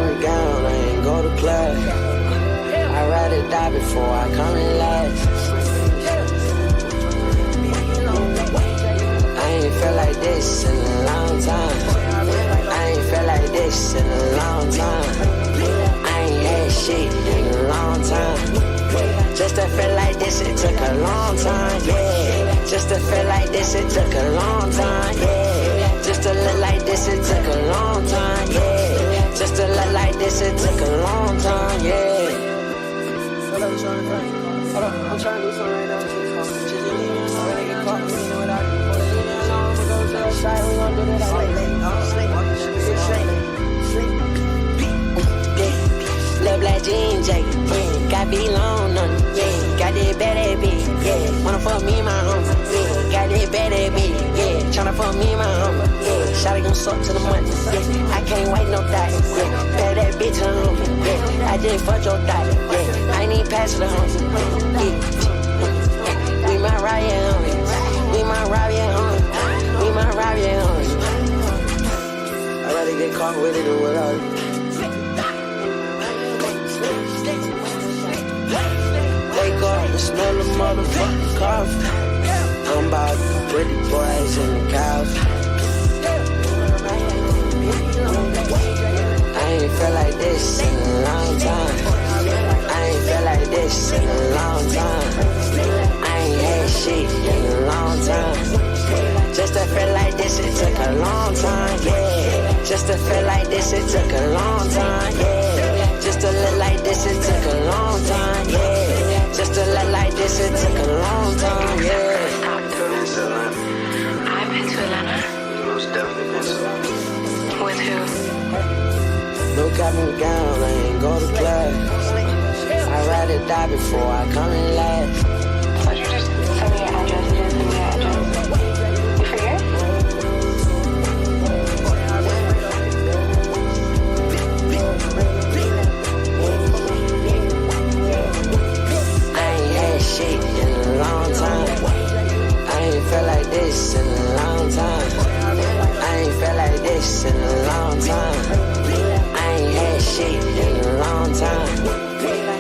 me down, I ain't go to class. I'd rather die before I come in last. I ain't felt like this in a long time. I ain't felt like this in a long time. I ain't had shit in a long time. Just to feel like this, it took a long time, yeah. Just to feel like this, it took a long time, yeah. Just to look like this, it took a long time, yeah. Just to look like this, it took a long time, yeah. Hold up, I'm trying to do something right now. Just already get caught, you know what I do. We gon' do that Lil' black jean jacket, yeah. Got be long on it, yeah. Got that bad bitch, yeah. Wanna fuck me, my homie, yeah. Got that bad bitch, yeah. Tryna fuck me, my homie, yeah. Shawty gon' suck to the money, yeah. I can't wait no thotty, yeah. Bad that bitch to the homie, yeah. I just fucked your thotty, yeah. I ain't even pass the homie, yeah. We might ride, yeah, homie. We might ride, yeah, homie. We might rob you, homie. I'd rather get caught with it than without it. Wake up and smell the motherfucking coffee. I'm about the pretty boys and the cows. I ain't felt like this in a long time. I ain't felt like this in a long time. I ain't had shit in a long time. Just to feel like this, it took a long time, yeah. Just to feel like this, it took a long time, yeah. Just to look like this, it took a long time, yeah. Just to look like this, it took a long time, yeah. I've been to Atlanta. Most definitely been to Atlanta. With who? No cap me down, I ain't go to class. I'd rather die before I come in last. Why'd you just send me your address? You didn't send me your address. You forget? I ain't had shit in a long time. I ain't felt like this in a long time. I ain't felt like this in a long time. I ain't had shit in a long time.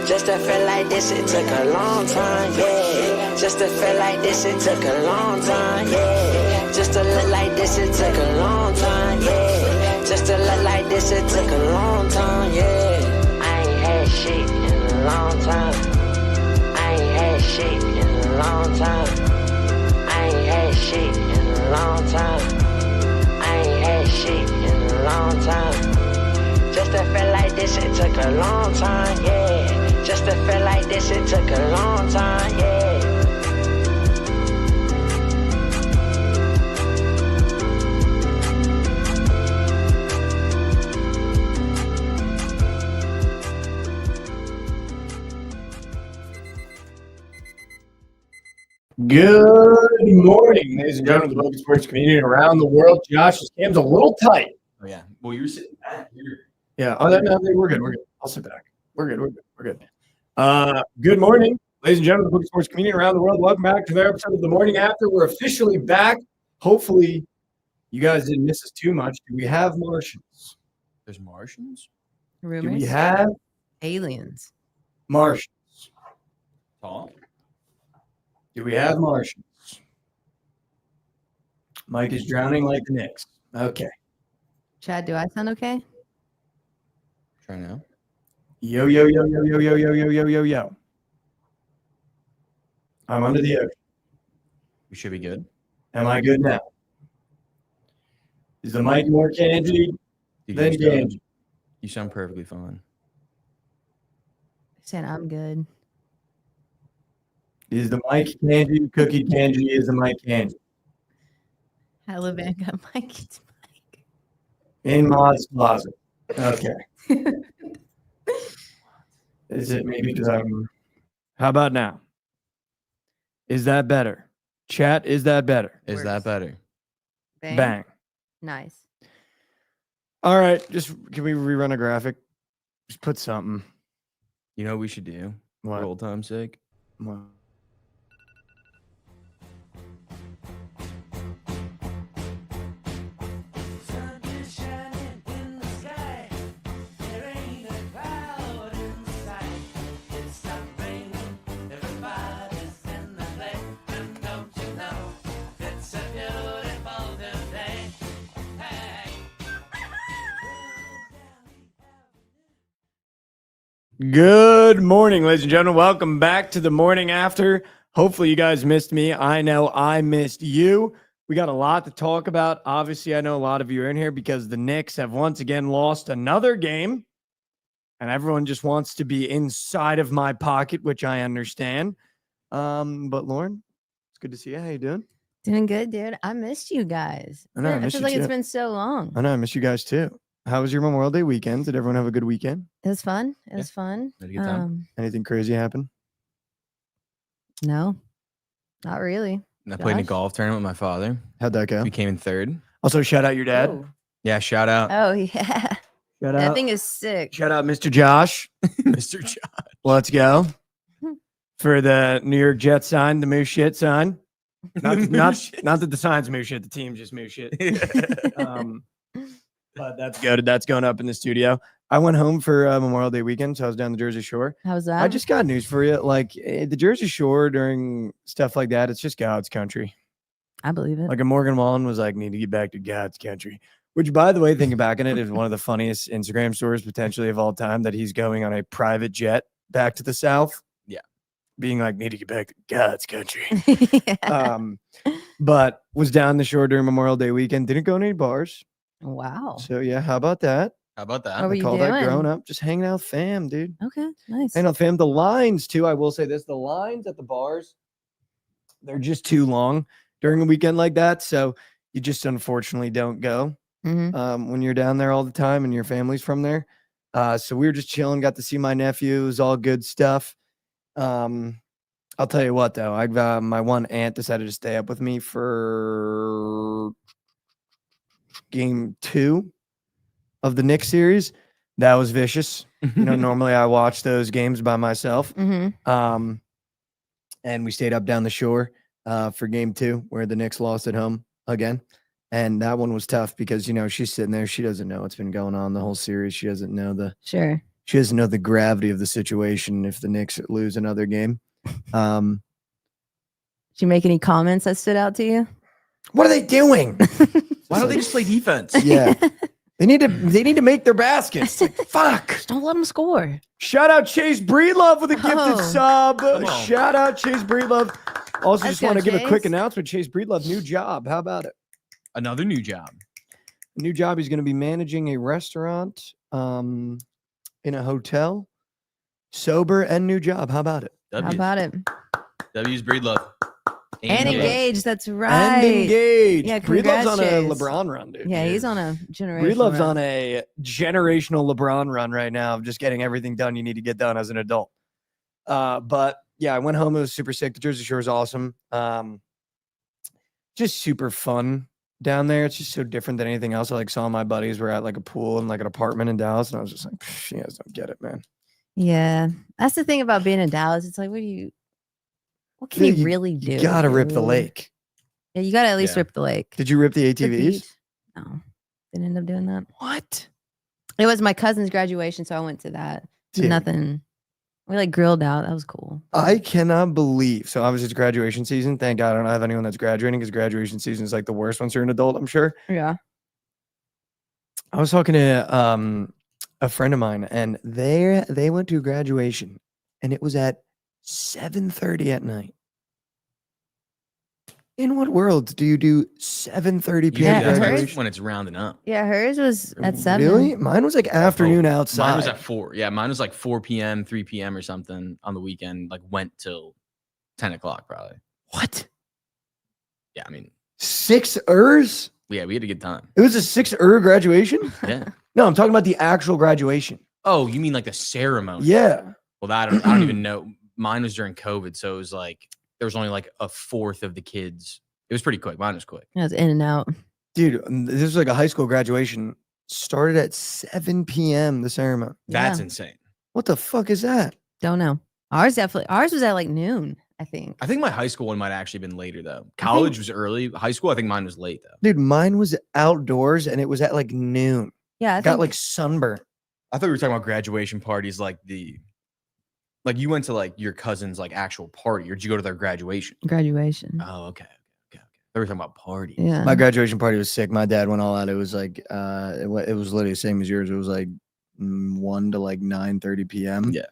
Just to feel like this, it took a long time, yeah. Just to feel like this, it took a long time, yeah. Just to look like this, it took a long time, yeah. Just to look like this, it took a long time, yeah. I ain't had shit in a long time. I ain't had shit in a long time. I ain't had shit in a long time. I ain't had shit in a long time. Just to feel like this, it took a long time, yeah. Just to feel like this, it took a long time, yeah. Good morning, ladies and gentlemen of the Bookit Sports community and around the world. Josh, this cam's a little tight. Oh, yeah. Well, you're sitting back here. Yeah. Oh, no, we're good. I'll sit back. We're good. Good morning, ladies and gentlemen of the Bookit Sports community around the world. Welcome back to another episode of The Morning After. We're officially back. Hopefully, you guys didn't miss us too much. Do we have Martians? There's Martians? Do we have aliens? Martians? Tom? Do we have Martians? Mike is drowning like the Knicks. Okay. Chad, do I sound okay? Try now. Yo. I'm under the ocean. We should be good. Am I good now? Is the mic more candy than candy? You sound perfectly fine. Saying I'm good. Is the mic candy? Cookie candy? Is the mic candy? Hello, man. Got Mikey. In Maud's closet. Okay. Is it maybe because I'm... How about now? Is that better? Chat, is that better? Is that better? Bang. Nice. All right. Can we rerun a graphic? Just put something. You know what we should do? What? For old time's sake? What? Good morning, ladies and gentlemen. Welcome back to the morning after. Hopefully you guys missed me. I know I missed you. We got a lot to talk about. Obviously, I know a lot of you are in here because the Knicks have once again lost another game, and everyone just wants to be inside of my pocket, which I understand. But Lauren, it's good to see you. How you doing? Doing good, dude. I missed you guys. I know, I It missed feels you like it's too. been so long. I know I miss you guys too. How was your Memorial Day weekend? Did everyone have a good weekend? It was fun. It was fun. Had a good time. Anything crazy happen? No, not really. And I played in a Josh? golf tournament with my father. How'd that go? We came in third. Also, shout out your dad. Oh. Yeah, shout out Oh, yeah. Shout That out. thing is sick. Shout out, Mr. Josh. Mr. John. Let's go. For the New York Jets sign, the moose shit sign. Not that the sign's moose shit, the team's just moose shit. But that's good. That's going up in the studio. I went home for Memorial Day weekend, so I was down the Jersey Shore. How's that? I just got news for you. Like the Jersey Shore during stuff like that, it's just God's country. I believe it. Like a Morgan Wallen was like, need to get back to God's country. Which, by the way, thinking back on it, is one of the funniest Instagram stories potentially of all time, that he's going on a private jet back to the South. Yeah. Being like, need to get back to God's country. Yeah. But was down the shore during Memorial Day weekend. Didn't go to any bars. Wow. So yeah, how about that? How about that? What were I you call that doing? growing up. Just hanging out with fam, dude. Okay, nice. Hanging out with fam. The lines too. I will say this: the lines at the bars, they're just too long during a weekend like that. So you just unfortunately don't go when you're down there all the time and your family's from there. So we were just chilling. Got to see my nephew. It was all good stuff. I'll tell you what though, my one aunt decided to stay up with me for game 2 of the Knicks series. That was vicious. You know, normally I watch those games by myself. And we stayed up down the shore for game 2, where the Knicks lost at home again. And that one was tough because, you know, she's sitting there. She doesn't know what's been going on the whole series. She doesn't know she doesn't know the gravity of the situation if the Knicks lose another game. Did you make any comments that stood out to you? What are they doing? Why don't they just play defense? Yeah. They need to make their baskets. Like, fuck. Just don't let them score. Shout out Chase Breedlove with a gifted Oh, sub. come on. Shout out Chase Breedlove. Also, Let's just go, want to give a quick Chase. announcement. Chase Breedlove, new job. How about it? Another new job. New job. He's going to be managing a restaurant in a hotel. Sober and new job. How about it? How W's. about it? W's breed love. And engaged. That's And right. engaged. Yeah, Breedlove's on a congrats, Chase. LeBron run, dude. Yeah, he's on a generational. Breedlove's run. on a generational LeBron run right now of just getting everything done you need to get done as an adult. But yeah, I went home. It was super sick. The Jersey Shore is awesome. Just super fun down there. It's just so different than anything else. I like saw my buddies were at like a pool in like an apartment in Dallas, and I was just like, you guys don't get it, man. Yeah, that's the thing about being in Dallas. It's like, what can Dude, you really do? You gotta rip the dude? lake. Yeah, you gotta at least Yeah. rip the lake. Did you rip the The ATVs? beach. No, didn't end up doing that. What? It was my cousin's graduation, so I went to that. Dude. Nothing. We like grilled out. That was cool. I cannot believe. So obviously it's graduation season. Thank God I don't have anyone that's graduating, because graduation season is like the worst once you're an adult, I'm sure. Yeah. I was talking to a friend of mine, and they went to graduation, and it was at 7:30 at night. In what world do you do 7:30 You p.m. Yeah, do that graduation? when it's rounding up. Yeah, hers was at 7. Really? Mine was like afternoon outside. Mine was at 4. Yeah, mine was like 4 p.m., 3 p.m. or something on the weekend. Like went till 10 o'clock probably. What? Yeah, I mean, 6 hours? yeah, we had a good time. It was a 6-hour graduation? Yeah. No, I'm talking about the actual graduation. Oh, you mean like the ceremony? Yeah. Well, I don't even know. Mine was during COVID, so it was like there was only like a fourth of the kids. It was pretty quick. Mine was quick. It was in and out. Dude, this was like a high school graduation. Started at 7 p.m. the ceremony. That's Yeah. insane. What the fuck is that? Don't know. Ours was at like noon, I think. I think my high school one might have actually been later though. College was early. High school, I think mine was late though. Dude, mine was outdoors and it was at like noon. Yeah, I Got think like sunburn. I thought we were talking about graduation parties, like you went to like your cousin's like actual party, or did you go to their graduation? graduation. Oh, okay. They were talking about parties. Yeah. My graduation party was sick. My dad went all out. It was like it was literally the same as yours. It was like 1 to like 9:30 p.m. Yeah.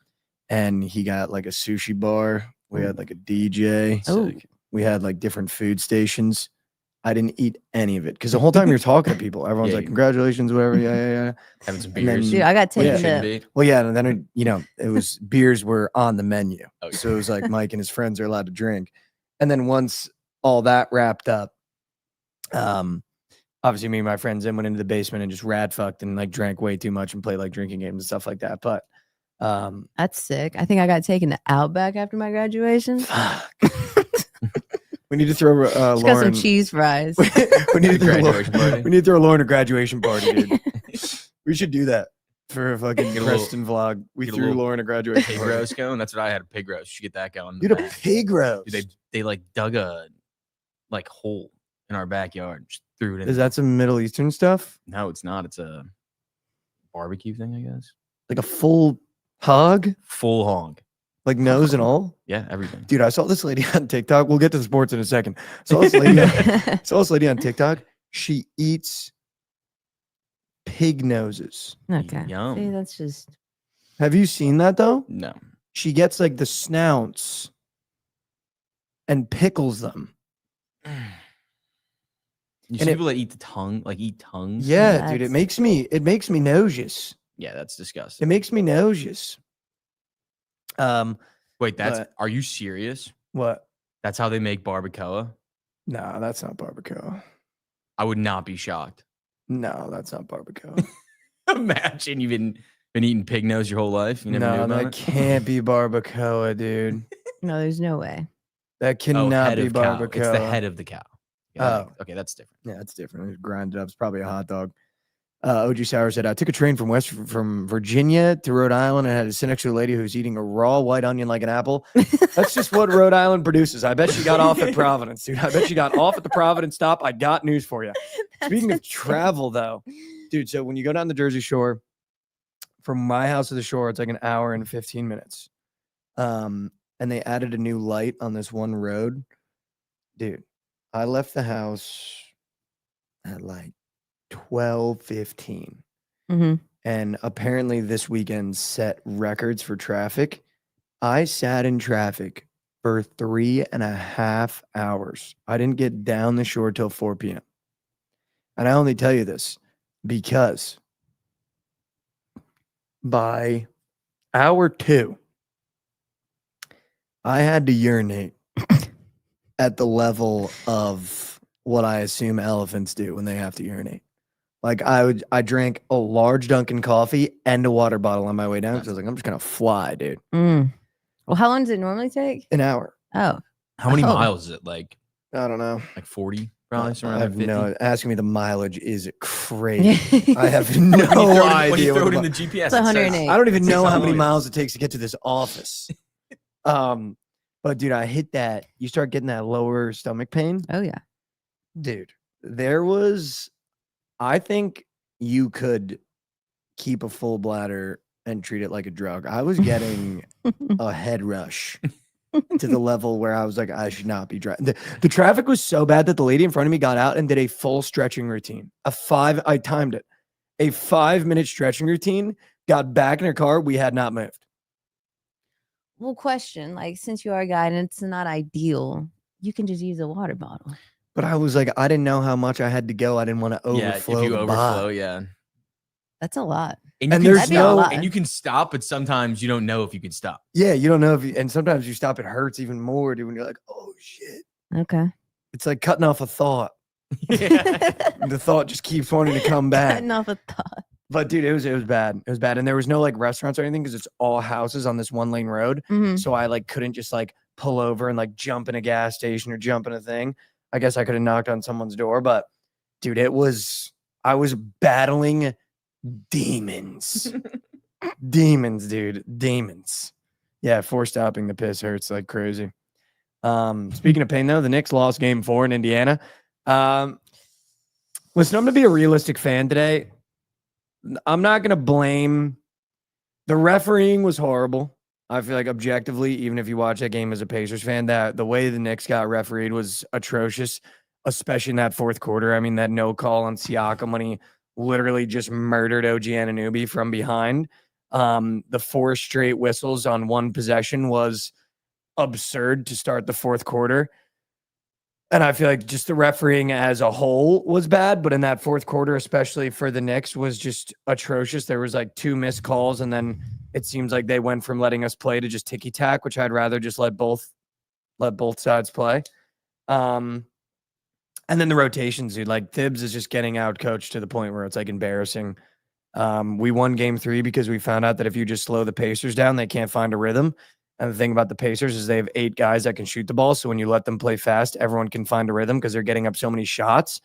and he got like a sushi bar. We had like a DJ. Oh. We had like different food stations. I didn't eat any of it because the whole time you're talking to people, everyone's Yeah, like, "Congratulations, whatever." Yeah. Having some And then- beers. Dude, I got when it taken shouldn't to. be. Well, yeah, and then it was beers were on the menu, Okay. so it was like Mike and his friends are allowed to drink. And then once all that wrapped up, obviously me and my friends then went into the basement and just rad fucked and like drank way too much and played like drinking games and stuff like that. But That's sick. I think I got taken to Outback after my graduation. fuck. We need to throw Just got Lauren. some cheese fries. we need to throw Graduation party. We need to throw Lauren a graduation party, dude. We should do that for a fucking Get a little- Preston vlog. We get a threw little Lauren a graduation Pig party. roast going. That's what I had. A pig roast. You should get that going. Dude, a pig roast. Dude, they like dug a like hole in our backyard. Just threw it in. Is that some Middle Eastern stuff? No, it's not. It's a barbecue thing, I guess. Like a full hog? Full honk. Like nose and all? Yeah, everything. Dude, I saw this lady on TikTok. We'll get to the sports in a second. Saw this lady on TikTok. She eats pig noses. Okay. Yum. See, that's just. Have you seen that though? No. She gets like the snouts and pickles them. You And see it- people that eat the tongue, like eat tongues? Yeah, dude, it That's- makes me nauseous. Yeah, that's It disgusting. makes me nauseous. Wait, that's but- are you serious? What? That's how they make barbacoa? No, that's not barbacoa. I would not be shocked. No, that's not barbacoa. Imagine you've been eating pig nose your whole life. You never knew No, about that it? can't be barbacoa, dude. No, there's no way. That Oh, cannot head be of cow. barbacoa. It's the head of the cow. Yeah, Oh. okay, that's different. Yeah, it's different. It's grinded up. It's probably a hot dog. OG Sour said, I took a train from Virginia to Rhode Island and had to sit next to a lady who's eating a raw white onion like an apple. That's just what Rhode Island produces. I bet she got off at Providence, dude. I bet she got off at the Providence stop. I got news for you. Speaking of travel, though, dude, so when you go down the Jersey Shore, from my house to the shore, it's like an hour and 15 minutes. And they added a new light on this one road. Dude, I left the house at like 12:15. hmm And apparently this weekend set records for traffic. I sat in traffic for 3.5 hours. I didn't get down the shore till 4 p.m. And I only tell you this because by hour 2, I had to urinate at the level of what I assume elephants do when they have to urinate. Like I drank a large Dunkin' coffee and a water bottle on my way down because I was like, I'm just gonna fly, dude. Mm. Well, how long does it normally take? An hour. Oh, How many Oh. miles is it? Like I don't know. 40? Probably I somewhere have around 50. no asking me the mileage is crazy. I have When no you throw it- idea. when you what throw it the in the mi- GPS, It's it says- 108. I don't even It's know how many millions. miles it takes to get to this office. But dude, I hit that. You start getting that lower stomach pain. oh yeah. Dude, I think you could keep a full bladder and treat it like a drug. I was getting a head rush to the level where I was like, I should not be driving. The traffic was so bad that the lady in front of me got out and did a full stretching routine. I timed it. A 5-minute stretching routine, got back in her car. We had not moved. Well, question, like, since you are a guy and it's not ideal, you can just use a water bottle. But I was like, I didn't know how much I had to go. I didn't want to Yeah, if overflow. you the overflow, bot. yeah. That's a lot. And, And you there's can That'd be a no- lot. and you can stop, but sometimes you don't know if you can stop. Yeah, you don't know if you, and sometimes you stop, it hurts even more, dude, when you're like, oh shit. Okay. It's like cutting off a thought. Yeah. The thought just keeps wanting to come back. Cutting off a thought. But dude, it was bad. It was bad. And there was no like restaurants or anything because it's all houses on this 1-lane road. Mhm. So I like couldn't just like pull over and like jump in a gas station or jump in a thing. I guess I could have knocked on someone's door, but dude, I was battling demons. Demons, dude. Demons. Yeah, 4 stopping the piss hurts like crazy. Speaking of pain though, the Knicks lost game 4 in Indiana. Listen, I'm gonna be a realistic fan today. I'm not gonna blame the refereeing was horrible. I feel like objectively, even if you watch that game as a Pacers fan, that the way the Knicks got refereed was atrocious, especially in that fourth quarter. I mean, that no call on Siakam when he literally just murdered OG Anunoby from behind. The 4 straight whistles on one possession was absurd to start the fourth quarter. And I feel like just the refereeing as a whole was bad, but in that fourth quarter, especially for the Knicks, was just atrocious. There was like 2 missed calls, and then it seems like they went from letting us play to just ticky-tack, which I'd rather just let both sides play. And then the rotations, dude. Like Thibs is just getting out coached to the point where it's like embarrassing. We won game 3 because we found out that if you just slow the Pacers down, they can't find a rhythm. And the thing about the Pacers is they have 8 guys that can shoot the ball. So when you let them play fast, everyone can find a rhythm because they're getting up so many shots.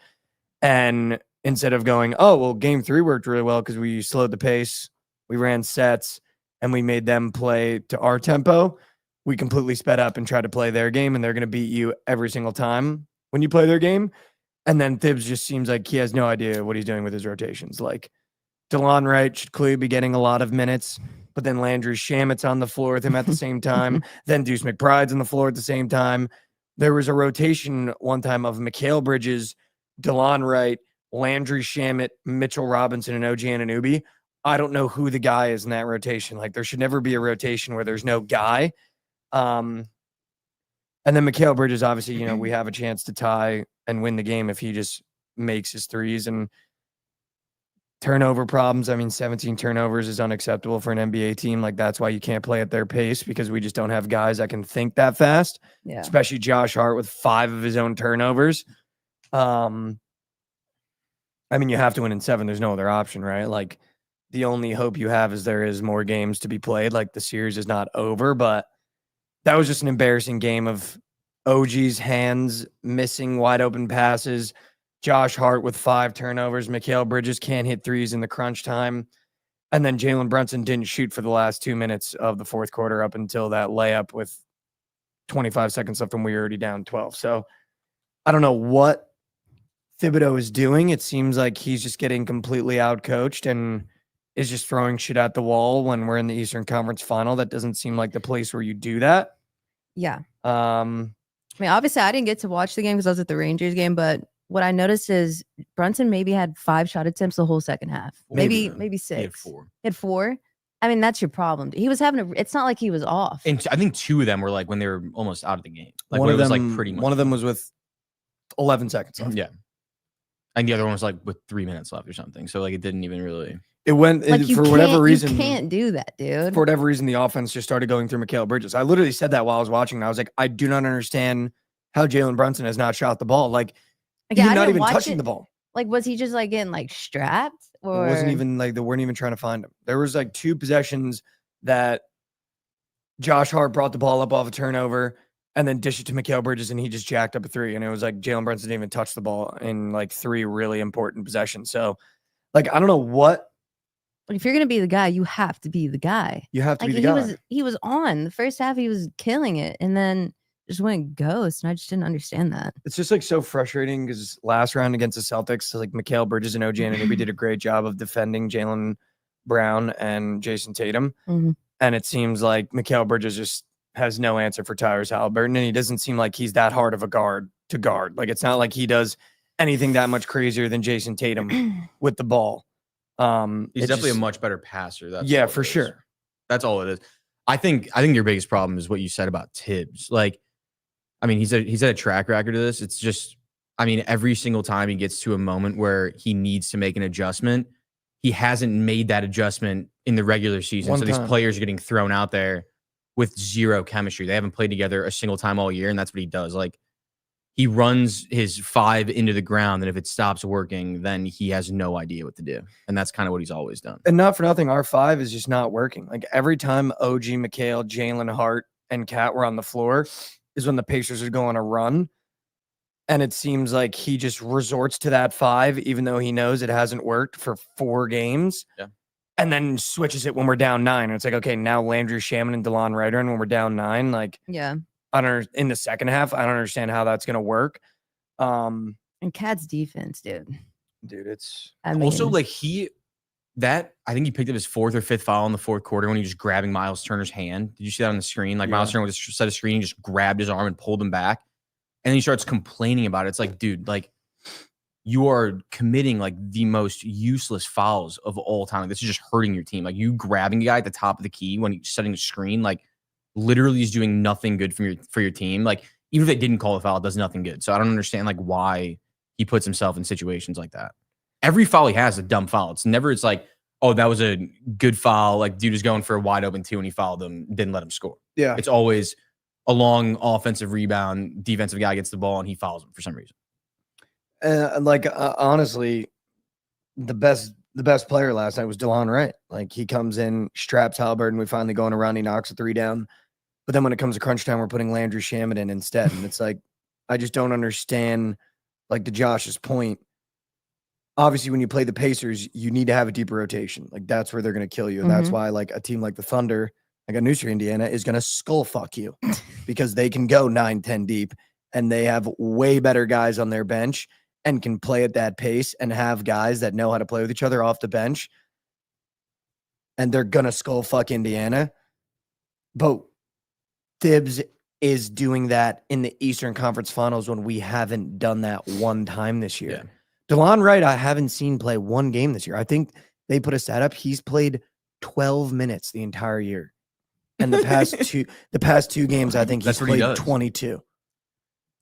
And instead of going, oh, well, game 3 worked really well because we slowed the pace, we ran sets, and we made them play to our tempo, we completely sped up and tried to play their game, and they're going to beat you every single time when you play their game. And then Thibs just seems like he has no idea what he's doing with his rotations. Like DeLon Wright should clearly be getting a lot of minutes, but then Landry Shamit's on the floor with him at the same time. Then Deuce McBride's on the floor at the same time. There was a rotation one time of Mikal Bridges, DeLon Wright, Landry Shamit, Mitchell Robinson, and OG Anunoby. I don't know who the guy is in that rotation. Like there should never be a rotation where there's no guy. And then Mikal Bridges, obviously, we have a chance to tie and win the game if he just makes his threes. And turnover problems. I mean, 17 turnovers is unacceptable for an NBA team. Like that's why you can't play at their pace, because we just don't have guys that can think that fast. Yeah. Especially Josh Hart with 5 of his own turnovers. I mean, you have to win in 7. There's no other option, right? Like the only hope you have is there is more games to be played. Like the series is not over, but that was just an embarrassing game of OG's hands missing wide open passes. Josh Hart with 5 turnovers. Mikal Bridges can't hit threes in the crunch time. And then Jalen Brunson didn't shoot for the last 2 minutes of the fourth quarter up until that layup with 25 seconds left when we were already down 12. So I don't know what Thibodeau is doing. It seems like he's just getting completely out-coached and is just throwing shit at the wall when we're in the Eastern Conference Final. That doesn't seem like the place where you do that. Yeah. I mean, obviously, I didn't get to watch the game because I was at the Rangers game, but what I noticed is Brunson maybe had 5 shot attempts the whole second half. Maybe 6. He had 4. He had 4. I mean, that's your problem. He was having it's not like he was off. And I think 2 of them were like when they were almost out of the game. Like one of them was like pretty much. One of them was with 11 seconds left. Yeah. And the other one was like with 3 minutes left or something. So like it didn't even really. It went like for whatever reason. You can't do that, dude. For whatever reason, the offense just started going through Mikal Bridges. I literally said that while I was watching. And I was like, I do not understand how Jalen Brunson has not shot the ball. Like, he's not even touching the ball. Like, was he just like getting like strapped? Or it wasn't even like they weren't even trying to find him. There was like 2 possessions that Josh Hart brought the ball up off a turnover and then dished it to Mikal Bridges, and he just jacked up a 3. And it was like Jalen Brunson didn't even touch the ball in like 3 really important possessions. So, like, I don't know what. If you're gonna be the guy, you have to be the guy. You have to be the guy. He was on the first half. He was killing it, and then just went ghost, and I just didn't understand that. It's just like so frustrating because last round against the Celtics, like Mikal Bridges and OG Anunoby did a great job of defending Jaylen Brown and Jason Tatum. Mm-hmm. And it seems like Mikal Bridges just has no answer for Tyrese Halliburton, and he doesn't seem like he's that hard of a guard to guard. Like it's not like he does anything that much crazier than Jason Tatum with the ball. He's definitely a much better passer. That's for sure. That's all it is. I think your biggest problem is what you said about Tibbs. Like, I mean, he's had a track record of this. It's just, I mean, every single time he gets to a moment where he needs to make an adjustment, he hasn't made that adjustment in the regular season. These players are getting thrown out there with 0 chemistry. They haven't played together a single time all year, and that's what he does. Like, he runs his 5 into the ground, and if it stops working, then he has no idea what to do. And that's kind of what he's always done. And not for nothing, our 5 is just not working. Like every time OG, Mikal, Jalen Hart, and Kat were on the floor is when the Pacers are going on a run. And it seems like he just resorts to that 5, even though he knows it hasn't worked for 4 games. Yeah. And then switches it when we're down 9. And it's like, okay, now Landry Shamet and DeLon Wright are in when we're down 9. Like, yeah. In the second half, I don't understand how that's going to work. And Cat's defense, dude, it's also like I think he picked up his 4th or 5th foul in the fourth quarter when he was just grabbing Miles Turner's hand. Did you see that on the screen? Like Miles Turner just set a screen, and just grabbed his arm and pulled him back. And then he starts complaining about it. It's like, dude, like you are committing like the most useless fouls of all time. Like, this is just hurting your team. Like you grabbing a guy at the top of the key when he's setting a screen, like literally is doing nothing good for your team. Like even if they didn't call a foul, it does nothing good. So I don't understand like why he puts himself in situations like that. Every foul he has is a dumb foul. It's like, oh, that was a good foul. Like dude is going for a wide open 2 and he fouled him, didn't let him score. Yeah. It's always a long offensive rebound, defensive guy gets the ball and he fouls him for some reason. Honestly, the best player last night was DeLon Wright. Like he comes in, straps Halliburton. We finally go on around. He knocks a 3 down. But then when it comes to crunch time, we're putting Landry Shamet in instead. And it's like, I just don't understand, like to Josh's point. Obviously, when you play the Pacers, you need to have a deeper rotation. Like that's where they're going to kill you. And that's why like a team like the Thunder, I got news for Indiana, is going to skull fuck you because they can go 9-10 deep and they have way better guys on their bench and can play at that pace and have guys that know how to play with each other off the bench. And they're going to skull fuck Indiana. But Thibs is doing that in the Eastern Conference Finals when we haven't done that one time this year. Yeah. DeLon Wright, I haven't seen play one game this year. I think they put a stat up. He's played 12 minutes the entire year. And the past two games, I think he's played 22.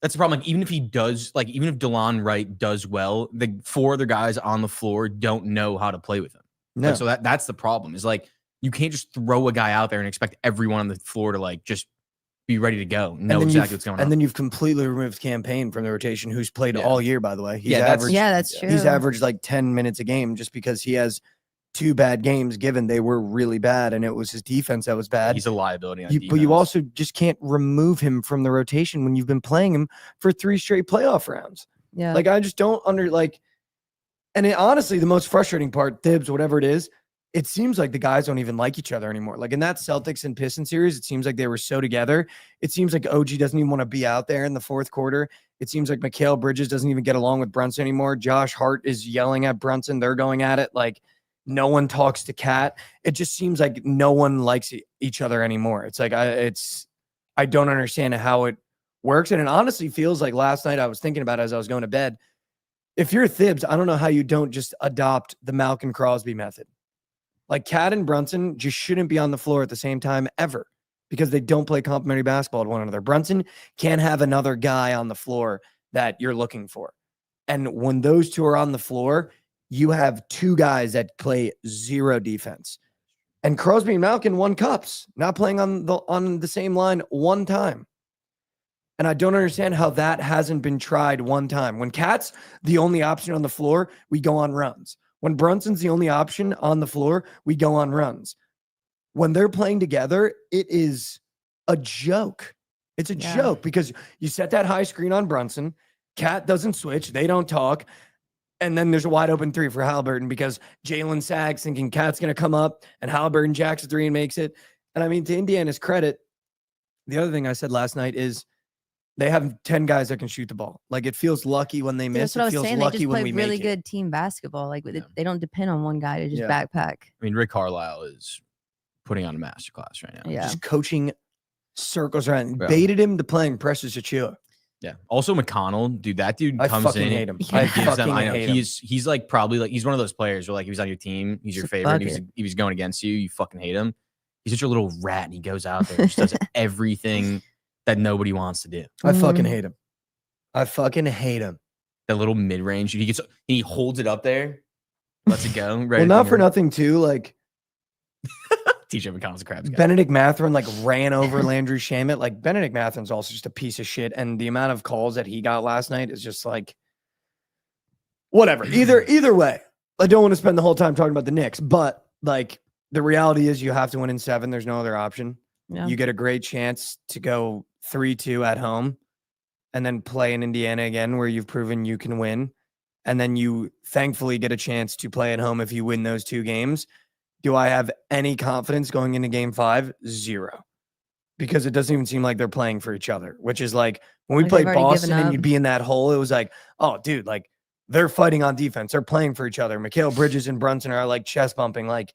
That's the problem. Like, even if DeLon Wright does well, the 4 other guys on the floor don't know how to play with him. No. Like, so that's the problem. Is like you can't just throw a guy out there and expect everyone on the floor to like just be ready to go. Know exactly what's going on. And then you've completely removed Campaign from the rotation, who's played all year, by the way. That's true. He's averaged like 10 minutes a game just because he has 2 bad games given they were really bad and it was his defense that was bad. He's a liability on defense. But you also just can't remove him from the rotation when you've been playing him for 3 straight playoff rounds. Yeah. Like I just don't and honestly, the most frustrating part, Thibs, whatever it is, it seems like the guys don't even like each other anymore. Like in that Celtics and Pistons series, it seems like they were so together. It seems like OG doesn't even want to be out there in the fourth quarter. It seems like Mikal Bridges doesn't even get along with Brunson anymore. Josh Hart is yelling at Brunson. They're going at it. Like no one talks to Cat. It just seems like no one likes each other anymore. It's like, I don't understand how it works. And it honestly feels like last night I was thinking about it as I was going to bed. If you're Thibs, I don't know how you don't just adopt the Malcolm Crosby method. Like Cat and Brunson just shouldn't be on the floor at the same time ever because they don't play complementary basketball to one another. Brunson can't have another guy on the floor that you're looking for. And when those two are on the floor, you have 2 guys that play 0 defense. And Crosby and Malkin won cups, not playing on the same line one time. And I don't understand how that hasn't been tried one time. When Cat's the only option on the floor, we go on runs. When Brunson's the only option on the floor, we go on runs. When they're playing together, it is a joke. It's a joke because you set that high screen on Brunson. Cat doesn't switch. They don't talk. And then there's a wide open 3 for Halliburton because Jalen sags thinking Cat's going to come up and Halliburton jacks a 3 and makes it. And I mean, to Indiana's credit, the other thing I said last night is they have 10 guys that can shoot the ball. Like it feels lucky when they miss. That's what I was feels saying. They lucky just when play we really make good team basketball. Like they don't depend on one guy to just backpack. I mean, Rick Carlisle is putting on a masterclass right now. Yeah. Just coaching circles around. Baited him to playing Precious Achua. Yeah. Also McConnell, dude, that dude comes fucking in. hate him. I fucking hate him. He's like probably like he's one of those players where like he was on your team, he's your favorite, he was going against you, you fucking hate him. He's such a little rat and he goes out there and just does everything that nobody wants to do. I fucking hate him. I fucking hate him. That little mid-range, he holds it up there, lets it go. Right. Well, not for nothing too. Like TJ McConnell's a Krabs guy. Benedict Mathurin like ran over Landry Shamet. Like Benedict Mathurin's also just a piece of shit. And the amount of calls that he got last night is just like whatever. Either way, I don't want to spend the whole time talking about the Knicks, but like the reality is you have to win in 7. There's no other option. Yeah. You get a great chance to go 3-2 at home and then play in Indiana again where you've proven you can win. And then you thankfully get a chance to play at home if you win those 2 games. Do I have any confidence going into game 5? 0. Because it doesn't even seem like they're playing for each other, which is like when we played Boston and you'd be in that hole, it was like, oh, dude, like they're fighting on defense. They're playing for each other. Mikal Bridges and Brunson are like chest bumping. Like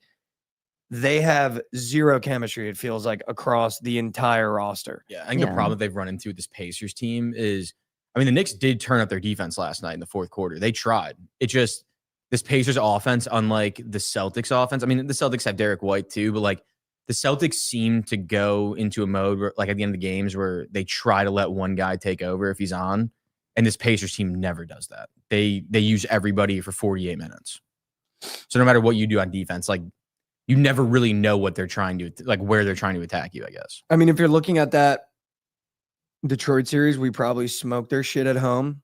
they have 0 chemistry, it feels like, across the entire roster. Yeah, I think the problem that they've run into with this Pacers team is I mean, the Knicks did turn up their defense last night in the fourth quarter. They tried. It just, this Pacers offense, unlike the Celtics offense, I mean, the Celtics have Derek White too, but like the Celtics seem to go into a mode where, like at the end of the games where they try to let one guy take over if he's on. And this Pacers team never does that. They use everybody for 48 minutes. So no matter what you do on defense, like you never really know what they're trying to, like where they're trying to attack you, I guess. I mean, if you're looking at that Detroit series, we probably smoked their shit at home.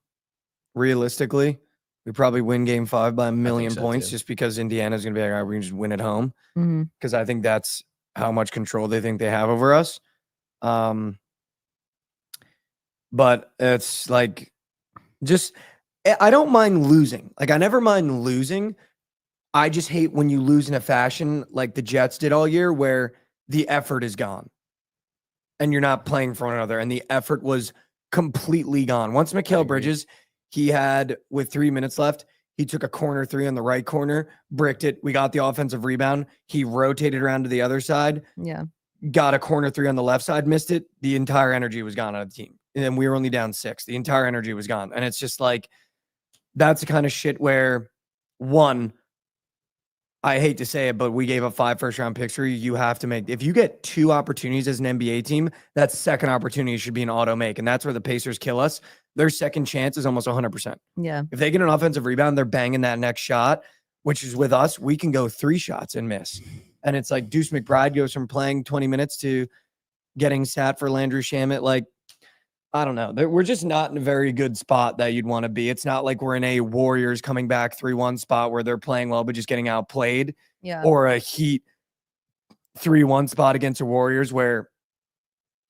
Realistically, we probably win game 5 by a million points just because Indiana's going to be like, all right, we can just win at home. Because I think that's how much control they think they have over us. But it's like, just, I don't mind losing. Like, I never mind losing. I just hate when you lose in a fashion like the Jets did all year where the effort is gone and you're not playing for one another. And the effort was completely gone. Once Mikal Bridges, he had, with 3 minutes left, he took a corner 3 on the right corner, bricked it. We got the offensive rebound. He rotated around to the other side. Yeah. Got a corner 3 on the left side, missed it. The entire energy was gone out of the team. And then we were only down 6. The entire energy was gone. And it's just like, that's the kind of shit where, one, I hate to say it, but we gave up 5 first-round picks for you. You have to make, if you get 2 opportunities as an NBA team, that second opportunity should be an auto make. And that's where the Pacers kill us. Their second chance is almost 100%. Yeah. If they get an offensive rebound, they're banging that next shot, which is with us. We can go 3 shots and miss. And it's like Deuce McBride goes from playing 20 minutes to getting sat for Landry Shamet. Like, I don't know. We're just not in a very good spot that you'd want to be. It's not like we're in a Warriors coming back 3-1 spot where they're playing well, but just getting outplayed. Yeah. Or a Heat 3-1 spot against the Warriors where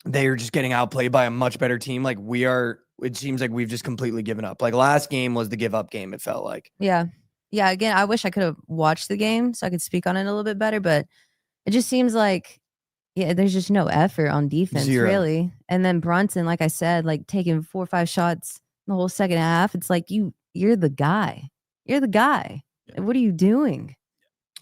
they are just getting outplayed by a much better team. Like we are, it seems like we've just completely given up. Like last game was the give up game. It felt like. Yeah. Yeah. Again, I wish I could have watched the game so I could speak on it a little bit better, but it just seems like, yeah, there's just no effort on defense, really. And then Brunson, like I said, like taking 4 or 5 shots the whole second half. It's like you're the guy. You're the guy. Yeah. What are you doing?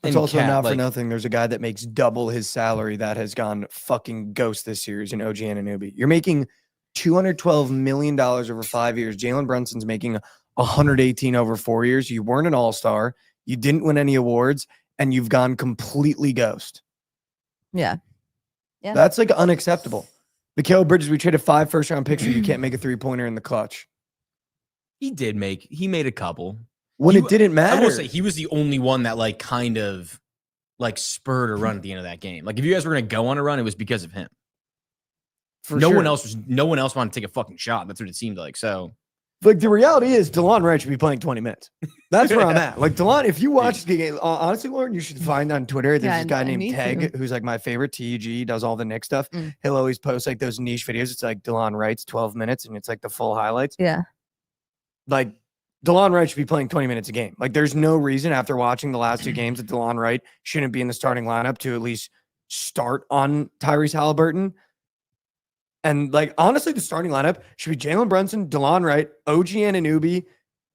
It's also not for nothing. There's a guy that makes double his salary that has gone fucking ghost this series in OG Anunoby. You're making $212 million over 5 years. Jalen Brunson's making 118 over 4 years. You weren't an all-star. You didn't win any awards, and you've gone completely ghost. Yeah. Yeah. That's like unacceptable. Mikal Bridges, we traded 5 first-round picks for you can't make a 3-pointer in the clutch. He made a couple. When it didn't matter. I will say he was the only one that like kind of like spurred a run at the end of that game. Like if you guys were going to go on a run, it was because of him. No one else wanted to take a fucking shot. That's what it seemed like. So like the reality is DeLon Wright should be playing 20 minutes. That's where I'm at. Like DeLon, if you watch the game, honestly, Lauren, you should find on Twitter. There's this guy named Teg, who's like my favorite. TEG, he does all the Knicks stuff. He'll always post like those niche videos. It's like DeLon Wright's 12 minutes and it's like the full highlights. Yeah. Like DeLon Wright should be playing 20 minutes a game. Like there's no reason after watching the last 2 games that DeLon Wright shouldn't be in the starting lineup to at least start on Tyrese Halliburton. And like, honestly, the starting lineup should be Jalen Brunson, DeLon Wright, OG Anunoby,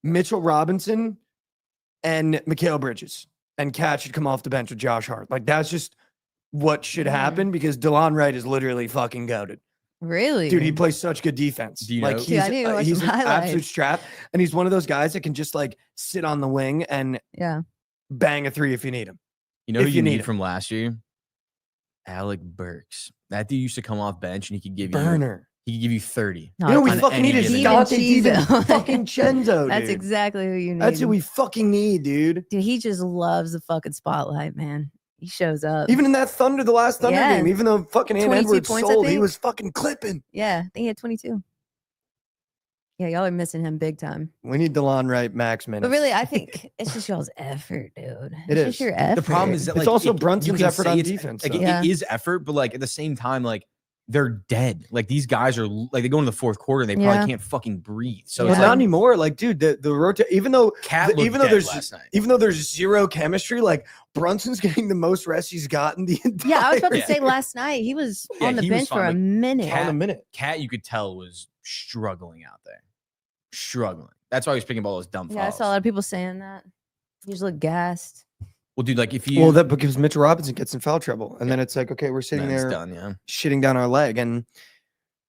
Mitchell Robinson, and Mikal Bridges. And Cat should come off the bench with Josh Hart. Like that's just what should happen because DeLon Wright is literally fucking goated. Really? Dude, he plays such good defense. Do you like know? he's an highlights. absolute strap. And he's one of those guys that can just like sit on the wing and bang a 3 if you need him. You know who you need from last year? Alec Burks. That dude used to come off bench and he could give you 30. No, you know we fucking need is Dante fucking Chenzo. That's exactly who you need. That's who we fucking need, dude. Dude, he just loves the fucking spotlight, man. He shows up. Even in that the last Thunder game, even though fucking Ant Edwards sold, he was fucking clipping. Yeah, I think he had 22. Yeah, y'all are missing him big time. We need DeLon Wright max minutes. But really, I think it's just y'all's effort, dude. It is. Just your effort. The problem is that it's like, also Brunson's effort on defense. Like, it is effort, but like at the same time, like they're dead. Like these guys are like they go into the fourth quarter and they probably can't fucking breathe. So but not anymore. Like, dude, the rotate. Even though there's zero chemistry, like Brunson's getting the most rest he's gotten the entire. Yeah, I was about to say last night he was on the bench for a minute. Cat, you could tell was struggling out there. Struggling. That's why he was picking up all those dumb fouls. Yeah, I saw a lot of people saying that. He just looked gassed. Well, dude, like if you that because Mitchell Robinson gets in foul trouble, and then it's like, okay, we're sitting there shitting down our leg, and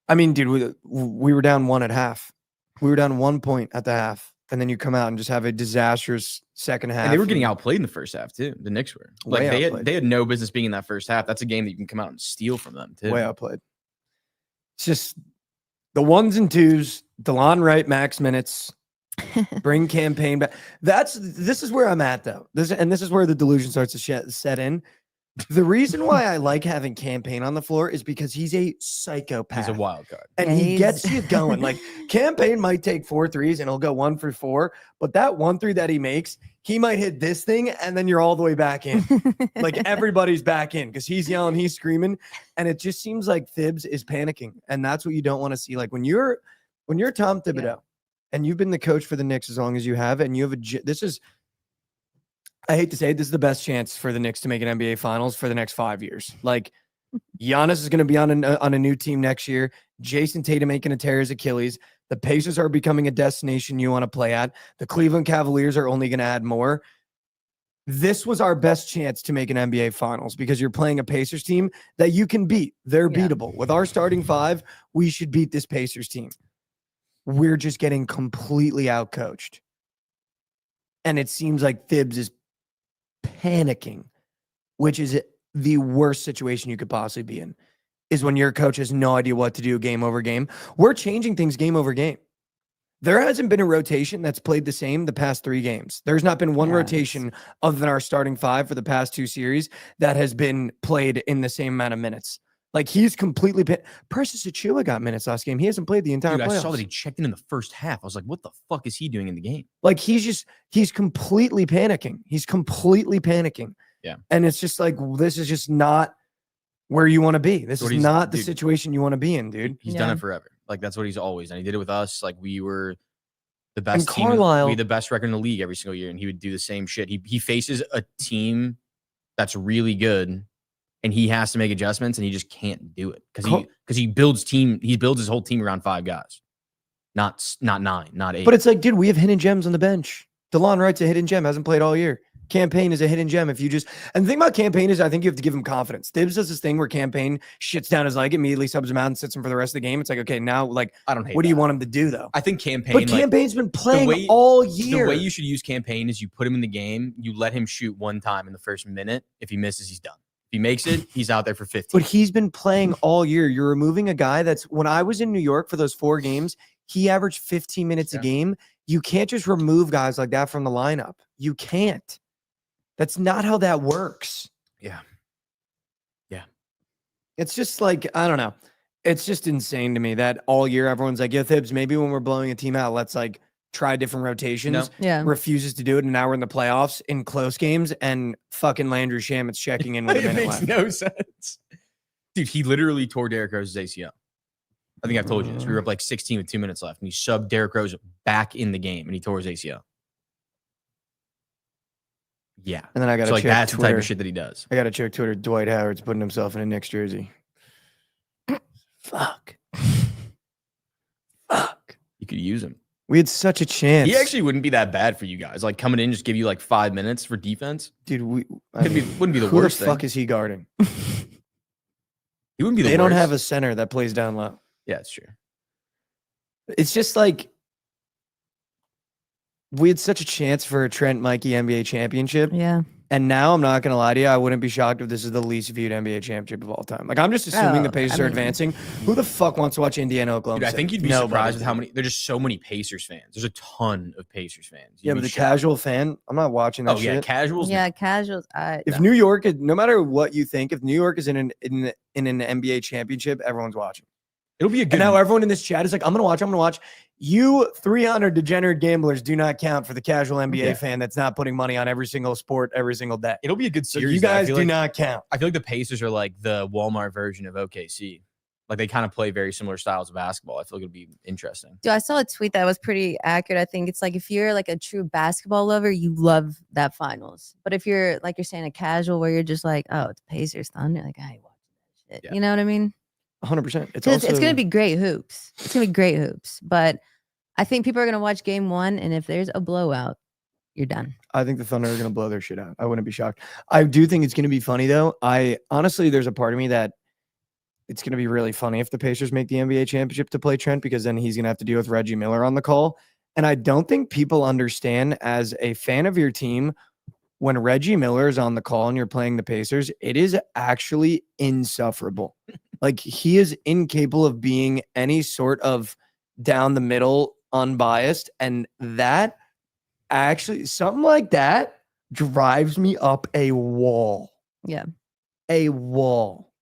I mean, dude, we were down 1 at half. We were down 1 point at the half, and then you come out and just have a disastrous second half. And they were getting outplayed in the first half too. The Knicks were like Way they outplayed. had no business being in that first half. That's a game that you can come out and steal from them too. way outplayed. It's just the ones and twos, DeLon Wright max minutes, bring campaign back. This is where I'm at though. This is where the delusion starts to set in. The reason why I like having campaign on the floor is because he's a psychopath. He's a wild card. And Yeah, he he's- gets you going. Like campaign might take 4 threes and he'll go 1 for 4, but that 1 3 that he makes, he might hit this thing and then you're all the way back in. Like everybody's back in because he's yelling, he's screaming, and it just seems like Thibs is panicking, and that's what you don't want to see. Like when you're Tom Thibodeau and you've been the coach for the Knicks as long as you have, and you have I hate to say it, this is the best chance for the Knicks to make an NBA Finals for the next 5 years. Like Giannis is going to be on a new team next year. Jason Tatum ain't going to tear his Achilles. The Pacers are becoming a destination you want to play at. The Cleveland Cavaliers are only going to add more. This was our best chance to make an NBA Finals because you're playing a Pacers team that you can beat. They're beatable. With our starting 5, we should beat this Pacers team. We're just getting completely outcoached. And it seems like Thibs is panicking, which is the worst situation you could possibly be in, is when your coach has no idea what to do game over game. We're changing things game over game. There hasn't been a rotation that's played the same the past 3 games. There's not been one rotation other than our starting 5 for the past 2 series that has been played in the same amount of minutes. Like he's completely Precious Achiuwa got minutes last game. He hasn't played the entire Dude, playoffs. I saw that he checked in the first half. I was like, what the fuck is he doing in the game? Like he's completely panicking. He's completely panicking. Yeah. And it's just like, this is just not where you want to be. This What is he's- not the dude, situation you want to be in, dude. He's done Yeah. it forever. Like that's what he's always done. He did it with us. Like we were the best team. Carlisle- We had the best record in the league every single year, and he would do the same shit. He faces a team that's really good, and he has to make adjustments, and he just can't do it because he builds his whole team around 5 guys, not 9, not 8. But it's like, dude, we have hidden gems on the bench. DeLon Wright's a hidden gem, hasn't played all year. Campaign is a hidden gem. And the thing about Campaign is I think you have to give him confidence. Thibs does this thing where Campaign shits down his leg, immediately subs him out and sits him for the rest of the game. It's like, okay, now like, I don't hate what do you that. want him to do though? I think Campaign. But Campaign's been playing all year. The way you should use Campaign is you put him in the game, you let him shoot 1 time in the first minute. If he misses, he's done. If he makes it, he's out there for 15. But he's been playing all year. You're removing a guy that's, when I was in New York for those 4 games, he averaged 15 minutes a game. You can't just remove guys like that from the lineup. You can't. That's not how that works. Yeah. It's just like, I don't know. It's just insane to me that all year everyone's like, yeah, Thibs, maybe when we're blowing a team out, let's like try different rotations. No. Yeah. Refuses to do it. And now we're in the playoffs in close games and fucking Landry Shamit's checking in with a It minute makes left. no sense. Dude, he literally tore Derrick Rose's ACL. I think I've told you this. We were up like 16 with 2 minutes left, and he subbed Derrick Rose back in the game, and he tore his ACL. Yeah. And then I got to So like check that's the Twitter. type of shit that he does. I got to check Twitter. Dwight Howard's putting himself in a Knicks jersey. Fuck. You could use him. We had such a chance. He actually wouldn't be that bad for you guys. Like coming in, just give you like 5 minutes for defense. Dude, Wouldn't be the who worst the thing. fuck is he guarding? He wouldn't be the They worst. don't have a center that plays down low. Yeah, it's true. It's just like we had such a chance for a Trent Mikey NBA championship. Yeah. And now I'm not going to lie to you. I wouldn't be shocked if this is the least viewed NBA championship of all time. Like, I'm just assuming the Pacers are advancing. Who the fuck wants to watch Indiana, Oklahoma? Dude, I City? think you'd be Nobody. surprised with how many. There's just so many Pacers fans. There's a ton of Pacers fans. Yeah, You'd but be the shocked. casual fan, I'm not watching that Oh yeah, shit. casuals. Yeah, casuals. If New York, no matter what you think, if New York is in an NBA championship, everyone's watching. It'll be a good. And now everyone in this chat is like, I'm going to watch. You 300 degenerate gamblers do not count for the casual NBA fan that's not putting money on every single sport every single day. It'll be a good So series. you though. I guys feel do like- not count. I feel like the Pacers are like the Walmart version of OKC. Like they kind of play very similar styles of basketball. I feel like it'll be interesting. Dude, I saw a tweet that was pretty accurate. I think it's like if you're like a true basketball lover, you love that finals. But if you're like you're saying a casual where you're just like, oh, it's Pacers Thunder, like I ain't watching that shit. Yeah. You know what I mean? 100%. It's 'Cause also it's gonna be great hoops. It's gonna be great hoops. But I think people are gonna watch game 1, and if there's a blowout, you're done. I think the Thunder are going to blow their shit out. I wouldn't be shocked. I do think it's going to be funny though. I honestly, there's a part of me that it's going to be really funny if the Pacers make the NBA championship to play Trent, because then he's going to have to deal with Reggie Miller on the call. And I don't think people understand, as a fan of your team, when Reggie Miller is on the call and you're playing the Pacers, it is actually insufferable. Like, he is incapable of being any sort of down the middle, unbiased. And that actually, something like that drives me up a wall. Yeah. A wall.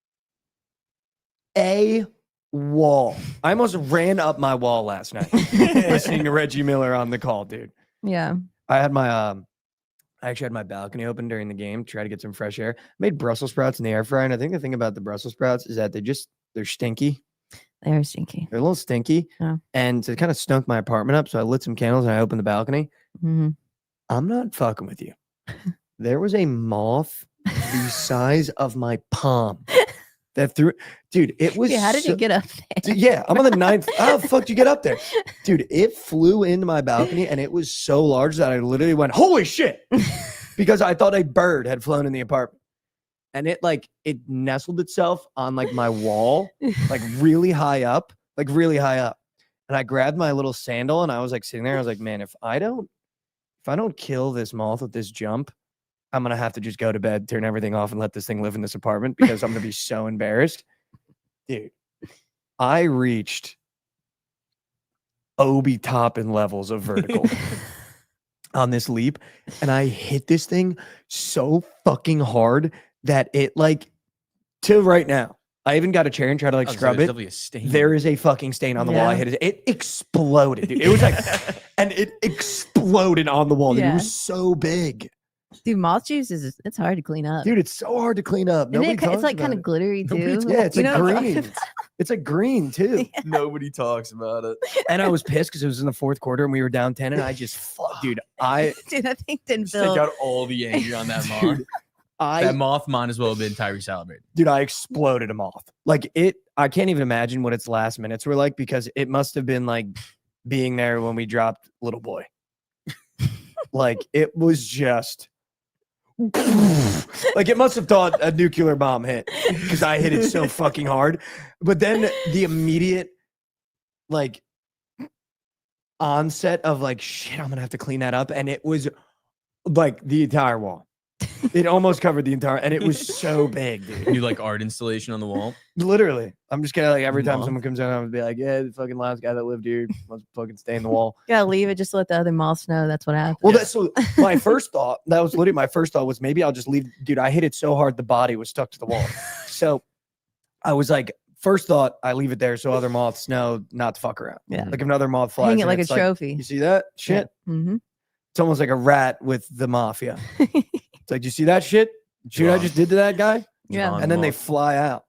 A wall. I almost ran up my wall last night listening to Reggie Miller on the call, dude. Yeah. I had my I actually had my balcony open during the game, try to get some fresh air. Made Brussels sprouts in the air fryer, and I think the thing about the Brussels sprouts is that they're stinky. They're stinky. They're a little stinky. Yeah. And it kind of stunk my apartment up, so I lit some candles and I opened the balcony. Mm-hmm. I'm not fucking with you. There was a moth the size of my palm that threw. Dude, it was. Yeah, how did it get up there? Dude, yeah, I'm on the 9th. How the fuck did you get up there? Dude, it flew into my balcony and it was so large that I literally went, holy shit, because I thought a bird had flown in the apartment. And it nestled itself on like my wall, like really high up. And I grabbed my little sandal and I was like sitting there. I was like, man, if I don't kill this moth with this jump, I'm going to have to just go to bed, turn everything off, and let this thing live in this apartment, because I'm going to be so embarrassed. Dude, I reached Obi Toppin levels of vertical on this leap, and I hit this thing so fucking hard that it till right now, I even got a chair and tried to scrub it. A stain. There is a fucking stain on the wall. I hit it. It exploded, dude. It was and it exploded on the wall. Dude. It was so big. Dude, moth juice it's hard to clean up. Dude, it's so hard to clean up. It's like kind of glittery too. It's green. It's green too. Yeah. Nobody talks about it. And I was pissed because it was in the fourth quarter and we were down 10, and I just dude, that thing didn't Take out all the anger on that moth. Dude, that moth might as well have been Tyrese Halliburton. Dude, I exploded a moth. I can't even imagine what its last minutes were like, because it must have been like being there when we dropped Little Boy. It was just it must have thought a nuclear bomb hit, because I hit it so fucking hard. But then the immediate onset of shit, I'm gonna have to clean that up, and it was the entire wall. It almost covered the entire, and it was so big, dude. You art installation on the wall? Literally. I'm just gonna every time someone comes in, I'm gonna be like, yeah, the fucking last guy that lived here must fucking stay in the wall. Gotta leave it just to let the other moths know that's what happened. Well, that's so my first thought. That was literally my first thought was maybe I'll just leave. Dude, I hit it so hard the body was stuck to the wall. So I was first thought, I leave it there so other moths know not to fuck around. Yeah. If another moth flies, hang it like a it's trophy. You see that shit? Yeah. Mm-hmm. It's almost like a rat with the mafia. It's like, you see that shit? See what I just did to that guy? Yeah. And then they fly out.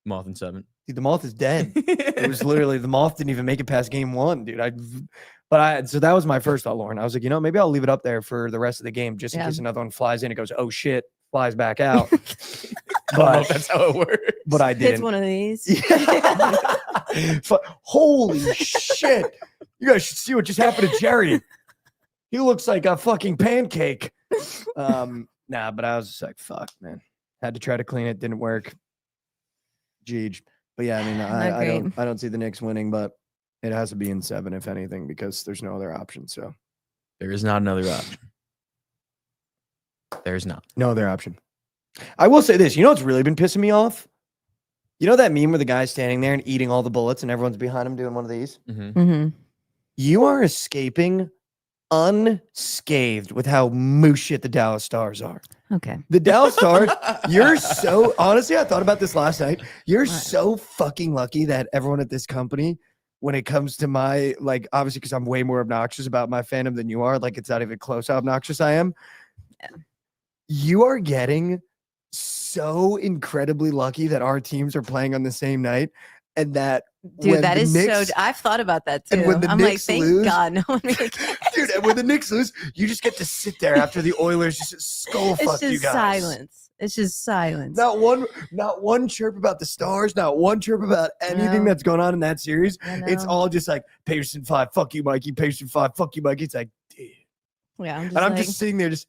Moth in 7. Dude, the moth is dead. It was literally, the moth didn't even make it past game 1, dude. So that was my first thought, Lauren. I was like, maybe I'll leave it up there for the rest of the game, just in case another one flies in. It goes, oh shit, flies back out. I don't know if that's how it works. But I didn't. It's one of these. Holy shit. You guys should see what just happened to Jerry. He looks like a fucking pancake. Nah, but I was just like, fuck, man. Had to try to clean it. Didn't work. Jeej. But yeah, I don't see the Knicks winning, but it has to be in 7, if anything, because there's no other option. So there is not another option. There's not. No other option. I will say this. You know what's really been pissing me off? You know that meme where the guy's standing there and eating all the bullets and everyone's behind him doing one of these? Mm-hmm. Mm-hmm. You are escaping unscathed with how moose shit the Dallas Stars are. Okay. The Dallas Stars, you're so, honestly, I thought about this last night. You're so fucking lucky that everyone at this company, when it comes to my, obviously, because I'm way more obnoxious about my fandom than you are, it's not even close how obnoxious I am. Yeah. You are getting so incredibly lucky that our teams are playing on the same night, and that dude, that is Knicks, so. I've thought about that too. I'm Knicks thank lose, God, no one really cares. Dude, and when the Knicks lose, you just get to sit there after the Oilers just skull fuck you guys. Silence. It's just silence. Not one chirp about the Stars. Not one chirp about anything that's going on in that series. It's all just like Pacers in 5. Fuck you, Mikey. Pacers in 5. Fuck you, Mikey. It's like, dude. Yeah, I'm just sitting there, just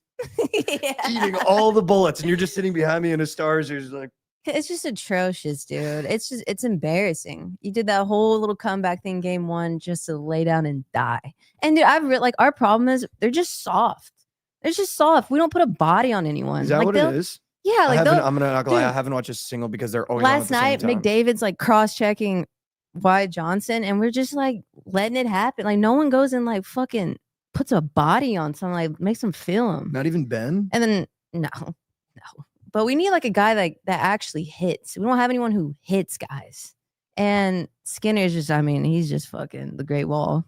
eating all the bullets, and you're just sitting behind me in the Stars. You're just like, It's just atrocious, dude. It's embarrassing. You did that whole little comeback thing game 1 just to lay down and die. And dude, like our problem is they're just soft. They're just soft. We don't put a body on anyone. Is that like what it is? Yeah, like I'm gonna not lie. I dude, haven't watched a single because they're always on at last the same night time. McDavid's like cross-checking Wyatt Johnson, and we're just like letting it happen. Like no one goes and like fucking puts a body on someone, like makes them feel him. Not even Ben. And then no. But we need like a guy like that actually hits. We don't have anyone who hits guys. And Skinner is just, I mean, he's just fucking the Great Wall.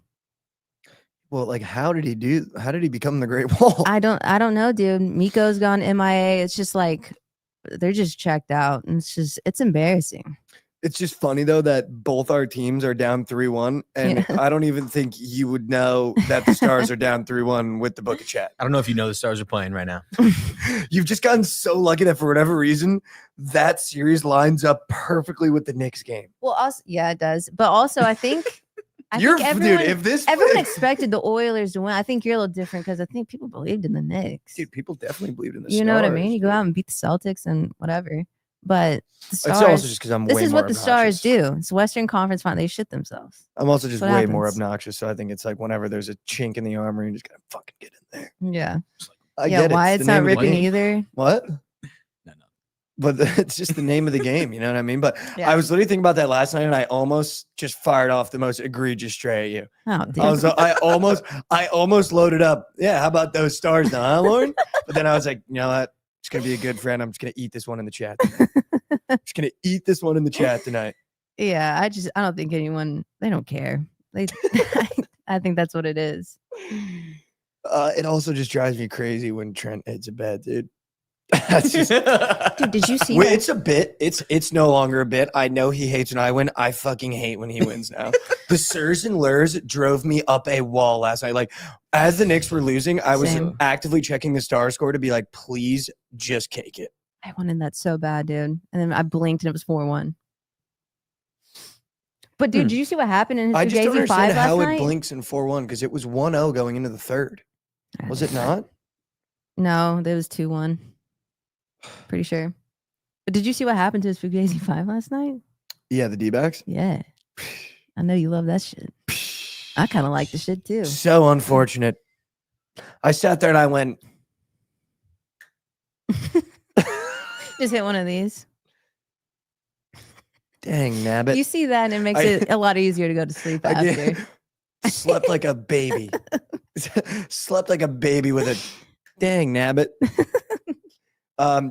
Well, like, how did he become the Great Wall? I don't know, dude. Miko's gone MIA. It's just like they're just checked out, and it's embarrassing. It's just funny though that both our teams are down 3-1, and Yeah. I don't even think you would know that the Stars are down 3-1 with the Bookit chat. I don't know if you know the Stars are playing right now. You've just gotten so lucky that for whatever reason that series lines up perfectly with the Knicks game. Well, also, yeah, it does. But also, I think everyone, everyone expected the Oilers to win. I think you're a little different because I think people believed in the Knicks. Dude, people definitely believed in the You Stars. know what I mean? You go out and beat the Celtics and whatever. But the It's Stars, also just because I'm this way is more what the Stars obnoxious. do. It's Western Conference final. They shit themselves. I'm also just That's way what more happens. obnoxious, so I think it's like whenever there's a chink in the armor, you just gotta fucking get in there. Yeah. I Yeah, get it. why It's it's the not name of the ripping game. either. What? No. But it's just the name of the game, you know what I mean? But Yeah. I was literally thinking about that last night, and I almost just fired off the most egregious stray at you. Oh, dude. I almost loaded up. Yeah, how about those Stars now, huh, Lauren? But then I was like, you know what? Just gonna be a good friend. I'm just gonna eat this one in the chat. Just gonna eat this one in the chat tonight. Yeah, I don't think anyone, they don't care. They I think that's what it is. It also just drives me crazy when Trent hits a bed, dude. That's just, Dude, did you see wait, that? it's a bit. It's no longer a bit. I know he hates when I win. I fucking hate when he wins now. The Sirs and Lurs drove me up a wall last night. Like, as the Knicks were losing, I was Same. actively checking the star score to be like, please just cake it. I wanted that so bad, dude. And then I blinked and it was 4-1. But dude, did you see what happened in his I just don't Fugazi 5 understand last how night? it blinks in 4-1 because it was 1-0 going into the third. Was it not? No, it was 2-1. Pretty sure. But did you see what happened to his Fugazi 5 last night? Yeah, the D-backs. Yeah. I know you love that shit. I kind of like the shit too. So unfortunate. I sat there and I went, Just hit one of these. dang, nabbit. You see that and it makes I- it a lot easier to go to sleep I after. did. Slept like a baby. Slept like a baby with a dang nabbit.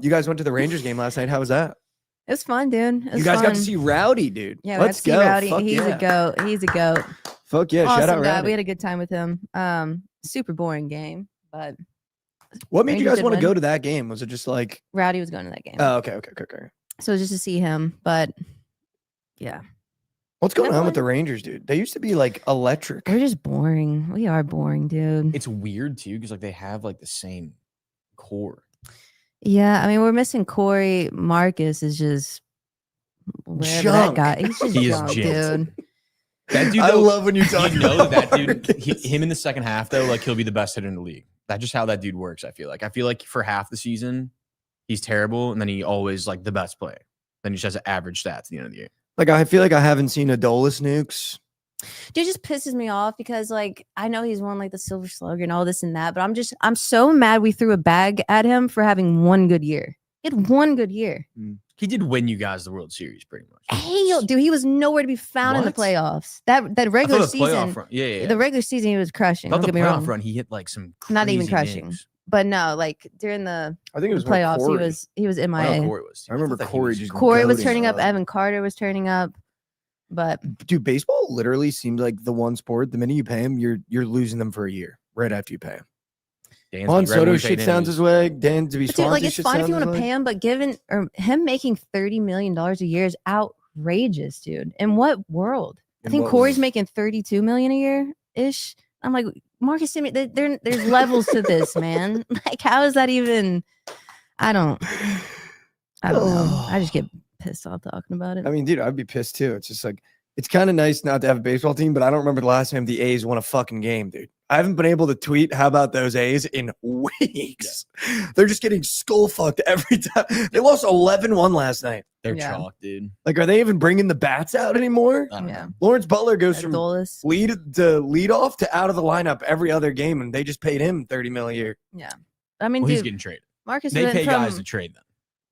You guys went to the Rangers game last night. How was that? It was fun, dude. It was You guys got to fun. see Rowdy, dude. Yeah, Let's we got go. to see Rowdy. Fuck He's yeah. a goat. He's a goat. Fuck yeah. Awesome Shout out guy. Rowdy. We had a good time with him. Super boring game, but What made you Rangers guys did want to win. go to that game? Was it just like, Rowdy was going to that game. oh, okay. So it was just to see him, but yeah. What's going Never on with the mind. Rangers, dude? They used to be like electric. We're just boring. We are boring, dude. It's weird too because like they have like the same core. Yeah, I mean, we're missing Corey. Marcus is just wherever Junk. that guy. He's just He is junk, janked. dude. That dude, I though, love when you talk you know about that dude. Marcus. Him in the second half though, like he'll be the best hitter in the league. That's just how that dude works. I feel like for half the season he's terrible, and then he always like the best player. Then he just has average stats at the end of the year. Like, I feel like I haven't seen Adolis nukes. Dude, it just pisses me off because like I know he's won like the Silver Slugger and all this and that, but I'm so mad we threw a bag at him for having one good year. He had one good year. He did win you guys the World Series pretty much. Hey, dude, he was nowhere to be found in the What? playoffs. That I thought regular the playoff season, run, yeah. the regular season, he was crushing. I thought Don't the get me playoff wrong. run, he hit like some Not even crazy crushing. games. But no, like during the I think it was more playoffs, Corey. he was I MIA. know Corey was. I remember thought that he Corey was- just Corey was goating turning up. up. Evan Carter was turning up. But Dude, baseball literally seems like the one sport. The minute you pay him, you're losing them for a year right after you pay him. Dansby, Juan right when Soto we shit paid him, sounds he his way. Dan to be dude, like Swansea it's shit fine if sounds you want his to way. pay him, but him making $30 million a year is outrageous, dude. In what world? I In think what Corey's world? making $32 million a year ish. I'm like, Marcus Simeon, there's levels to this, man. Like, how is that even? I don't know. I just get pissed off talking about it. I mean, dude, I'd be pissed too. It's just like, it's kind of nice not to have a baseball team, but I don't remember the last time the A's won a fucking game, dude. I haven't been able to tweet how about those A's in weeks. They're just getting skull fucked every time. They lost 11-1 last night. They're Yeah. chalk, dude. Like, are they even bringing the bats out anymore? I don't Yeah. know. Lawrence Butler goes from Adolis. lead off to out of the lineup every other game, and they just paid him $30 million a year. Yeah. I mean, Well, he's dude, getting traded. Marcus They went pay from guys to trade them.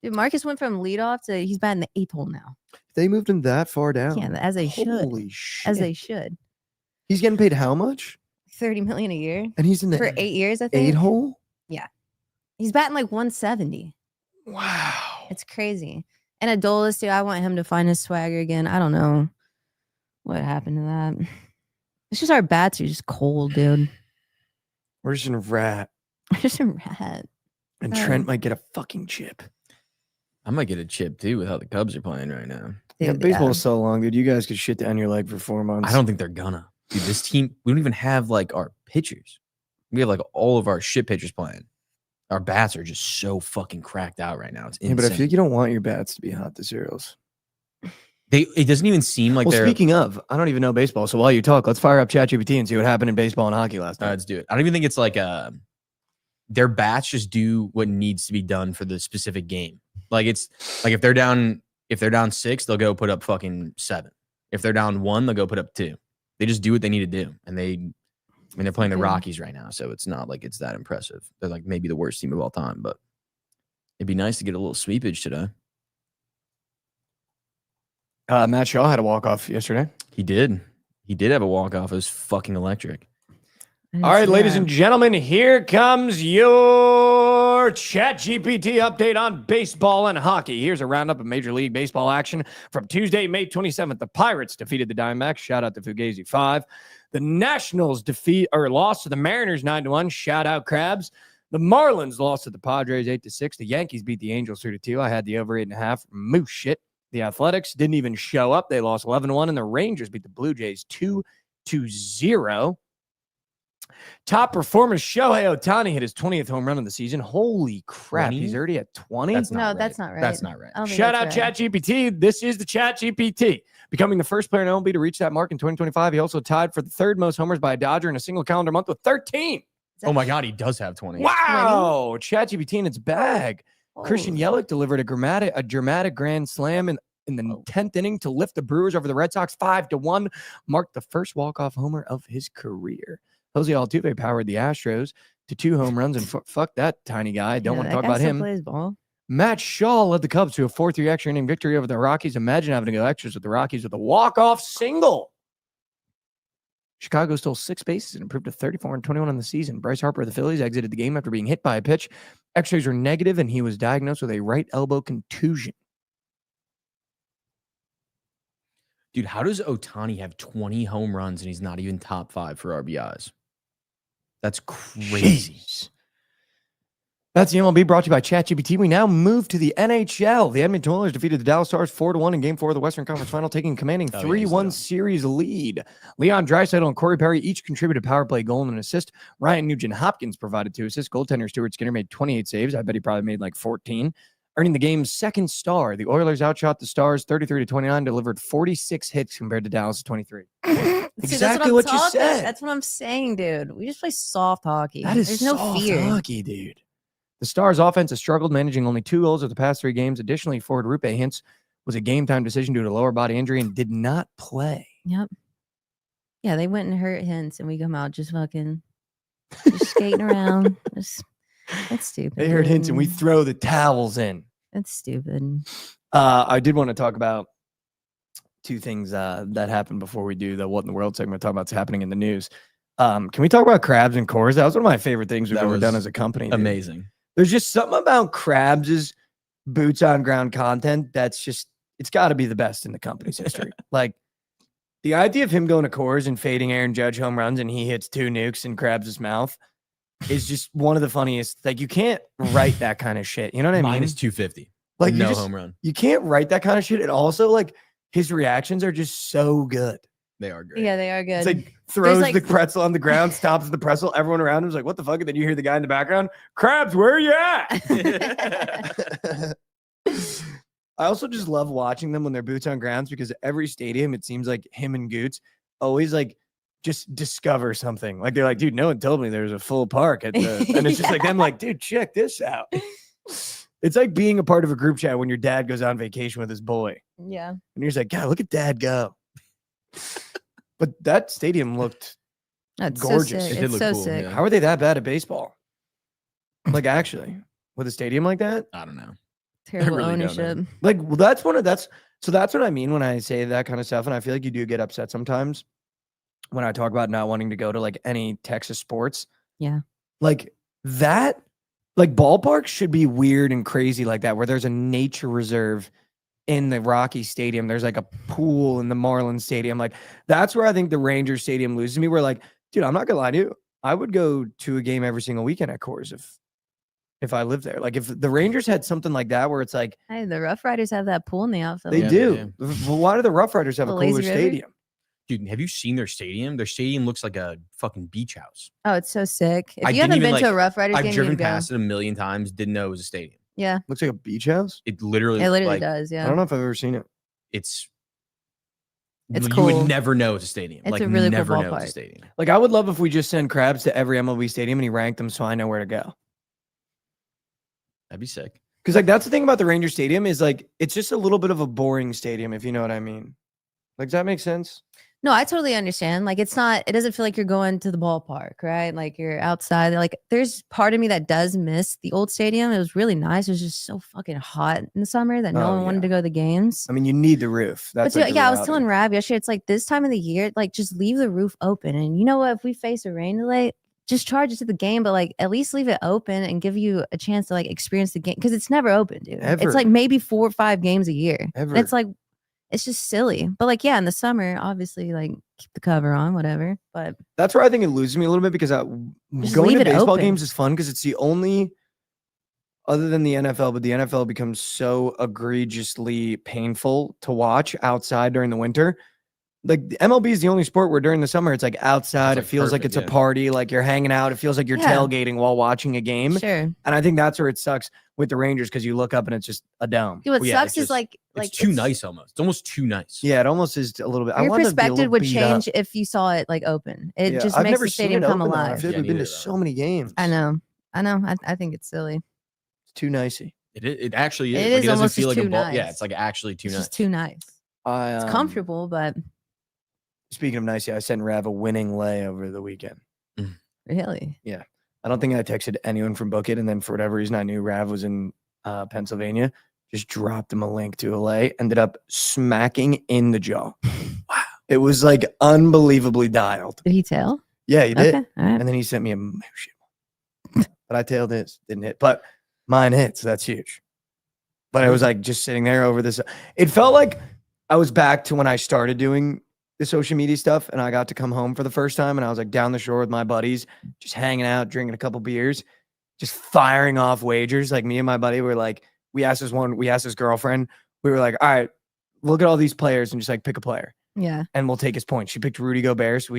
dude, Marcus went from leadoff to he's batting the 8th hole now. They moved him that far down. Yeah, as they should. Holy shit. As they should. He's getting paid how much? $30 million a year And he's in the for 8 years, I think. 8 hole? He's batting like 170. Wow. It's crazy. And Adolis, dude, I want him to find his swagger again. I don't know what happened to that. It's just our bats are just cold, dude. We're just in a rat. We're just a rat. And Oh. Trent might get a fucking chip. I might get a chip too with how the Cubs are playing right now. Yeah, Dude, baseball's so long, dude. You guys could shit down your leg for 4 months. I don't think they're gonna. Dude, this team, we don't even have like our pitchers. We have like all of our shit pitchers playing. Our bats are just so fucking cracked out right now. It's Yeah, insane. but I feel like you don't want your bats to be hot to zeros. It doesn't even seem like Well, they're. speaking of, I don't even know baseball. So while you talk, let's fire up ChatGPT and see what happened in baseball and hockey last night. Let's do it. I don't even think it's like their bats just do what needs to be done for the specific game. Like it's like if they're down 6, they'll go put up fucking 7. If they're down 1, they'll go put up 2. They just do what they need to do, and they're playing the Good. Rockies right now, so it's not like it's that impressive. They're like maybe the worst team of all time, but it'd be nice to get a little sweepage today. Matt Shaw had a walk-off yesterday. He did have a walk off. It was fucking electric. All right, ladies and gentlemen, here comes your ChatGPT update on baseball and hockey. Here's a roundup of Major League Baseball action from Tuesday, May 27th. The Pirates defeated the Diamondbacks. Shout out to Fugazi 5. The Nationals lost to the Mariners 9-1. Shout out Krabs. The Marlins lost to the Padres 8-6. The Yankees beat the Angels 3-2. I had the over 8.5. Moose shit. The Athletics didn't even show up. They lost 11-1, and the Rangers beat the Blue Jays 2-0. Top performer Shohei Ohtani hit his 20th home run of the season. Holy crap. 20? He's already at 20? That's not No, right. that's not right. That's not right. I don't think Shout out that's right. ChatGPT. This is the ChatGPT. Becoming the first player in MLB to reach that mark in 2025. He also tied for the third most homers by a Dodger in a single calendar month with 13. Is that Oh my God, he does have 20. Wow. ChatGPT in its bag. Christian Holy- Yelich delivered a dramatic grand slam in the 10th inning to lift the Brewers over the Red Sox 5-1, marked the first walk-off homer of his career. Jose Altuve powered the Astros to 2 home runs, and fuck that tiny guy. Don't Yeah, want to that talk guy about still him. Plays ball. Matt Shaw led the Cubs to a 4-3 extra inning victory over the Rockies. Imagine having to go extras with the Rockies with a walk-off single. Chicago stole 6 bases and improved to 34-21 on the season. Bryce Harper of the Phillies exited the game after being hit by a pitch. X-rays were negative, and he was diagnosed with a right elbow contusion. Dude, how does Ohtani have 20 home runs and he's not even top 5 for RBIs? That's crazy. Jeez. That's the MLB brought to you by ChatGPT. We now move to the NHL. The Edmonton Oilers defeated the Dallas Stars 4-1 in Game 4 of the Western Conference Final, taking a commanding Oh, 3-1 yeah. series lead. Leon Draisaitl and Corey Perry each contributed a power play goal and an assist. Ryan Nugent-Hopkins provided 2 assists. Goaltender Stuart Skinner made 28 saves. I bet he probably made like 14, earning the game's second star. The Oilers outshot the Stars 33-29, delivered 46 hits compared to Dallas' 23. Exactly what you said. That's what I'm saying, dude. We just play soft hockey. That is There's no soft fear. hockey, dude. The Stars' offense has struggled, managing only 2 goals of the past 3 games. Additionally, forward Rupe Hintz was a game-time decision due to lower body injury and did not play. Yep. Yeah, they went and hurt Hints, and we come out just skating around. That's stupid. They hurt Hintz, and we dude. throw the towels in. That's stupid. I did want to talk about 2 things that happened before we do the What in the World segment. Talk about what's happening in the news. Can we talk about Krabs and Cores? That was one of my favorite things we've That ever was done as a company. dude. Amazing. There's just something about Krabs' boots on ground content that's just, it's got to be the best in the company's history. Like, the idea of him going to Coors and fading Aaron Judge home runs and he hits 2 nukes in Krabs' mouth is just one of the funniest. Like, you can't write that kind of shit. You know what I mean? Minus 250. Like, no you just, home run. you can't write that kind of shit. And also, like, his reactions are just so good. They are great. Yeah, they are good. It's like throws like- the pretzel on the ground, stops the pretzel. Everyone around him is like, what the fuck? And then you hear the guy in the background, Krabs, where are you at? I also just love watching them when they're boots on grounds because every stadium, it seems like him and Goots always like just discover something. Like they're like, dude, no one told me there's a full park at the, and it's just like them like, dude, check this out. It's like being a part of a group chat when your dad goes on vacation with his boy. Yeah. And you're just like, God, look at dad go. But that stadium looked That's gorgeous. So sick. It did It's look so cool, sick. yeah. How are they that bad at baseball? Like actually, with a stadium like that? I don't know. Terrible really don't know. ownership. Like well, that's what I mean when I say that kind of stuff. And I feel like you do get upset sometimes when I talk about not wanting to go to like any Texas sports. Yeah. Like that, like ballparks should be weird and crazy like that, where there's a nature reserve in the Rocky Stadium. There's like a pool in the Marlins Stadium. Like that's where I think the Rangers Stadium loses me. We're like, dude, I'm not gonna lie to you. I would go to a game every single weekend at Coors if I lived there. Like if the Rangers had something like that where it's like Hey, the Rough Riders have that pool in the outfield. they Yeah, do. Well, why do the Rough Riders have The a Lazy cooler River? stadium? Dude, have you seen their stadium? Their stadium looks like a fucking beach house. Oh, it's so sick. If I you didn't haven't even, been to a like- Rough Riders I've game, you driven need to go. past it a million times, didn't know it was a stadium. Yeah, Looks like a beach house. It literally, it literally like, does. I Yeah. don't know if I've ever seen it. It's It's you cool. would never know it's a stadium. It's like a really cool never know it's ballpark. a stadium. Like I would love if we just send Krabs to every MLB stadium and he ranked them so I know where to go. That'd be sick. Because like that's the thing about the Ranger Stadium is like it's just a little bit of a boring stadium, if you know what I mean. Like, does that make sense? No, I totally understand. Like, it doesn't feel like you're going to the ballpark, right? Like, you're outside. Like, there's part of me that does miss the old stadium. It was really nice. It was just so fucking hot in the summer that no Oh, one wanted yeah. to go to the games. I mean, you need the roof. That's But like the yeah, I was reality. telling Rab yesterday, it's like this time of the year, like, just leave the roof open. And you know what? If we face a rain delay, just charge it to the game, but like at least leave it open and give you a chance to like experience the game because it's never open, dude. Ever. It's like maybe 4 or 5 games a year. And Ever. it's like it's just silly. But like, yeah, in the summer, obviously, like keep the cover on, whatever. But That's where I think it loses me a little bit because Just going leave to it baseball open. games is fun because it's the only, other than the NFL, but the NFL becomes so egregiously painful to watch outside during the winter. Like the MLB is the only sport where during the summer it's like outside. It's, It like, feels like perfect, it's yeah. a party. Like you're hanging out. It feels like you're Yeah. tailgating while watching a game. sure. And I think that's where it sucks with the Rangers because you look up and it's just a dome. Dude, what Well, yeah, sucks it's is just- like It's too nice almost. It's almost too nice. Yeah, it almost is a little bit. I your want them to be a perspective little would beat up. change if you saw it like open. It Yeah, just I've makes never the seen stadium it come open, though. I alive. feel like Yeah, we've been to neither have I. so many games. I know. I think it's silly. It's too nicey. It actually is. It Like, is it doesn't almost feel just like a too ball. Yeah, nice. it's like actually too It's nice. just too nice. It's comfortable, but Speaking of nicey, I sent Rav a winning lay over the weekend. really. I don't think I texted anyone from Bookit, and then for whatever reason, I knew Rav was in Pennsylvania. Just dropped him a link to a lay. Ended up smacking in the jaw. Wow, it was like unbelievably dialed. Did he tell? Yeah, he did. Okay. All right. And then he sent me a motion. But I tailed his, didn't hit. But mine hit, so that's huge. But I was like just sitting there over this. It felt like I was back to when I started doing the social media stuff and I got to come home for the first time and I was like down the shore with my buddies, just hanging out, drinking a couple beers, just firing off wagers. Like me and my buddy were like, we asked this girlfriend, we were like, all right, look at all these players and just like pick a player Yeah. and we'll take his points. She picked Rudy Gobert. So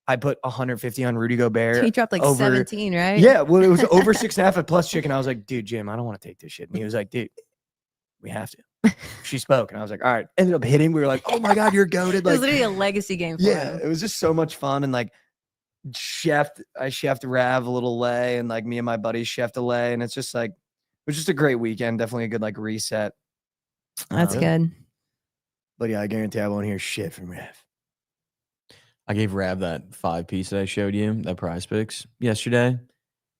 I put 150 on Rudy Gobert. He dropped like over- 17, right? Yeah, well, it was over 6.5 at plus chicken. I was like, dude, Jim, I don't want to take this shit. And he was like, dude, we have to. She spoke, and I was like, all right. Ended up hitting. We were like, oh my god, you're goated. It was Like, literally a legacy game for yeah, him. it was just so much fun. And like, I chefed Rav a little lay, and like me and my buddies chefed a lay, and it's just like, it was just a great weekend. Definitely a good like reset. That's good. But yeah, I guarantee I won't hear shit from Rav. I gave Rab that 5-piece that I showed you, that prize picks yesterday.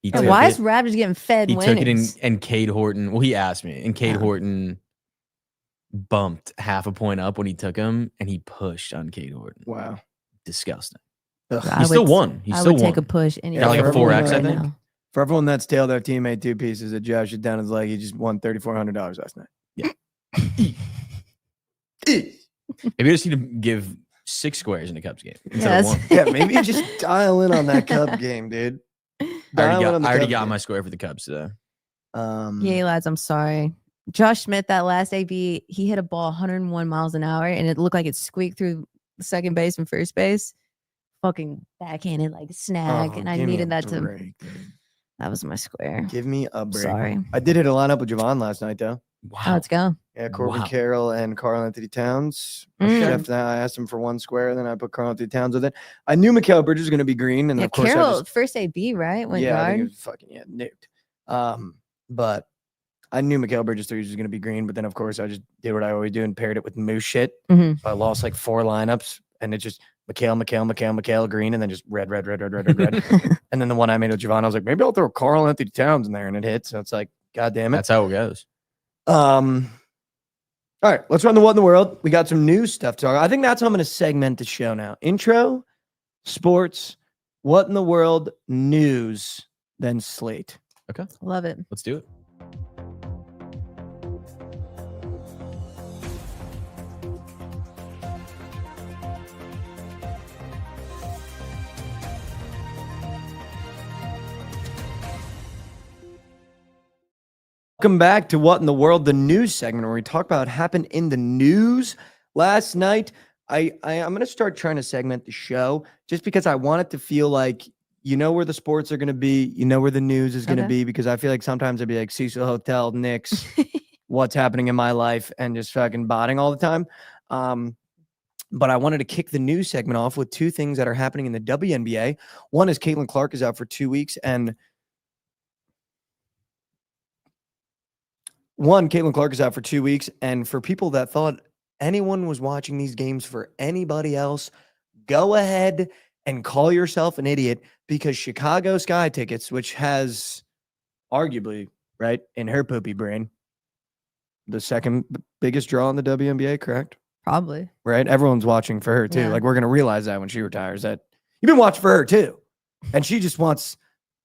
He And took why it- is Rab just getting fed He took it in, winnings? and Cade Horton. Well, he asked me, and Cade Yeah. Horton bumped half a point up when he took him, and he pushed on Cade Horton. Wow. Disgusting. Ugh. I He still would- won. He I still would take a won. push any Yeah, like a day 4X, I right think. now. For everyone that's tailed their teammate 2 pieces at Josh it down his leg, he just won $3,400 last night. Maybe I just need to give 6 squares in the Cubs game instead Yeah, of 1. Yeah, maybe just dial in on that Cub game, dude. I Dial in on the already Cub got game. my square for the Cubs today. Yay, lads, I'm sorry. Josh Smith, that last AB, he hit a ball 101 miles an hour, and it looked like it squeaked through second base and first base. Fucking backhanded, like snag, Oh, and I give me needed a that to. break, dude. That was my square. Give me a break. Sorry. I did hit a lineup with Jovan last night, though. Wow. Oh, let's go. Yeah, Corbin Wow. Carroll and Karl Anthony Towns. Mm. I asked him for one square, and then I put Karl Anthony Towns with it. I knew Mikal Bridges was going to be green, and Yeah, of course Carroll, first AB, right? Went I guard. think it was fucking nuked. But I knew Mikal Bridges threes was going to be green, but then of course I just did what I always do and paired it with moose shit. Mhm. So I lost like 4 lineups, and it just Mikal, green, and then just red. And then the one I made with Jovan, I was like, maybe I'll throw Karl Anthony Towns in there, and it hit. So it's like, God damn it. That's how it goes. All right, let's run the What in the World. We got some news stuff to talk. I think that's how I'm going to segment the show now. Intro, sports, What in the World, news, then Slate. Okay, Love it. let's do it. Welcome back to What in the World, the news segment where we talk about what happened in the news last night. I'm going to start trying to segment the show just because I want it to feel like you know where the sports are going to be, you know where the news is going to be, because I feel like sometimes I'd be like Cecil Hotel, Knicks, what's happening in my life, and just fucking botting all the time. But I wanted to kick the news segment off with 2 things that are happening in the WNBA. One is Caitlin Clark is out for 2 weeks, and Caitlin Clark is out for 2 weeks. And for people that thought anyone was watching these games for anybody else, go ahead and call yourself an idiot, because Chicago Sky Tickets, which has arguably, right, in her poopy brain, the second biggest draw in the WNBA, correct? Probably. Right? Everyone's watching for her too. Yeah. Like, we're going to realize that when she retires, that you've been watching for her too. And she just wants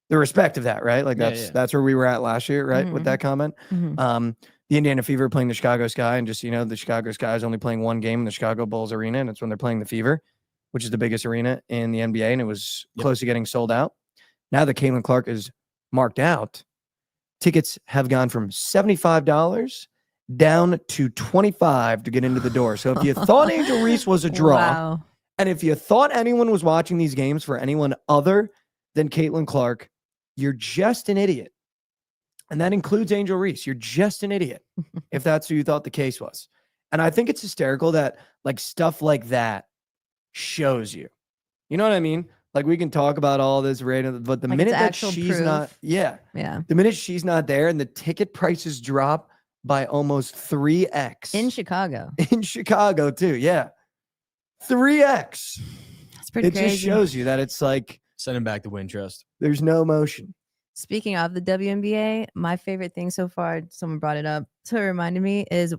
the respect of that, right? Like that's where we were at last year, right? With that comment. Mhm. The Indiana Fever playing the Chicago Sky, and just, the Chicago Sky is only playing one game in the Chicago Bulls arena, and it's when they're playing the Fever, which is the biggest arena in the NBA, and it was close to getting sold out. Now that Caitlin Clark is marked out, tickets have gone from $75 down to $25 to get into the door. So if you thought Angel Reese was a draw, Wow. and if you thought anyone was watching these games for anyone other than Caitlin Clark, you're just an idiot. And that includes Angel Reese. You're just an idiot if that's who you thought the case was. And I think it's hysterical that like stuff like that shows you. You know what I mean? Like, we can talk about all this random, but the Like, minute it's that actual she's proof. not, Yeah. the minute she's not there and the ticket prices drop by almost 3x In Chicago. in Chicago too. Yeah. 3x. That's pretty It crazy. just shows you that it's like Send him back to Wintrust. there's no motion. Speaking of the WNBA, my favorite thing so far, someone brought it up, so it reminded me, is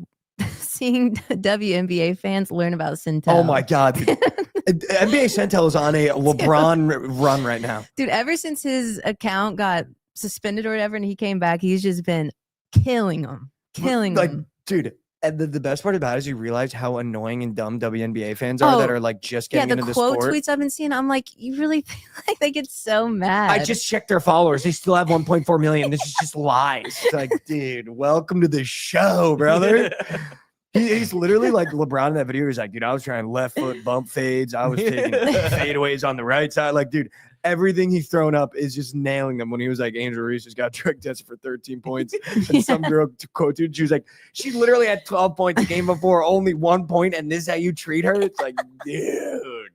seeing WNBA fans learn about Centel. Oh my God. NBA Centel is on a LeBron run right now. Dude, ever since his account got suspended or whatever and he came back, he's just been killing them. Like, them. dude, and the best part about it is you realize how annoying and dumb WNBA fans are that Oh, are like just Yeah, getting the into the quote sport. tweets I've been seeing, I'm like, you really think like they get so mad. I just checked their followers. They still have 1.4 million. This is just lies. It's like, dude, welcome to the show, brother. He's literally like LeBron in that video. He's like, dude, I was trying left foot bump fades. I was taking fadeaways on the right side. Like, dude, everything he's thrown up is just nailing them. When he was like, Angel Reese just got drug tested for 13 points. And some girl quoted, she was like, she literally had 12 points the game before, only 1 point, and this is how you treat her? It's like, dude.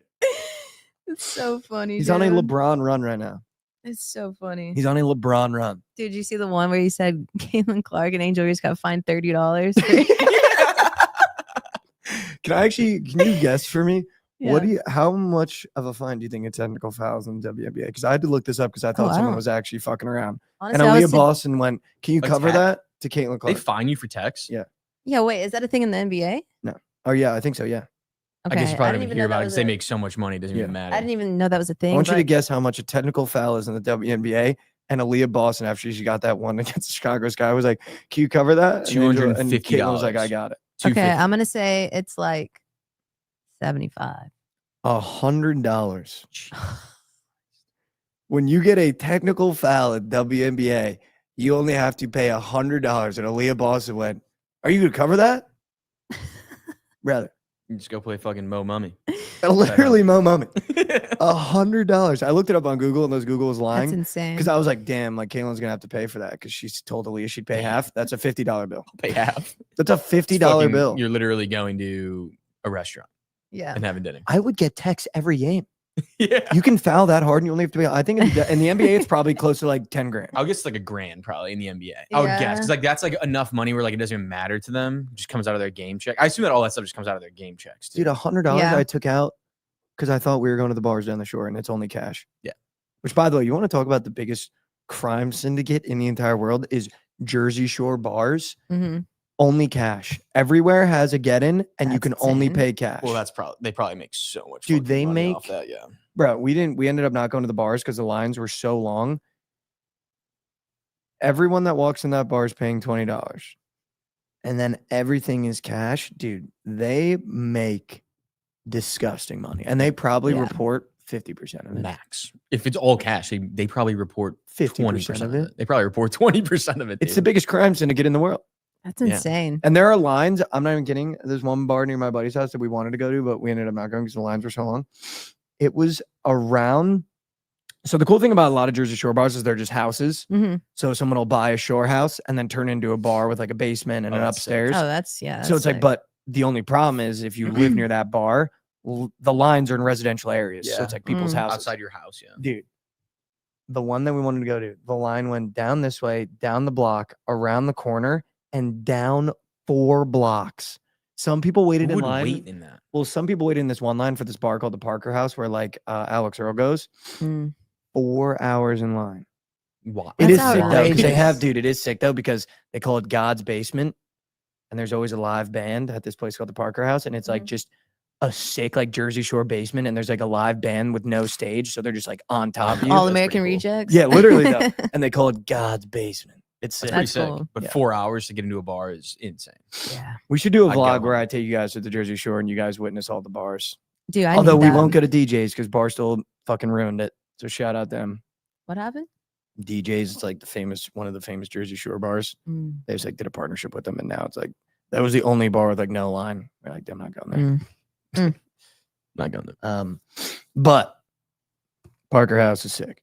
It's so funny. He's on a dude. LeBron run right now. It's so funny. He's on a LeBron run. Dude, you see the one where he said Caitlin Clark and Angel Reese got fined $30? Can you guess for me? Yeah. How much of a fine do you think a technical foul is in the WNBA? Because I had to look this up because I thought I someone don't- was actually fucking around. Honestly, And I Aaliyah was think- Boston went, can you Like cover tech? that to Caitlin They Clark? fine you for text? Yeah. Yeah, wait, is that a thing in the NBA? Oh, yeah, I think so, yeah. I guess you probably didn't didn't hear know about that it was because they a- make so much money. It doesn't Yeah. even matter. I didn't even know that was a thing. I want you to but- guess how much a technical foul is in the WNBA. And Aaliyah Boston, after she got that one against the Chicago Sky, was like, can you cover that? And Caitlin was like, I got it. Okay, $250. I'm gonna say it's like 75. $100. When you get a technical foul at WNBA, you only have to pay $100. And Aaliyah Boston went, are you going to cover that? Brother. You just go play fucking Mo Mummy. Literally, Mo Mummy. $100. I looked it up on Google, and those Google was lying. That's insane. Because I was like, damn, like Caitlin's gonna have to pay for that because she's told Aaliyah she'd pay half. That's a $50 bill. Pay half. That's a $50 bill. You're literally going to a restaurant Yeah. and having dinner. I would get texts every game. Yeah. You can foul that hard and you only have to pay. I think in the NBA, it's probably close to like 10 grand. I'll guess like $1,000 probably in the NBA. I would guess because like that's like enough money where like it doesn't even matter to them. It just comes out of their game check. I assume that all that stuff just comes out of their game checks. Too. Dude, $100 Yeah. I took out because I thought we were going to the bars down the shore and it's only cash. Yeah. Which, by the way, you want to talk about the biggest crime syndicate in the entire world is Jersey Shore bars. Mm-hmm. Only cash. Everywhere has a get-in and you That's can only insane. pay cash. Well, they probably make so much. Dude, fucking they money off make- that. Yeah. Bro, we ended up not going to the bars because the lines were so long. Everyone that walks in that bar is paying $20. And then everything is cash. Dude, they make disgusting money. And they probably Yeah. report 50% of it. Max. If it's all cash, they probably report 50% of it. They probably report 20% of it. It's dude. the biggest crime syndicate in the world. That's Yeah. insane. And there are lines. I'm not even kidding. There's one bar near my buddy's house that we wanted to go to, but we ended up not going because the lines were so long. It was around. So the cool thing about a lot of Jersey Shore bars is they're just houses. Mm-hmm. So someone will buy a shore house and then turn into a bar with like a basement and Oh, an that's sick. upstairs. Oh, that's yeah. So it's like, sick. but the only problem is if you live near that bar, the lines are in residential areas. So Yeah. it's like people's Mm. houses. outside your house. Yeah. Dude, the one that we wanted to go to, the line went down this way, down the block, around the corner, and down 4 blocks. Some people waited Who in would line. wait in that? Well, some people waited in this one line for this bar called the Parker House, where like Alex Earl goes. Mm. 4 hours in line. Why? It That's is sick though, 'cause they outrageous. have, dude. It is sick though because they call it God's Basement, and there's always a live band at this place called the Parker House, and it's like Mhm. just a sick like Jersey Shore basement, and there's like a live band with no stage, so they're just like on top of you. All that's American pretty cool. Rejects. Yeah, literally though, and they call it God's Basement. It's sick. That's pretty That's sick. cool. But Yeah. 4 hours to get into a bar is insane. Yeah. We should do a I'd go vlog where home. I take you guys to the Jersey Shore and you guys witness all the bars. Dude, I Although need we that. won't go to DJs because Barstool fucking ruined it. So shout out them. What happened? DJs, it's like one of the famous Jersey Shore bars. Mm. They just like did a partnership with them, and now it's like that was the only bar with like no line. We're like, I'm not going there. Mm. Not going to. But Parker House is sick.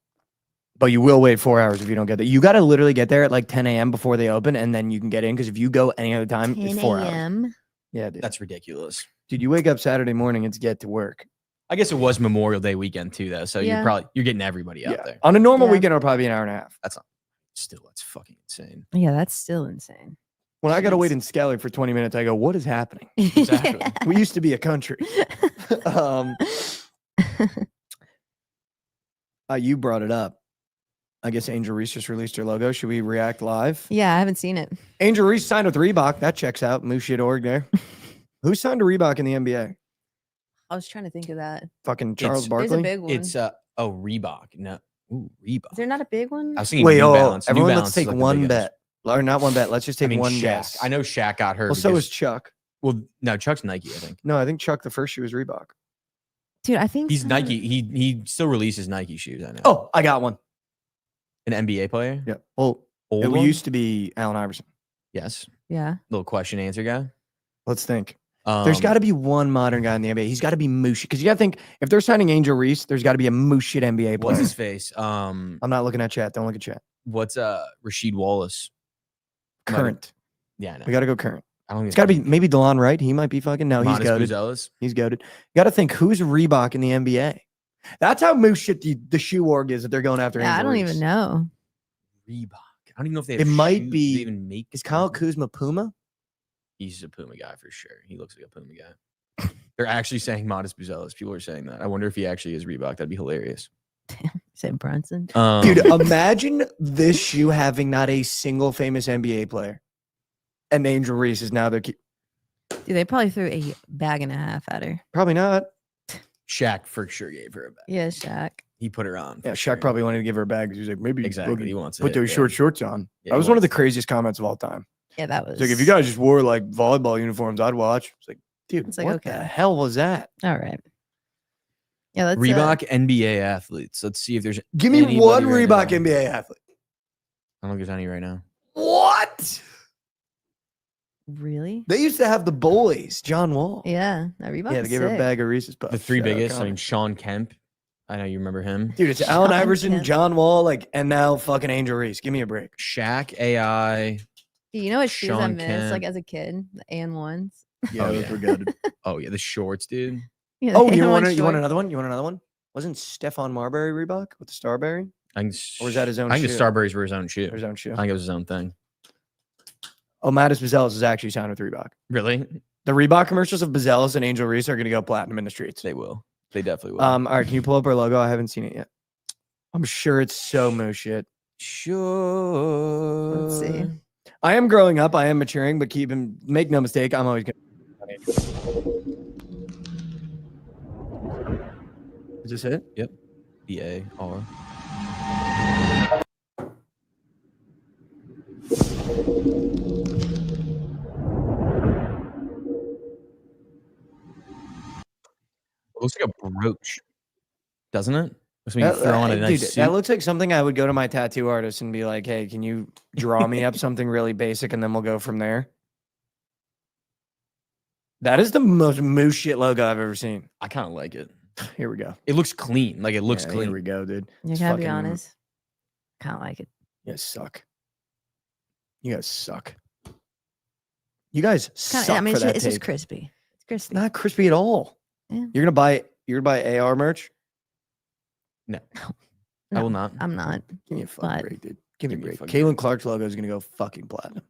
But you will wait 4 hours if you don't get there. You got to literally get there at like 10 a.m. before they open, and then you can get in. Because if you go any other time, 10 it's 4 hours. a.m. Yeah, dude. That's ridiculous. Dude, you wake up Saturday morning and get to work. I guess it was Memorial Day weekend too, though. So Yeah. you're getting everybody out there. On a normal Yeah. weekend, it'll probably be an hour and a half. Still, that's fucking insane. Yeah, that's still insane. When I got to wait Jeez. in Skelly for 20 minutes, I go, what is happening? Exactly. We used to be a country. You brought it up. I guess Angel Reese just released her logo. Should we react live? Yeah, I haven't seen it. Angel Reese signed with Reebok. That checks out. Moose.org there. Who signed to Reebok in the NBA? I was trying to think of that. Fucking Charles It's- There's Barkley. a big one. It's Reebok. No, ooh, Reebok. Is there not a big one? I was thinking Wait, New oh, Balance. New everyone, Balance let's is take like the one biggest. bet. Or not one bet. Let's just I take mean, one Shaq. guess. I know Shaq got hurt. Well, so because- is Chuck. Well, no, Chuck's Nike. I think No, I think Chuck, the first shoe was Reebok. Dude, I think he's so. Nike. He still releases Nike shoes. I know. Oh, I got one. An NBA player. Yeah. Well, Old it one? used to be Allen Iverson. Yes. Yeah. Little question answer guy. Let's think. There's got to be one modern guy in the NBA. He's got to be moose because you got to think if they're signing Angel Reese, there's got to be a moose shit NBA player. What's his face? I'm not looking at chat. Don't look at chat. What's Rasheed Wallace? Current. Yeah, I know. We got to go current. I don't think It's got to be maybe DeLon Wright. He might be fucking. No, he's Modest goaded. Buzelis. He's goaded. Got to think who's Reebok in the NBA. That's how moose shit the shoe org is that they're going after. Yeah, I Angel don't Reese. even know. Reebok. I don't even know if they. Have It might shoes. be- They even make. Is Kyle shoes. Kuzma Puma? He's a Puma guy for sure. He looks like a Puma guy. They're actually saying Modest Buzelis. People are saying that. I wonder if he actually is Reebok. That'd be hilarious. Say Brunson. Dude, imagine this shoe having not a single famous NBA player. And Angel Reese is now their key. Dude, they probably threw a bag and a half at her. Probably not. Shaq for sure gave her a bag. Yeah, Shaq. He put her on. Yeah, for Shaq sure. probably wanted to give her a bag. He was like, maybe Exactly. He Boogie, wants to put hit, those yeah. short shorts on. Yeah, that he was one of the wants- craziest comments of all time. Yeah, that was. It's like, if you guys just wore like volleyball uniforms, I'd watch. It's like, dude, It's like, what the okay. hell was that? All right. Yeah, let's. Reebok NBA athletes. Let's see if there's. Give me anybody one right Reebok now. NBA athlete. I don't think there's any right now. What? Really? They used to have the boys, John Wall. Yeah, that Reebok. Yeah, they gave her a bag of Reese's Puffs. The three Shout out biggest. I Connor. mean, Sean Kemp. I know you remember him. Dude, it's Allen Sean Iverson, Kemp. John Wall, like, and now fucking Angel Reese. Give me a break. Shaq, AI. You know what shoes I Sean missed like Kemp. as a kid? The AN1s. Yeah, Oh, those yeah. were good. Oh yeah, the shorts, dude. Yeah, Oh, the you AN1 want short. another one? You want another one? Wasn't Stephon Marbury Reebok with the Starberry? I think, Or was that his own I think the shoe? Starberries were his own shoe. Or his own shoe? I think it was his own thing. Oh, Mattis Bazelis is actually signed with Reebok. Really? The Reebok commercials of Bazelis and Angel Reese are going to go platinum in the streets. They will. They definitely will. All right, can you pull up our logo? I haven't seen it yet. I'm sure it's so mo shit. Sure. Let's see. I am growing up. I am maturing, but make no mistake, I'm always going to. Is this it? Yep. BAR. It looks like a brooch, doesn't it? Looks like you throw on a nice dude, suit. that looks like something I would go to my tattoo artist and be like, hey, can you draw me up something really basic and then we'll go from there? That is the most moose shit logo I've ever seen. I kind of like it. Here we go. It looks clean. Like it looks Yeah, clean. Here we go, dude. You It's gotta be fucking- honest. Kind of like it. You guys suck. You guys suck. You guys Kinda, suck I mean, for that it's just take. crispy. It's crispy. Not crispy at all. Yeah. You're gonna buy AR merch? No, I No, will not. I'm not. Give me a fucking But- break, dude. Give me a Give me a break. fucking Caitlin Clark's logo is gonna go fucking platinum.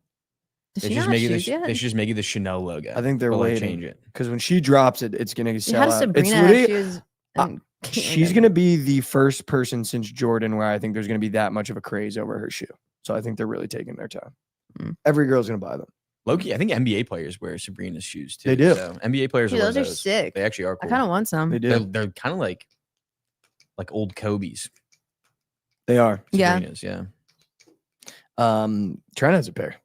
Does They she should just not make it. have shoes yet? They should just make it the Chanel logo. I think they're or, like, waiting. change it. Because when she drops it, it's gonna sell How does out. Sabrina It's have literally, shoes? and Caitlyn she's doesn't? gonna be the first person since Jordan where I think there's gonna be that much of a craze over her shoe. So I think they're really taking their time. Mm. Every girl's gonna buy them. Loki, I think NBA players wear Sabrina's shoes too. They do. So NBA players Dude, wear those are sick. They actually are I cool. kind of want some. They They're, do. they're kind of like old Kobe's. They are. Yeah. Sabrina's, yeah. Trent has a pair.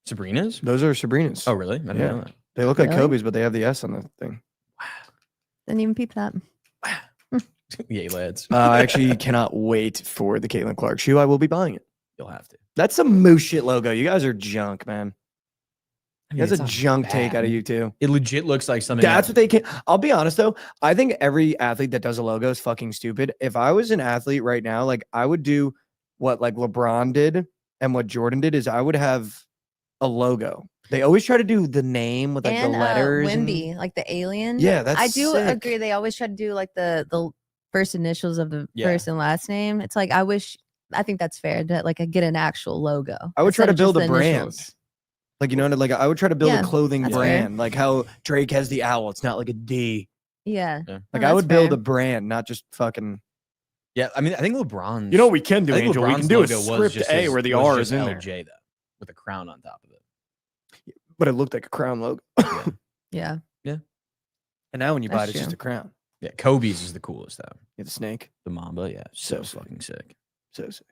Sabrina's? Those are Sabrina's. Oh, really? I didn't Yeah. know that. They look like Really? Kobe's, but they have the S on the thing. Didn't even peep that. Yay, lads. I actually cannot wait for the Caitlin Clark shoe. I will be buying it. You'll have to. That's some moose shit logo. You guys are junk, man. I mean, That's it's a not junk take bad. out of you too. It legit looks like something. That's that- what they can. I'll be honest though. I think every athlete that does a logo is fucking stupid. If I was an athlete right now, like I would do what like LeBron did and what Jordan did is I would have a logo. They always try to do the name with like And the letters. and- Wimby, like the alien. Yeah, that's I do sick. agree. They always try to do like the first initials of the Yeah. first and last name. It's like I think that's fair to like get an actual logo. I would try instead to of just build a the brand. initials. Like you know, like I would try to build Yeah, a clothing that's fair. brand, like how Drake has the owl. It's not like a D. Yeah. Yeah. Like No, I that's would build fair. a brand, not just fucking. Yeah, I mean, I think LeBron's. You know what we can do, I think Angel? We LeBron's can do a logo was script just A his- where the was R just is in there, LJ though, with a crown on top of it. but it looked like a crown logo. Yeah. And now when you buy it, That's it's just true. a crown. Yeah, Kobe's is the coolest though. You have the snake. The Mamba, yeah, so sick. fucking sick. So sick.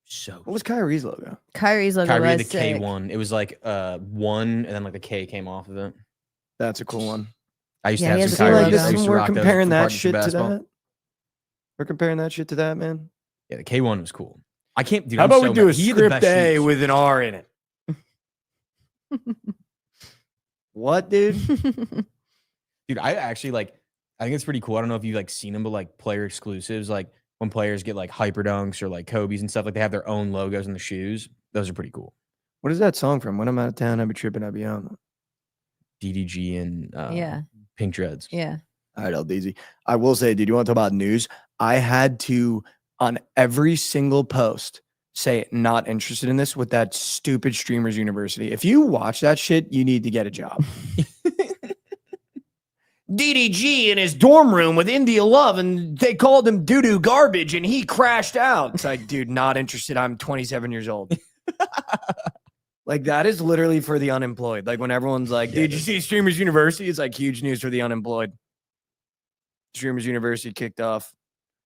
So. What was Kyrie's logo? Kyrie's logo Kyrie was the sick. K1? It was like 1, and then like the K came off of it. That's a cool one. I used Yeah, to he have has some a cool Kyrie. logo. I used to We're rock those comparing for that partnership shit to basketball. that. We're comparing that shit to that, man. Yeah, the K1 was cool. I can't. Dude, How I'm about so we do mad. a He had the script best A shoes. with an R in it? What, dude? Dude, I actually like. I think it's pretty cool. I don't know if you've like seen them, but like player exclusives, like when players get like hyper dunks or like Kobe's and stuff, like they have their own logos in the shoes. Those are pretty cool. What is that song from? When I'm out of town, I be tripping, I be on. DDG and Yeah. Pink Dreads. Yeah. All right, LDZ. I will say, dude, you want to talk about news? I had to, on every single post, say not interested in this with that stupid Streamers University. If you watch that shit, you need to get a job. DDG in his dorm room with India Love, and they called him doo-doo garbage, and he crashed out. It's like, dude, not interested. I'm 27 years old. Like, that is literally for the unemployed. Like, when everyone's like, did you see Streamers University? It's like huge news for the unemployed. Streamers University kicked off.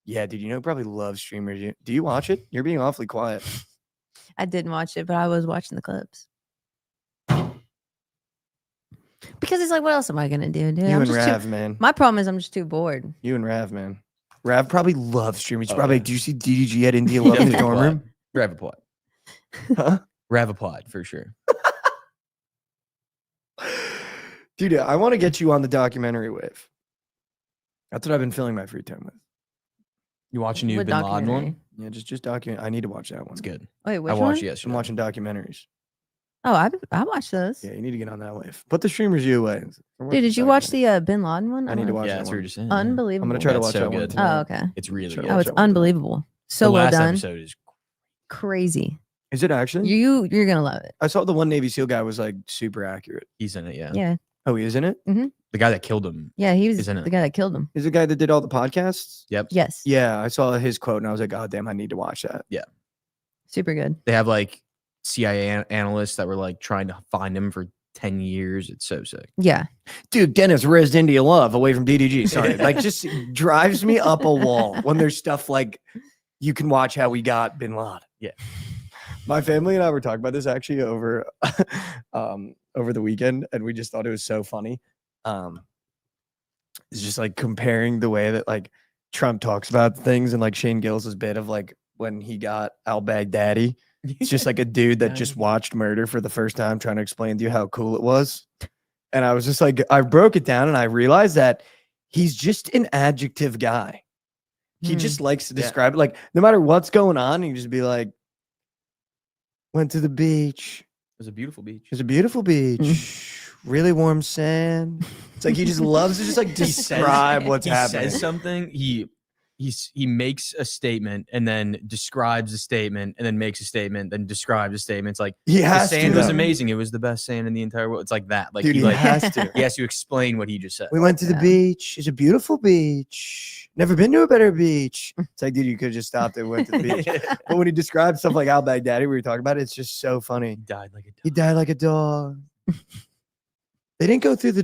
Yeah, dude, you know, probably love Streamers. Do you watch it? You're being awfully quiet. I didn't watch it, but I was watching the clips. Because it's like, what else am I gonna do, dude? You I'm and just Rav, too, man. my problem is I'm just too bored. You and Rav, man. Rav probably loves streamers. He's Oh, probably yeah. like, do you see DDG at India He Love in his definitely dorm room? Rav applied. Huh? Rav applied for sure. Dude, I want to get you on the documentary wave. That's what I've been filling my free time with. You watching new What Bin Laden documentary? one? Yeah, just document. I need to watch that one. It's good. Wait, which I watched one? it yesterday. I'm watching documentaries. Oh, I watched those. Yeah, you need to get on that wave. Put the streamers you away. Dude, did you watch the Bin Laden one? I need to watch Yeah, that that's what you're one. just saying. Unbelievable. I'm gonna try to That's watch so that one good. tonight. Oh, okay. It's really Sure. good. Oh, it's that one. unbelievable. So the well last done. episode is Crazy. Is it actually? You're gonna love it. I saw the one Navy SEAL guy was like super accurate. he's in it. Yeah. Yeah. Oh, he is in it? The guy that killed him. Yeah, he was Isn't it? the guy that killed him. Is the guy that did all the podcasts? Yep. Yes. Yeah, I saw his quote and I was like, oh damn, I need to watch that. Super good. They have like CIA analysts that were like trying to find him for 10 years. It's so sick. Yeah. Dude, Dennis Rez India Love away from DDG. Sorry. Like just drives me up a wall when there's stuff like you can watch how we got Bin Laden. Yeah. My family and I were talking about this actually over over the weekend, and we just thought it was so funny. It's just like comparing the way that like Trump talks about things and like Shane Gillis's bit of like when he got al-Baghdadi. It's just like a dude that just watched murder for the first time trying to explain to you how cool it was. And I was just like, I broke it down and I realized that he's just an adjective guy. He just likes to describe it. Like no matter what's going on, he can just be like, went to the beach. It was a beautiful beach. It was a beautiful beach. Really warm sand. It's like he just loves to just like describe what's happening. He says something. He makes a statement and then describes a statement and then makes a statement, then describes a statement. It's like He the has sand to, was though. amazing. It was the best sand in the entire world. It's like that. Like Dude, he he like has to. he has to explain what he just said. We went to the beach. It's a beautiful beach. Never been to a better beach. It's like, dude, you could have just stopped and went to the beach. But when he describes stuff like al-Baghdadi, we were talking about, it's just so funny. He died like a dog. He died like a dog. They didn't go through the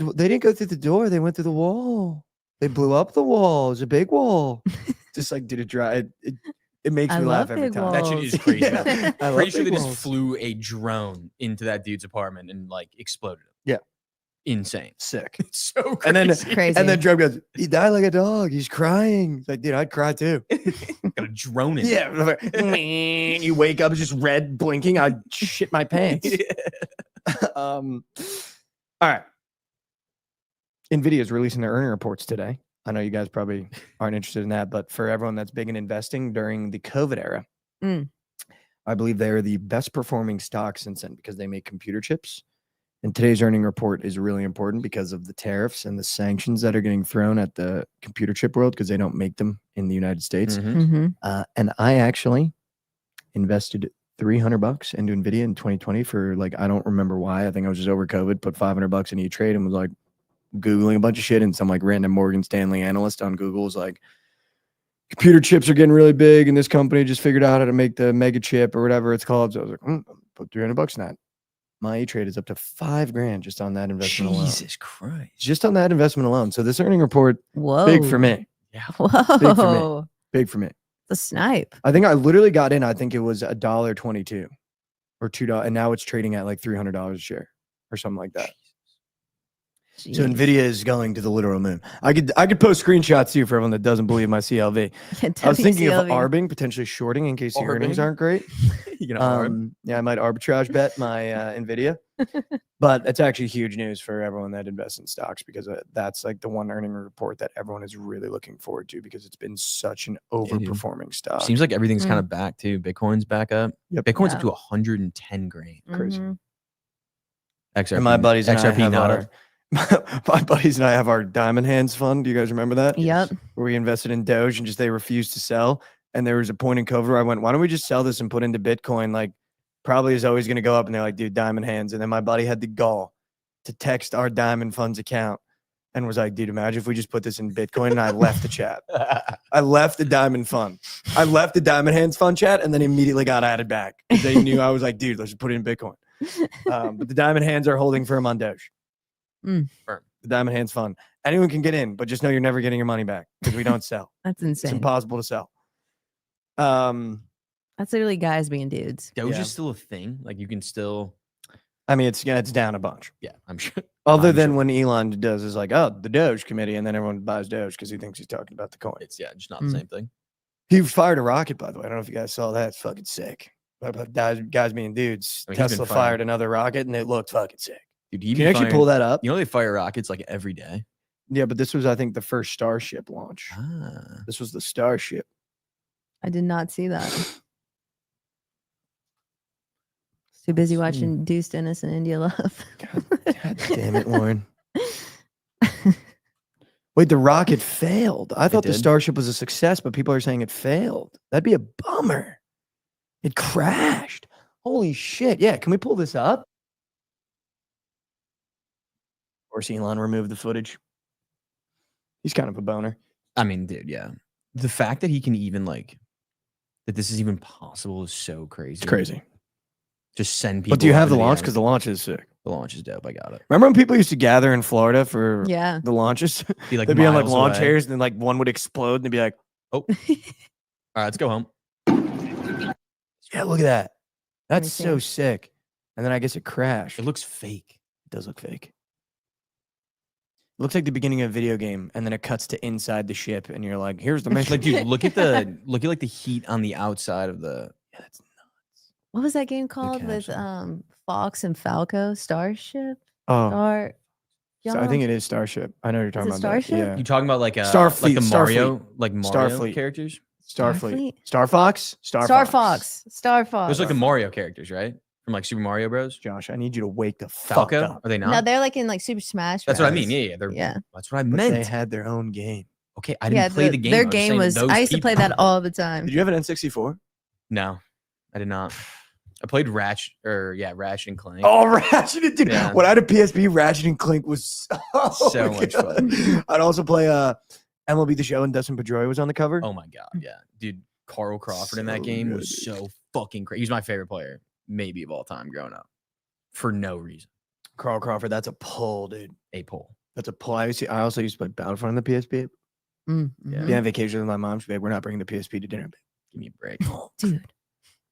door. They went through the wall. They blew up the wall. It was a big wall. Just like did it dry. It makes I me laugh love every big time. That shit walls. is crazy. Yeah. I love Pretty sure big they just walls. flew a drone into that dude's apartment and like exploded him. Yeah. Insane. Sick. It's so crazy. And then Crazy. And then Trump goes, he died like a dog. He's crying. It's like, dude, I'd cry too. got a drone in. Yeah. You wake up, it's just red blinking. I'd shit my pants. All right. NVIDIA is releasing their earning reports today. I know you guys probably aren't interested in that, but for everyone that's big in investing during the COVID era, I believe they are the best performing stock since then because they make computer chips. And today's earning report is really important because of the tariffs and the sanctions that are getting thrown at the computer chip world because they don't make them in the United States. Mhm. And I actually invested $300 into NVIDIA in 2020 for like, I don't remember why. I think I was just over COVID, put $500 in E-Trade and was like Googling a bunch of shit. And some like random Morgan Stanley analyst on Google was like, computer chips are getting really big. And this company just figured out how to make the mega chip or whatever it's called. So I was like, put $300 in that. My E-Trade is up to $5,000 just on that investment alone. Jesus Christ. Just on that investment alone. So this earning report, Whoa. big for me. Whoa. Big for me. The snipe. I think I literally got in. I think it was $1.22 or $2, and now it's trading at like $300 a share or something like that. So Jeez. NVIDIA is going to the literal moon. I could post screenshots to you for everyone that doesn't believe my CLV. Yeah, I was thinking of WCLV. arbing, potentially shorting in case the earnings Arbing? aren't great. You know, Yeah, I might arbitrage bet my NVIDIA, but it's actually huge news for everyone that invests in stocks because that's like the one earning report that everyone is really looking forward to because it's been such an dude. overperforming stock. seems like everything's Mm. kind of back too. Bitcoin's back up. Yep. Bitcoin's Yeah. up to 110 grand. Crazy. Mhm. XRP, And my buddies and I XRP have not our, up. my buddies and I have our Diamond Hands fund. Do you guys remember that? Yep. Where we invested in Doge and just they refused to sell. And there was a point in COVID where I went, why don't we just sell this and put into Bitcoin? Like probably is always going to go up. And they're like, dude, Diamond Hands. And then my buddy had the gall to text our Diamond Funds account and was like, dude, imagine if we just put this in Bitcoin. And I left the chat. I left the Diamond Fund. I left the Diamond Hands Fund chat and then immediately got added back because they knew I was like, dude, let's just put it in Bitcoin. But the Diamond Hands are holding firm on Doge. Mm. Firm. The Diamond Hands Fund. Anyone can get in, but just know you're never getting your money back because we don't sell. That's It's insane. impossible to sell. That's literally guys being dudes. Doge Yeah. is still a thing. Like you can still, I mean, it's down a bunch. yeah, I'm sure. Other I'm than sure. when Elon does is like, oh, the Doge committee, and then everyone buys Doge because he thinks he's talking about the coin. It's just not Mm. the same thing. He fired a rocket, by the way. I don't know if you guys saw that. It's fucking sick. But guys being dudes, I mean, he's been Tesla firing- fired another rocket, and it looked fucking sick. Dude, Can you actually pull that up? You know they fire rockets like every day. Yeah, but this was, I think, the first Starship launch. Ah. This was the Starship. I did not see that. Too busy watching Deuce Dennis and India Love. God damn it, Lauren. Wait, the rocket failed. I thought the did? Starship was a success, but people are saying it failed. That'd be a bummer. It crashed. Holy shit. Yeah, can we pull this up? Of course, Elon removed the footage. He's kind of a boner. I mean, dude, yeah. The fact that he can even like that this is even possible is so crazy. It's crazy. Just send people. But do you up have the into launch? air. Because the launch is sick. The launch is dope. I got it. Remember when people used to gather in Florida for Yeah. the launches? Be like They'd be on like miles launch away. chairs and then like one would explode and they'd be like, Oh. All right, let's go home. yeah, look at that. Let me That's see. so sick. And then I guess it crashed. It looks fake. It does look fake. It looks like the beginning of a video game, and then it cuts to inside the ship, and you're like, "Here's the mission." Like, dude, look at like the heat on the outside of the. Yeah, that's nuts. What was that game called with capsule. Fox and Falco? Starship? Oh, Star. so I think it is Starship. I know what you're talking it about. that. Starship? Yeah, You talking about like Starfleet, like the Mario, like Mario Starfleet. characters? Starfleet, Star Fox, Star Fox. Star Fox. Those are like the Mario characters, right? From like Super Mario Bros. Josh, I need you to wake the fuck Falco? up. Are they not? No, they're like in like Super Smash. That's what I Bros. mean. Yeah, they're, Yeah. That's what I But meant. they had their own game. Okay, I didn't play the game. Their I'm just game saying was. those I used to play people- that all the time. Did you have an N64? No, I did not. I played Ratchet and Clank. Oh, Ratchet and dude. Yeah. When I had a PSP, Ratchet and Clank was So much good. fun. I'd also play MLB The Show, and Dustin Pedroia was on the cover. Oh my god, yeah, dude. Carl Crawford in that So game good, was dude. so fucking crazy. He's my favorite player, maybe of all time, growing up, for no reason. Carl Crawford, that's a pull, dude. A pull. That's a pull. I also used to play Battlefront on the PSP. Yeah. Be on vacation with my mom. She'd be like, "We're not bringing the PSP to dinner." Give me a break. Dude. Give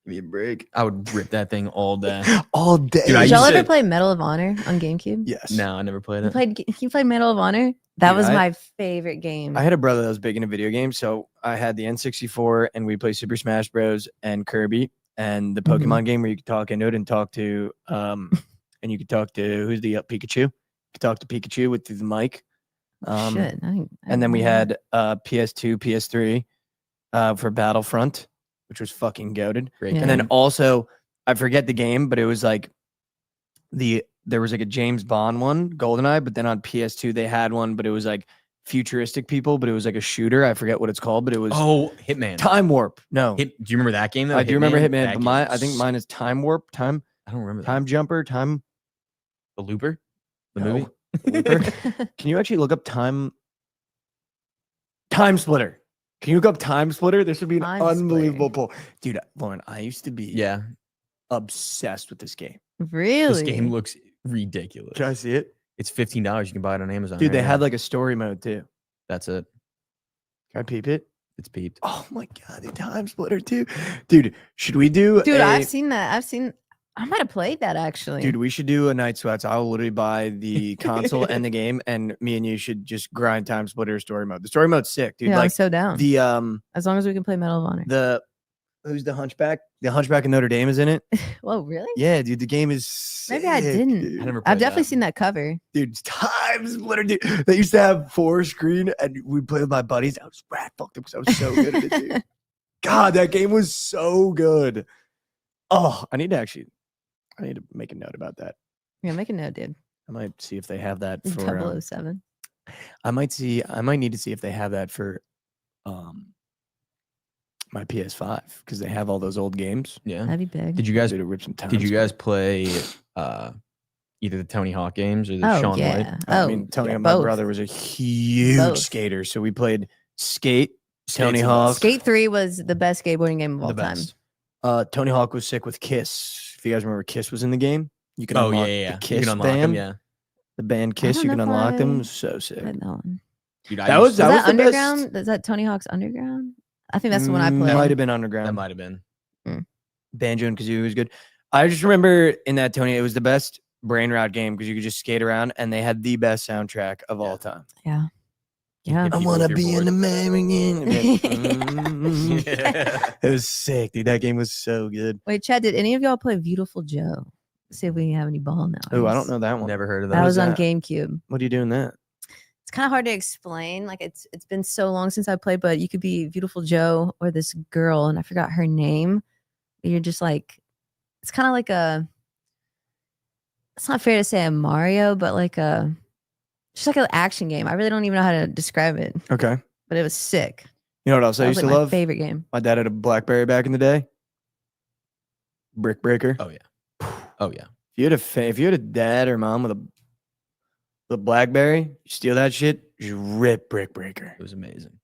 me a break. I would rip that thing all day. All day. Dude, I Did y'all used ever to- play Medal of Honor on GameCube? Yes. No, I never played it. You played Medal of Honor? That Dude, was I- my favorite game. I had a brother that was big into video games, so I had the N64, and we played Super Smash Bros. And Kirby, and the Pokemon game where you could talk into it and talk to, and you could talk to who's the Pikachu. You could talk to Pikachu with through the mic. Shit. And then we had PS2, PS3 for Battlefront, which was fucking goated. Great Yeah. And then game. also, I forget the game, but it was like there was like a James Bond one, GoldenEye, but then on PS2 they had one, but it was like futuristic people, but it was like a shooter. I forget what it's called, but it was Hitman. Time Warp. No, Do you remember that game? Though? I do remember Hitman, That but game I was- think mine is Time Warp, I don't remember that. Time Jumper, Time The Looper, the No. movie. Looper. Can you actually look up Time Splitter? Can you look up Time Splitter? This would be an Time unbelievable pull. Dude, Lauren, I used to be Yeah, obsessed with this game. Really? this game looks ridiculous. Can I see it? It's $15. You can buy it on Amazon. Dude, right they now. had like a story mode too. That's it. Can I peep it? It's peeped. Oh my god, the Time Splitter too. Dude, should we do Dude, a, I've seen that. I might have played that actually. Dude, we should do a night sweats. I'll literally buy the console and the game, and me and you should just grind Time Splitter story mode. The story mode's sick, dude. yeah, I'm Like so down. the As long as we can play Medal of Honor. who's the Hunchback? The Hunchback of Notre Dame is in it. Whoa, really? Yeah, dude, the game is sick, Maybe I didn't. dude. I never played I've definitely that. seen that cover. Dude, Time Splitter, dude. They used to have 4 screen, and we played with my buddies. I was rat fucked up because I was so good at it, dude. God, that game was so good. Oh, I need to make a note about that. Yeah, make a note, dude. I might see if they have that for. 007. I might need to see if they have that for, my PS5 because they have all those old games. Yeah. That'd be big. Did you guys? To rip some time. Did you guys play either the Tony Hawk games or the Oh, Sean White? yeah. I mean, Tony, yeah, my both. brother was a huge Both. skater, so we played Skate. Skate's Tony the Hawk. best. Skate 3 was the best skateboarding game of all The time. best. Tony Hawk was sick with Kiss. If you guys remember, Kiss was in the game. You can Oh unlock yeah. the You Kiss can unlock band. them. Yeah. The band I Kiss, don't you can know if unlock them. I So sick. Played that one. Dude, I That used was Was to- that that the best- Underground? Is that Tony Hawk's Underground? I think that's the one I played. Might have been that Underground. might have been. Banjo and Kazooie was good. I just remember in that Tony, it was the best brain rot game because you could just skate around, and they had the best soundtrack of all time. Yeah. You Yeah. hit I people want to with your be an board. American. Yeah. It was sick, dude. That game was so good. Wait, Chad, did any of y'all play Beautiful Joe? See if we have any ball now. Oh, I don't know that one. Never heard of That that. was on that? GameCube. What are you doing that? It's kind of hard to explain. Like it's been so long since I played, but you could be Beautiful Joe or this girl, and I forgot her name. You're just like, it's kind of like a. It's not fair to say a Mario, but like just like an action game. I really don't even know how to describe it, Okay. but it was sick. You know what else I That was used like to my love? favorite game. My dad had a BlackBerry back in the day. Brick Breaker. Oh yeah. Oh yeah. If you had a dad or mom with a BlackBerry, you steal that shit, just rip Brick Breaker. It was amazing.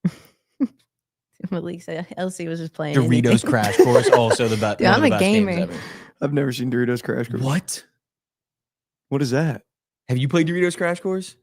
Malik said Elsie was just playing Doritos anything. Crash Course, also the best. Dude, I'm a gamer. Ever. I've never seen Doritos Crash Course. What? What is that? Have you played Doritos Crash Course?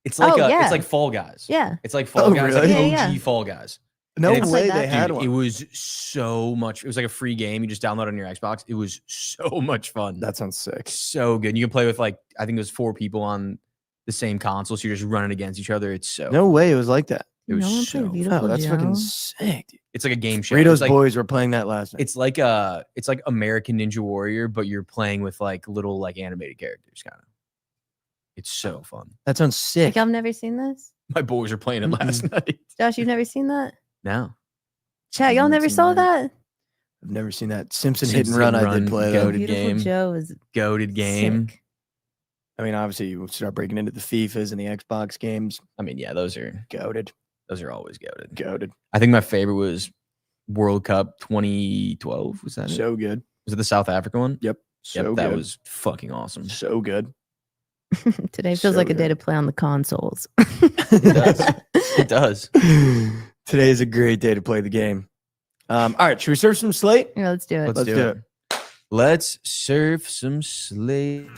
It's like Oh, yeah. it's like Fall Guys. Yeah. It's like Fall Oh, Guys, really? like Yeah, OG yeah. Fall Guys. No And it's way like they that. had Dude, one. it was so much. It was like a free game. You just download it on your Xbox. It was so much fun. That sounds sick. So good. You can play with like I think it was 4 people on the same console, so you're just running against each other. It's so No way it was like that. it was No one so played fun. Beautiful Oh, that's fucking Joe. sick. Dude. It's like a game show. Doritos It's like, boys were playing that last night. it's like American Ninja Warrior, but you're playing with like little like animated characters, kind of. It's so fun. That sounds sick. Like I've never seen this. My boys were playing it last night. Josh, you've never seen that? No. Chat, y'all haven't never seen saw that. that? I've never seen that. Simpson Simpson Hit and Run. Hit I and did Run, play go that. to- Beautiful game. Joe is Goated game. sick. I mean, obviously, you start breaking into the FIFAs and the Xbox games. I mean, yeah, those are Goated. always goated. Goated. I think my favorite was World Cup 2012. Was that it? So good. Was it the South Africa one? Yep. So Yep, that good. was fucking awesome. So good. Today feels So like a day good. to play on the consoles. It does. It does. Today is a great day to play the game. All right, should we serve some Slate? Yeah, let's do it. Let's Let's do do it. Let's surf some Slate.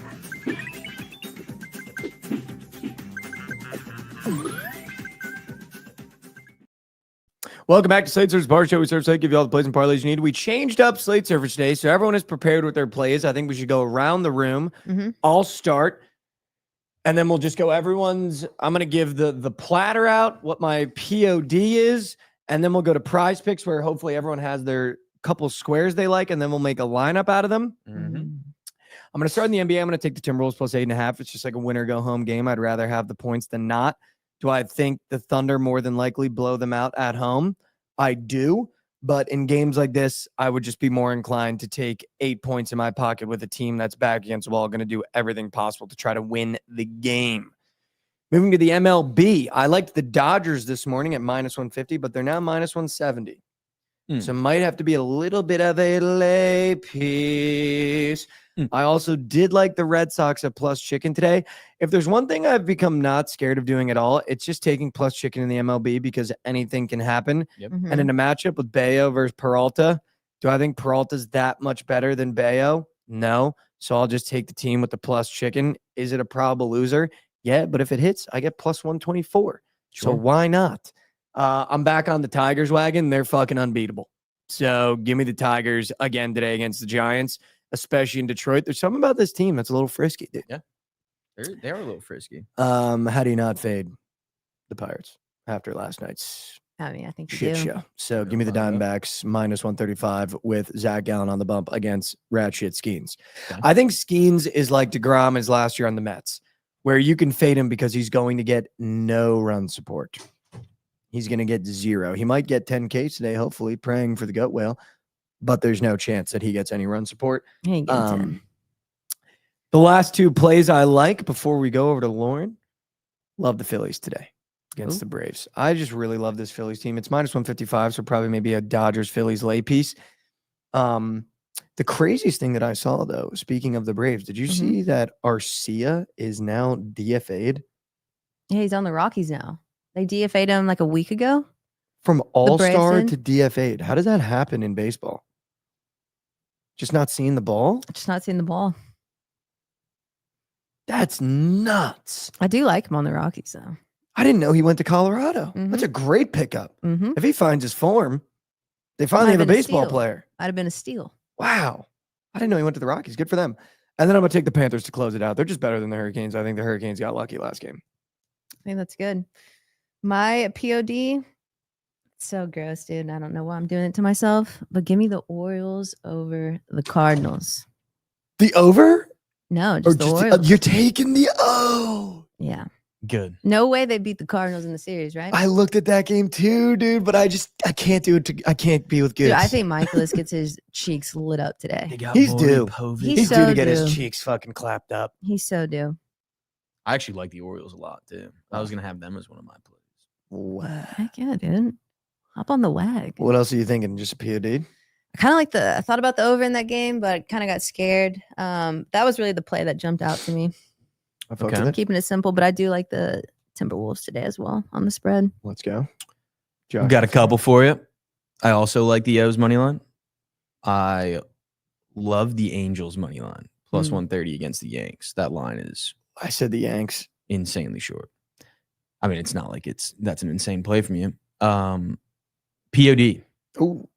Welcome back to Slate Surfers Bar Show. We serve Slate, give you all the plays and parlays you need. We changed up Slate Surfers today, so everyone is prepared with their plays. I think we should go around the room. Mhm. I'll start, and then we'll just go everyone's. I'm going to give the platter out, what my POD is, and then we'll go to prize picks where hopefully everyone has their couple squares they like, and then we'll make a lineup out of them. Mm-hmm. I'm going to start in the NBA. I'm going to take the Timberwolves plus 8.5. It's just like a winner go home game. I'd rather have the points than not. Do I think the Thunder more than likely blow them out at home? I do. But in games like this, I would just be more inclined to take 8 points in my pocket with a team that's back against the wall, going to do everything possible to try to win the game. Moving to the MLB, I liked the Dodgers this morning at minus 150, but they're now minus 170. So might have to be a little bit of a lay piece. I also did like the Red Sox at plus chicken today. If there's one thing I've become not scared of doing at all, it's just taking plus chicken in the MLB because anything can happen. Mhm. And in a matchup with Bayo versus Peralta, do I think Peralta's that much better than Bayo? No. So I'll just take the team with the plus chicken. Is it a probable loser? Yeah, but if it hits, I get plus 124. So Sure. why not? I'm back on the Tigers wagon. They're fucking unbeatable. So give me the Tigers again today against the Giants, especially in Detroit. There's something about this team that's a little frisky, dude. They're a little frisky. How do you not fade the Pirates after last night's I mean, I think you shit do. show? So Go give me the find out. Diamondbacks minus 135 with Zach Gallen on the bump against rat shit Skeens. Okay. I think Skeens is like DeGrom is last year on the Mets, where you can fade him because he's going to get no run support. He's going to get 0. He might get 10K today, hopefully, praying for the gut whale, but there's no chance that he gets any run support. He ain't getting 10. The last 2 plays I like before we go over to Lauren, love the Phillies today against Ooh. the Braves. I just really love this Phillies team. It's minus 155, so probably maybe a Dodgers-Phillies lay piece. The craziest thing that I saw, though, speaking of the Braves, did you see that Arcia is now DFA'd? Yeah, he's on the Rockies now. They DFA'd him like a week ago. From Braves all-star did? to DFA'd. How does that happen in baseball? Just not seeing the ball? Just not seeing the ball. That's nuts. I do like him on the Rockies, though. I didn't know he went to Colorado. That's a great pickup. Mm-hmm. If he finds his form, they finally Might have have a been a baseball steal. player. I'd have been a steal. Wow. I didn't know he went to the Rockies. Good for them. And then I'm going to take the Panthers to close it out. They're just better than the Hurricanes. I think the Hurricanes got lucky last game. I think that's good. My POD, so gross, dude. I don't know why I'm doing it to myself, but give me the Orioles over the Cardinals. The over? No, Or just the just Orioles. you're taking the Yeah. Good. No way they beat the Cardinals in the series, right? I looked at that game too, dude, but I can't do it. I can't be with good. Dude, I think Michaelis gets his cheeks lit up today. He's due. He's He's due so to get due. his cheeks fucking clapped up. He's so due. I actually like the Orioles a lot too. I was gonna have them as one of my plays. Wow. Heck yeah, dude. Hop on the wag. What else are you thinking? Just a POD? I thought about the over in that game, but kind of got scared. That was really the play that jumped out to me. I fucked Okay. with it. Keeping it simple, but I do like the Timberwolves today as well on the spread. Let's go. We got a couple for you. I also like the O's money line. I love the Angels money line plus 130 against the Yanks. That line is I said the Yanks. insanely short. I mean, it's not like that's an insane play from you. POD. Oh,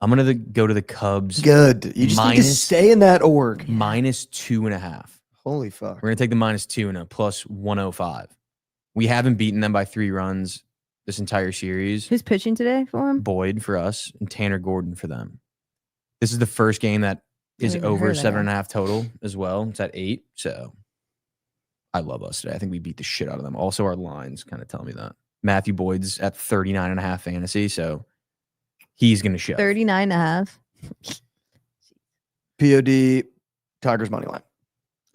I'm gonna go to the Cubs good. You just need to Minus- stay in that org. minus 2.5. Holy fuck. We're gonna take the -2 and a plus 105. We haven't beaten them by 3 runs this entire series. Who's pitching today for him? Boyd for us and Tanner Gordon for them. This is the first game that is Never even over heard of that 7.5 total as well. It's at 8. So I love us today. I think we beat the shit out of them. Also, our lines kind of tell me that. Matthew Boyd's at 39.5 fantasy. So he's going to show. 39.5. POD Tigers money line.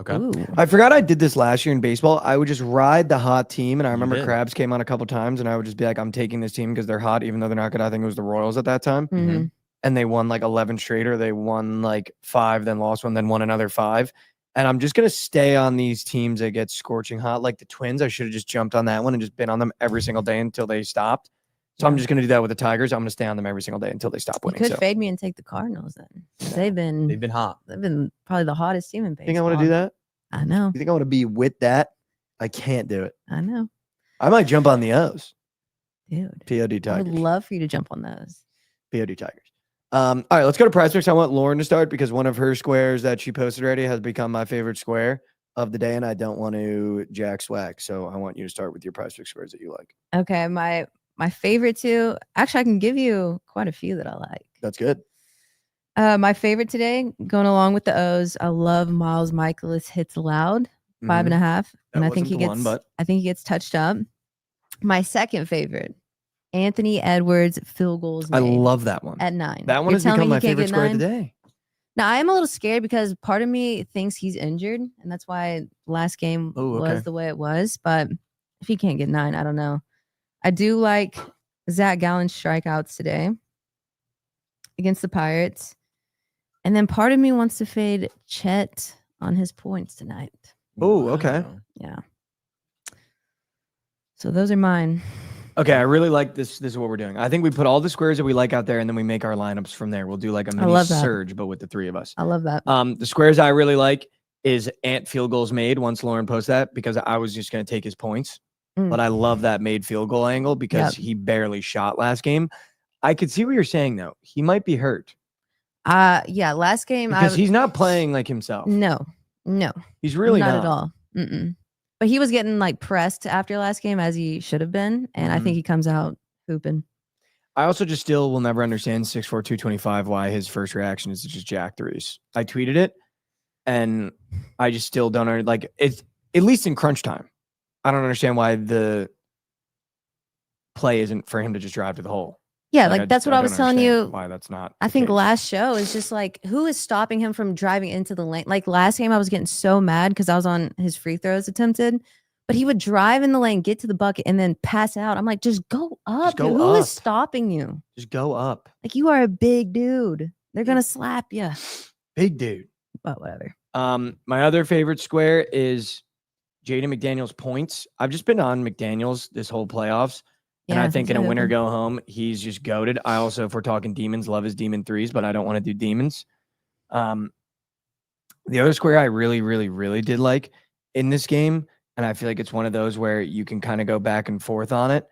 Okay. Ooh. I forgot I did this last year in baseball. I would just ride the hot team, and I remember did. Krabs came on a couple times, and I would just be like, I'm taking this team because they're hot, even though they're not good. I think it was the Royals at that time. Mhm. And they won like 11 straight, or they won like 5, then lost one, then won another 5. And I'm just going to stay on these teams that get scorching hot, like the Twins. I should have just jumped on that one and just been on them every single day until they stopped. So I'm just going to do that with the Tigers. I'm going to stay on them every single day until they stop You winning. could So fade me and take the Cardinals then. They've been hot. probably the hottest team in baseball. think I want to do that? I know. You think I want to be with that? I can't do it. I know. I might jump on the O's. Dude. POD I would Tigers. love for you to jump on those. POD Tigers. All right, let's go to Prize Picks. I want Lauren to start because one of her squares that she posted already has become my favorite square of the day, and I don't want to jack swag. So I want you to start with your Prize Picks squares that you like. Okay, my favorite two. Actually, I can give you quite a few that I like. That's good. My favorite today, going along with the O's, I love Miles Michaelis hits loud, 5.5, That and I think wasn't the one, but- I think he gets touched up. My second favorite, Anthony Edwards field goals. I made love that one. at 9. That one You're has telling become me my he can't favorite get square of the 9? day. Now I am a little scared because part of me thinks he's injured, and that's why last game Oh, okay. was the way it was. But if he can't get 9, I don't know. I do like Zach Gallen's strikeouts today against the Pirates, and then part of me wants to fade Chet on his points tonight. Oh, okay. Wow. Yeah. So those are mine. Okay, I really like this. This is what we're doing. I think we put all the squares that we like out there, and then we make our lineups from there. We'll do like a mini love that. surge, but with the 3 of us. I love that. The squares I really like is Ant field goals made once Lauren posts that because I was just going to take his points. Mm. But I love that made field goal angle because Yep. he barely shot last game. I could see what you're saying though. He might be hurt Yeah, last game because he's not playing like himself. no, He's really not not. at all. Mm-mm. But he was getting like pressed after last game as he should have been, and I Mhm. think he comes out hooping. I also just still will never understand 6'4", 225 why his first reaction is to just jack threes. I tweeted it, and I just still don't like it's at least in crunch time. I don't understand why the play isn't for him to just drive to the hole. Yeah, Like, like that's what I don't was telling understand you. why that's not. I the think case. last show is just like, who is stopping him from driving into the lane? Like last game, I was getting so mad because I was on his free throws attempted, but he would drive in the lane, get to the bucket, and then pass out. I'm like, just go up. go dude. Who is up. stopping you? Just go up, Like you are a big dude. They're gonna slap you. big dude. But whatever. My other favorite square is Jaden McDaniels points. I've just been on McDaniels this whole playoffs. And I think in a winner go home, he's just goated. I also, if we're talking demons, love his demon threes, but I don't want to do demons. The other square I really, really, really did like in this game, and I feel like it's one of those where you can kind of go back and forth on it,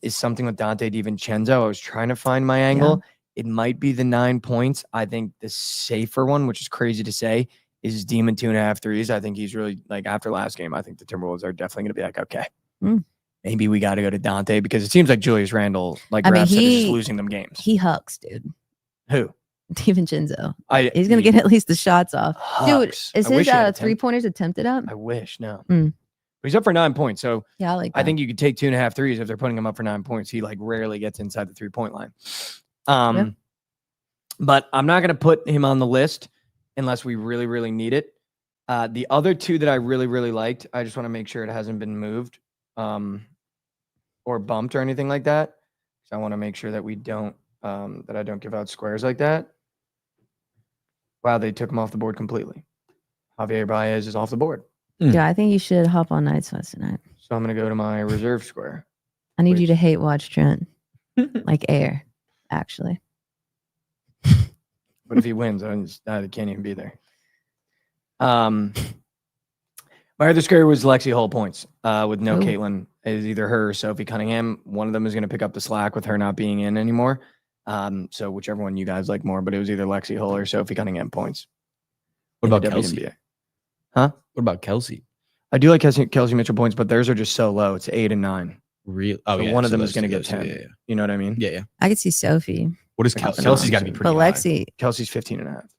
is something with Dante DiVincenzo. I was trying to find my angle. It might be the 9 points. I think the safer one, which is crazy to say, is Demon 2.5 threes. I think he's really, like, after last game, I think the Timberwolves are definitely going to be like, okay. Maybe we got to go to Dante because it seems like Julius Randle, like Raph said, is just losing them games. He hucks, dude. Who? DiVincenzo. He's gonna get at least the shots off. Dude, Hucks. is I wish his he had 3-pointers attempted up? I wish, no. Mm. But he's up for 9 points. So Yeah, I like that. I think you could take 2.5 threes if they're putting him up for 9 points. He like rarely gets inside the 3-point line. But I'm not going to put him on the list unless we really, really need it. The other two that I really, really liked, I just want to make sure it hasn't been moved or bumped or anything like that. So I want to make sure that we don't, that I don't give out squares like that. Wow, they took him off the board completely. Javier Baez is off the board. Yeah, I think you should hop on Night Sweats tonight. So I'm going to go to my reserve square. I need you to hate watch Trent. Like air, actually. But if he wins, I can't even be there. My other square was Lexi Hull points with no Caitlin. It's either her or Sophie Cunningham. One of them is going to pick up the slack with her not being in anymore. So whichever one you guys like more, but it was either Lexi Hull or Sophie Cunningham points. What about WNBA. Kelsey? Huh? What about Kelsey? I do like Kelsey Mitchell points, but theirs are just so low. It's 8 and 9. Real? Oh, So yeah. one of so them is those going to two, get those 10. two, yeah. You know what I mean? Yeah, yeah. I could see Sophie, What is Like Kelsey? an Kelsey's got to be option. pretty but high. Lexi, Kelsey's 15 and a half.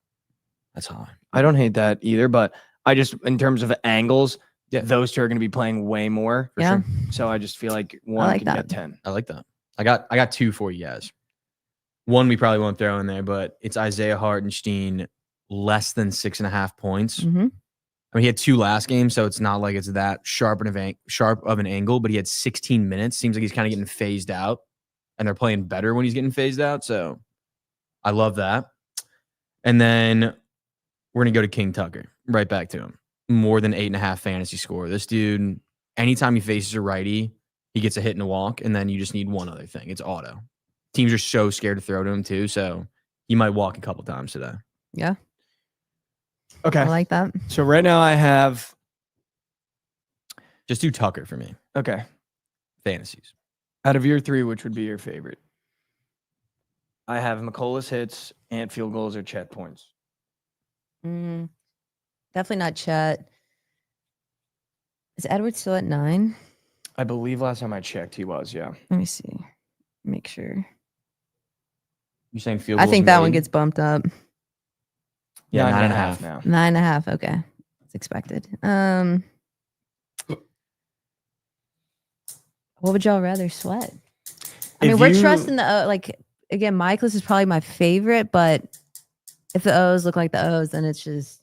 That's high. I don't hate that either, but I just, in terms of angles, Yeah. those two are going to be playing way more. For yeah. sure. So I just feel like one like can that. get 10. I like that. I got two for you guys. One we probably won't throw in there, but it's Isaiah Hartenstein less than 6.5 points. Mm-hmm. I mean, he had 2 last games, so it's not like it's that sharp of an angle, but he had 16 minutes. Seems like he's kind of getting phased out, and they're playing better when he's getting phased out. So I love that. And then we're going to go to King Tucker, right back to him. More than 8.5 fantasy score. This dude, anytime he faces a righty, he gets a hit and a walk, and then you just need one other thing. It's auto. Teams are so scared to throw to him, too, so he might walk a couple times today. Yeah. Okay. I like that. So right now I have, Just do Tucker for me. okay. Fantasies. Out of your 3, which would be your favorite? I have McCollus hits, Ant field goals, or Chet points. Definitely not Chet. Is Edward still at 9? I believe last time I checked, he was, yeah. Let me see. Make sure. You saying field I goals think that made? one gets bumped up. Yeah, 9.5 9.5 now. 9.5. Okay. It's expected. What would y'all rather sweat? I mean, If we're you- trusting the like again, Michaelis is probably my favorite, but if the O's look like the O's, then it's just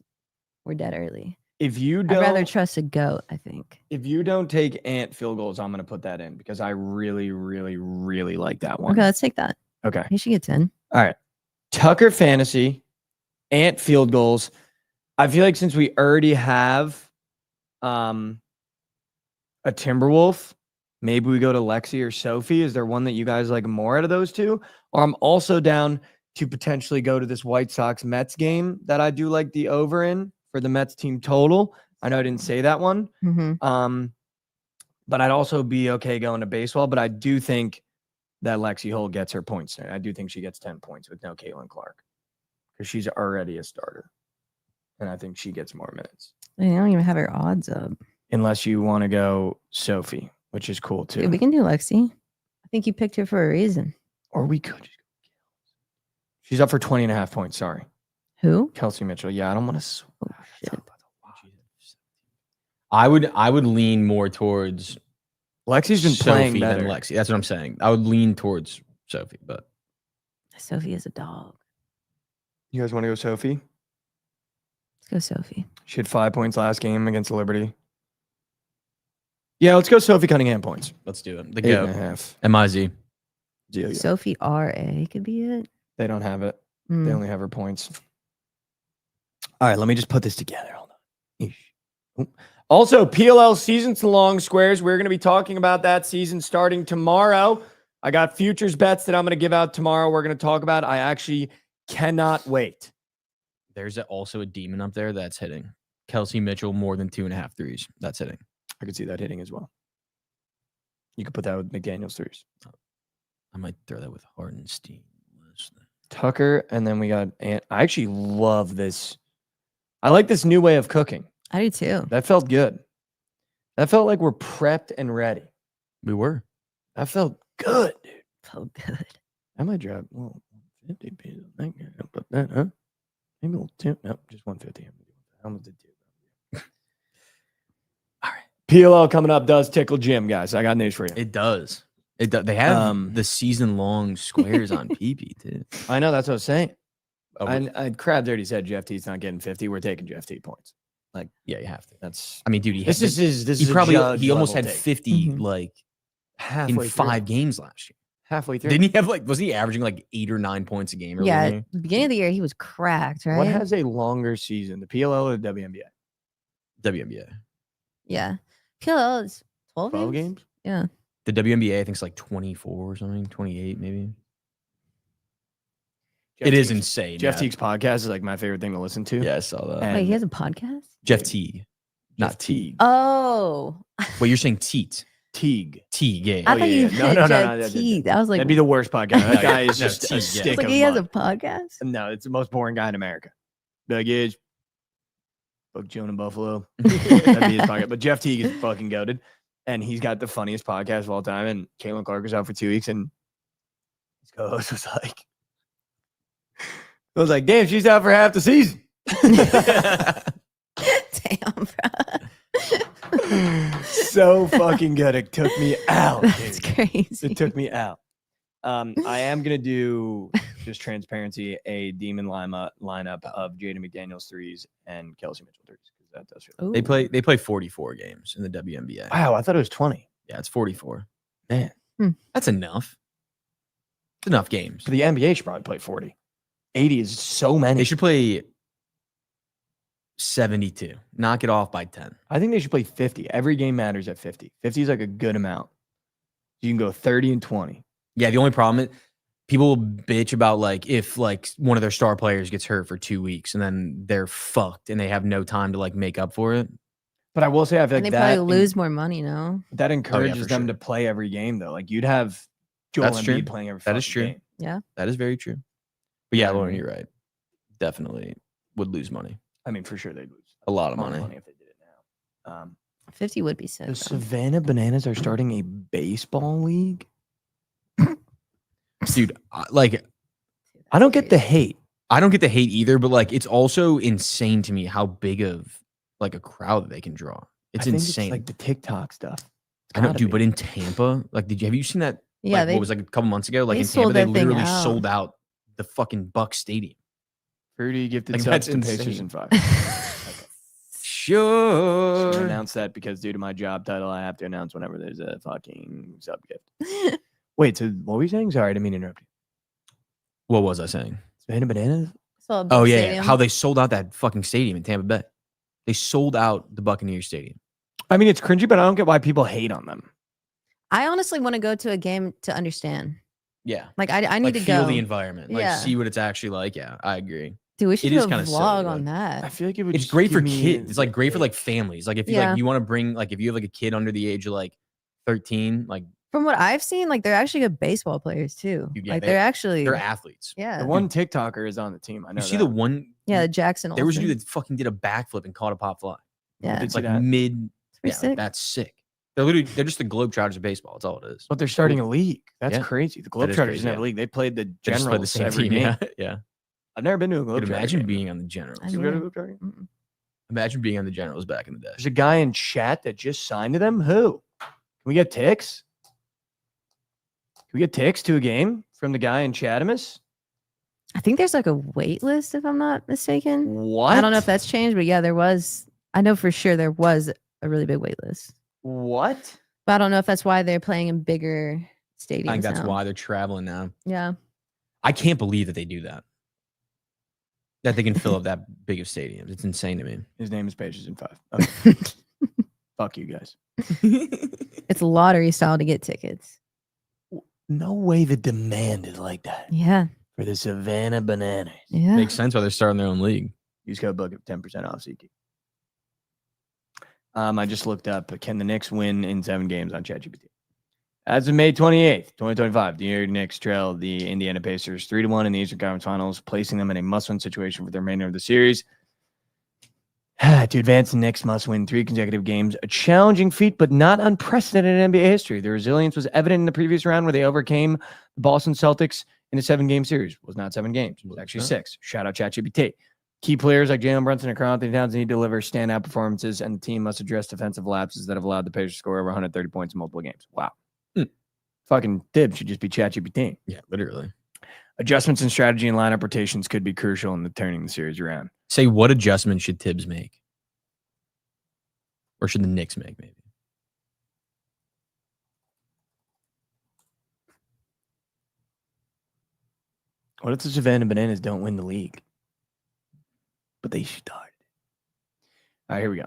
we're dead early. If you I'd rather don't, trust a goat, I think. if you don't take Ant field goals, I'm going to put that in because I really, really, really like that one. Okay, let's take that. Okay. He should get 10. All right. Tucker fantasy, Ant field goals. I feel like since we already have a Timberwolf, maybe we go to Lexi or Sophie. Is there one that you guys like more out of those two? Or I'm also down to potentially go to this White Sox Mets game that I do like the over in for the Mets team total. I know I didn't say that one. Mm-hmm. But I'd also be okay going to baseball. But I do think that Lexi Hull gets her points there. I do think she gets 10 points with no Caitlin Clark because she's already a starter. And I think she gets more minutes. I don't even have her odds up. Unless you want to go Sophie, which is cool too. Dude, we can do Lexi. I think you picked her for a reason. Or we could. She's up for 20.5 points. Sorry. Who? Kelsey Mitchell. Yeah, I don't want to. Oh, shit. I would lean more towards Lexi's been playing Sophie better. than Lexi. That's what I'm saying. I would lean towards Sophie, but Sophie is a dog. You guys want to go Sophie? Let's go Sophie. She had 5 points last game against Liberty. Yeah, let's go Sophie Cunningham points. let's do it. The 8.5. go. MIZ. Yeah. Sophie RA could be it. They don't have it. Mm. They only have her points. All right, let me just put this together. Hold on. Eesh. Also, PLL seasons to long squares. We're going to be talking about that season starting tomorrow. I got futures bets that I'm going to give out tomorrow. We're going to talk about. I actually cannot wait. There's also a demon up there that's hitting. Kelsey Mitchell more than 2.5 threes. That's hitting. I could see that hitting as well. You could put that with McDaniel's threes. I might throw that with Hardenstein. Tucker, and then we got Ant. I actually love this. I like this new way of cooking. I do too. That felt good. That felt like we're prepped and ready. We were. That felt good, dude. So good. I might drop. Well, 50 pieces. I'll put that, huh? Maybe we'll two. No, just 150. How much did two? All right. PLL coming up does tickle Jim, guys. I got news for you. It does. It does. They have the season-long squares on PP too. I know, that's what I was saying. Oh, Krabs already said Jeff T's not getting 50. We're taking Jeff T points. Like, yeah, you have to. that's I mean, dude, he almost almost had 50 like halfway in 5 games last year. halfway through. Didn't he have like? Was he averaging like 8 or 9 points a game? Yeah, Earlier? at the beginning of the year he was cracked, right? What has a longer season, the PLL or the WNBA? WNBA. Yeah, PLL is 12 12 games. games? Yeah, The WNBA, I think, is like 24 or something, 28 maybe. Jeff It is Teague's- insane. Jeff yeah. Teague's podcast is like my favorite thing to listen to. Yeah, I saw that. And- wait, he has a podcast. Jeff Teague, not Teague. Oh, Wait, you're saying Teat? Teague. Teague. Yeah. I Oh, thought yeah, you yeah. No, meant no, no, Jeff no, Teague. I was like, That'd be the worst podcast. That guy is No, just Teague, a yeah. stick like of he has a mud. podcast. No, it's the most boring guy in America. Be like, yeah, fuck Jonah Buffalo. That'd be his podcast. But Jeff Teague is fucking goated. And he's got the funniest podcast of all time. And Caitlin Clark was out for 2 weeks. And his co-host was like, I was like, damn, she's out for half the season. Damn, bro. So fucking good. It took me out. That's dude. crazy. It took me out. I am gonna do just transparency a demon lineup of Jaden McDaniels threes and Kelsey Mitchell threes because that does feel. Ooh. They play 44 games in the WNBA. Wow, I thought it was 20. Yeah, it's 44. Man, That's enough. It's enough games. for the NBA should probably play 40. 80 is so many. They should play 72. Knock it off by 10. I think they should play 50. Every game matters at 50. 50 is like a good amount. You can go 30 and 20. Yeah, the only problem is people will bitch about like if like one of their star players gets hurt for 2 weeks and then they're fucked and they have no time to like make up for it. But I will say, I feel And like they that probably lose more money, no? that encourages for them sure. to play every game though. Like you'd have Joel That's true. Embiid playing every. That is fucking true. game. Yeah. That is very true. But yeah, I Lauren, mean- you're right. Definitely would lose money. I mean, for sure they'd lose A lot of ton money. if they did it now. 50 would be sick. The though. Savannah Bananas are starting a baseball league. Dude, like I don't get the hate. I don't get the hate either, but like it's also insane to me how big of like a crowd they can draw. It's I think insane. It's like the TikTok stuff. I know, gotta dude, be. but in Tampa, like have you seen that? Yeah, like, they what was like a couple months ago? Like they in sold Tampa, they that thing literally out. sold out the fucking Buck Stadium. Fruity gifted Like, subs that's to Pacers insane. in 5. Sure. I announce that because due to my job title, I have to announce whenever there's a fucking sub gift. Wait, so what were you saying? Sorry, I didn't mean to interrupt you. What was I saying? Savannah Bananas? So a Oh big yeah, stadium. how they sold out that fucking stadium in Tampa Bay. They sold out the Buccaneers Stadium. I mean, it's cringy, but I don't get why people hate on them. I honestly want to go to a game to understand. Yeah, Like I need like to feel go. the environment, like Yeah. see what it's actually like. Yeah, I agree. Dude, we should It do is a kinda silly, vlog but on I that. feel like it would It's just great give for me kids. It's like great for the like itch. families. Like if you Yeah. like you want to bring like if you have like a kid under the age of like 13, like From what I've seen, like they're actually good baseball players too. Dude, yeah, like they- they're actually they're athletes. yeah. The one TikToker is on the team. I know You see that. the one? Yeah, Jackson. There was a Olsen. dude that fucking did a backflip and caught a pop fly. Yeah, did It's see like that. mid. it's pretty Yeah, sick. like, that's sick. They're just the Globetrotters of baseball. That's all it is. But they're starting a league. That's Yeah. crazy. The That is Globetrotters crazy, didn't have yeah. a league. They played the They just play Generals every game. Yeah, yeah. I've never been to a Globetrotter Could imagine game. being on the Generals. I You go to a know. Globetrotter game? Mm-mm. Imagine being on the Generals back in the day. There's a guy in chat that just signed to them. Who? Can we get ticks? Can we get ticks to a game from the guy in Chatamus? I think there's like a wait list if I'm not mistaken. What? I don't know if that's changed, but yeah, there was. I know for sure there was a really big wait list. What? But I don't know if that's why they're playing in bigger stadiums. I think that's now. why they're traveling now. Yeah. I can't believe that they do that. That they can fill up that big of stadiums. It's insane to me. His name is Pages in 5. Okay. Fuck you guys. It's lottery style to get tickets. No way the demand is like that Yeah. for the Savannah Bananas. Yeah. Makes sense why they're starting their own league. Use code Bookit 10% off SeatGeek. I just looked up, can the Knicks win in 7 games on ChatGPT? As of May 28th, 2025, the New York Knicks trail the Indiana Pacers 3-1 in the Eastern Conference Finals, placing them in a must-win situation for the remainder of the series. To advance, the Knicks must win 3 consecutive games, a challenging feat, but not unprecedented in NBA history. The resilience was evident in the previous round where they overcame the Boston Celtics in a 7-game series. It was not 7 games. It was actually 6. Shout out ChatGPT. Key players like Jalen Brunson and Karl-Anthony Towns need to deliver standout performances, and the team must address defensive lapses that have allowed the Pacers to score over 130 points in multiple games. Wow. Fucking Tibbs should just be ChatGPT. Yeah, literally. Adjustments in strategy and lineup rotations could be crucial in turning the series around. Say, what adjustments should Tibbs make? Or should the Knicks make, maybe? What if the Savannah Bananas don't win the league? But they start. All right, here we go.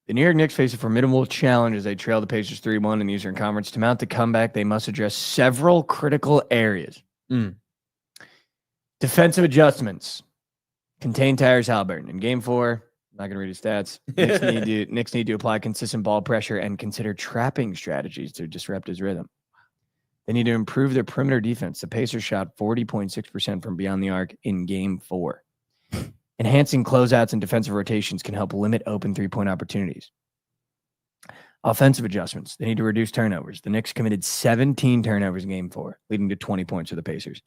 The New York Knicks face a formidable challenge as they trail the Pacers 3-1 in the Eastern Conference. To mount the comeback, they must address several critical areas. Defensive adjustments. Contain Tyrese Haliburton. In Game 4, I'm not going to read his stats. Knicks need to apply consistent ball pressure and consider trapping strategies to disrupt his rhythm. They need to improve their perimeter defense. The Pacers shot 40.6% from beyond the arc in Game 4. Enhancing closeouts and defensive rotations can help limit open three-point opportunities. Offensive adjustments. They need to reduce turnovers. The Knicks committed 17 turnovers in Game 4, leading to 20 points for the Pacers.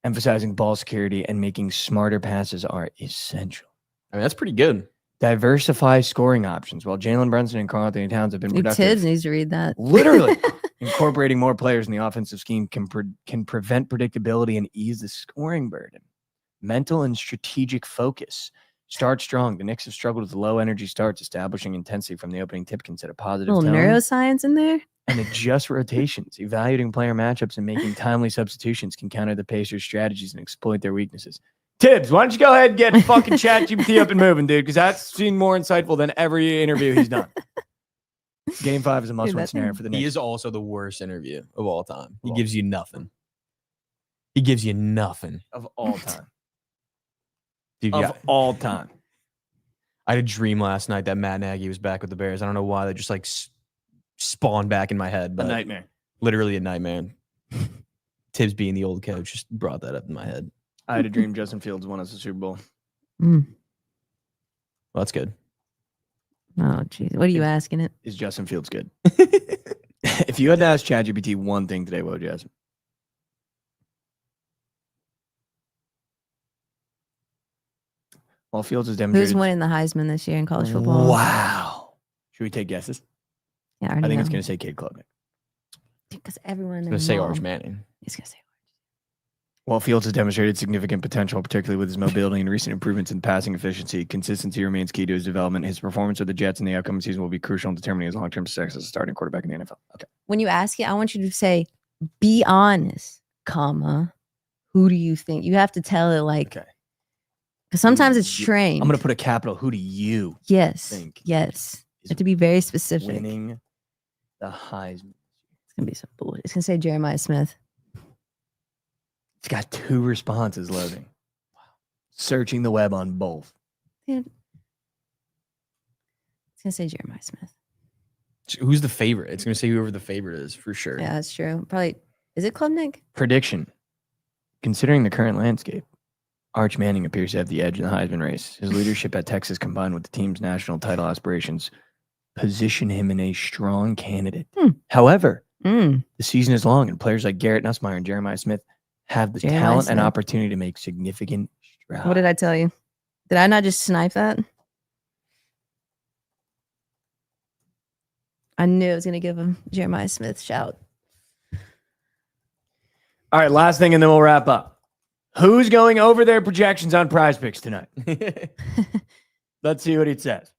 Emphasizing ball security and making smarter passes are essential. I mean, that's pretty good. Diversify scoring options. While Jalen Brunson and Karl-Anthony Towns have been productive. Tibbs needs to read that. Literally. Incorporating more players in the offensive scheme can prevent predictability and ease the scoring burden. Mental and strategic focus. Start strong. The Knicks have struggled with low energy starts. Establishing intensity from the opening tip can set a positive little tone. Neuroscience in there. And adjust rotations. Evaluating player matchups and making timely substitutions can counter the Pacers' strategies and exploit their weaknesses. Tibbs, why don't you go ahead and get fucking ChatGPT up and moving, dude? Because that's seemed more insightful than every interview he's done. Game 5 is a must-win scenario for the Knicks. He is also the worst interview of all time. He gives you nothing. He gives you nothing. Of all time. Dude, Of all time. I had a dream last night that Matt Nagy was back with the Bears. I don't know why. They just like spawned back in my head. But A nightmare. Literally a nightmare. Tibbs being the old coach just brought that up in my head. I had a dream Justin Fields won us the Super Bowl. Well, that's good. Oh, jeez. What are you asking it? Is Justin Fields good? If you had to ask ChatGPT one thing today, what would you ask him? Well, Fields has demonstrated. Who's winning the Heisman this year in college football? Wow. Should we take guesses? Yeah, I think it's going to say Cade Klubnik. because everyone. It's going to say Arch Manning. He's going to say. While Fields has demonstrated significant potential, particularly with his mobility and recent improvements in passing efficiency, consistency remains key to his development. His performance with the Jets in the upcoming season will be crucial in determining his long-term success as a starting quarterback in the NFL. Okay. When you ask it, I want you to say, be honest, comma, who do you think? You have to tell it like, Okay. Because sometimes it's trained. I'm going to put a capital. Who do you Yes. think? Yes. is You have to be very specific. winning the Heisman? It's going to be some bullshit. It's going to say Jeremiah Smith. It's got 2 responses loading. Wow. Searching the web on both. Dude. It's going to say Jeremiah Smith. Who's the favorite? It's going to say whoever the favorite is for sure. Yeah, that's true. Probably. Is it Klubnik? Prediction. Considering the current landscape, Arch Manning appears to have the edge in the Heisman race. His leadership at Texas, combined with the team's national title aspirations, position him in a strong candidate. However, the season is long, and players like Garrett Nussmeier and Jeremiah Smith have the talent and opportunity to make significant strides. What did I tell you? Did I not just snipe that? I knew I was going to give him Jeremiah Smith shout. All right, last thing, and then we'll wrap up. Who's going over their projections on Prize Picks tonight? Let's see what it says.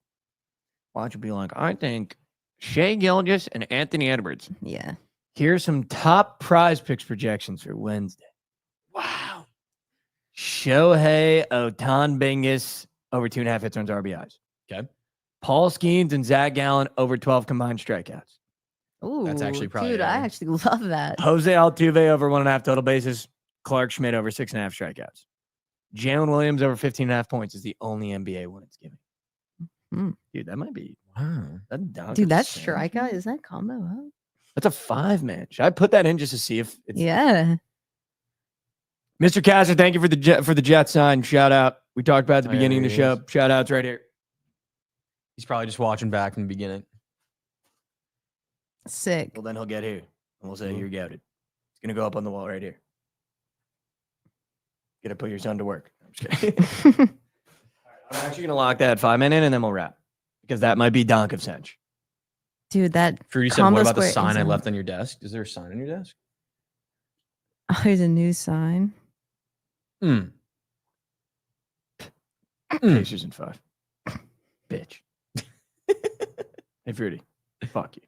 Watch it be like, I think Shea Gilgeous and Anthony Edwards. Yeah. Here's some top Prize Picks projections for Wednesday. Wow. Shohei Ohtani over 2.5 hits, runs, RBIs. Okay. Paul Skeens and Zach Gallen over 12 combined strikeouts. Ooh, That's actually probably dude, I actually love that. Jose Altuve over 1.5 total bases. Clark Schmidt over 6.5 strikeouts. Jalen Williams over 15.5 points is the only NBA one it's giving. Dude, that might be. Wow. Dude, that strikeout, is that combo up? That's a 5-man. Should I put that in just to see if it's. Yeah. Mr. Casser, thank you for the Jet sign. Shout out. We talked about at the beginning of the show. Shout outs right here. He's probably just watching back from the beginning. Sick. Well, then he'll get here. And we'll say, you're gouted. It's going to go up on the wall right here. Gonna put your son to work. I'm just kidding. I'm actually gonna lock that 5-man in, and then we'll wrap because that might be Donk of Cinch. Dude, that Fruity said, combo what about the square sign I is left on your desk? Is there a sign on your desk? Oh, there's a new sign. Pacers in 5. Bitch. Hey, Fruity. Fuck you.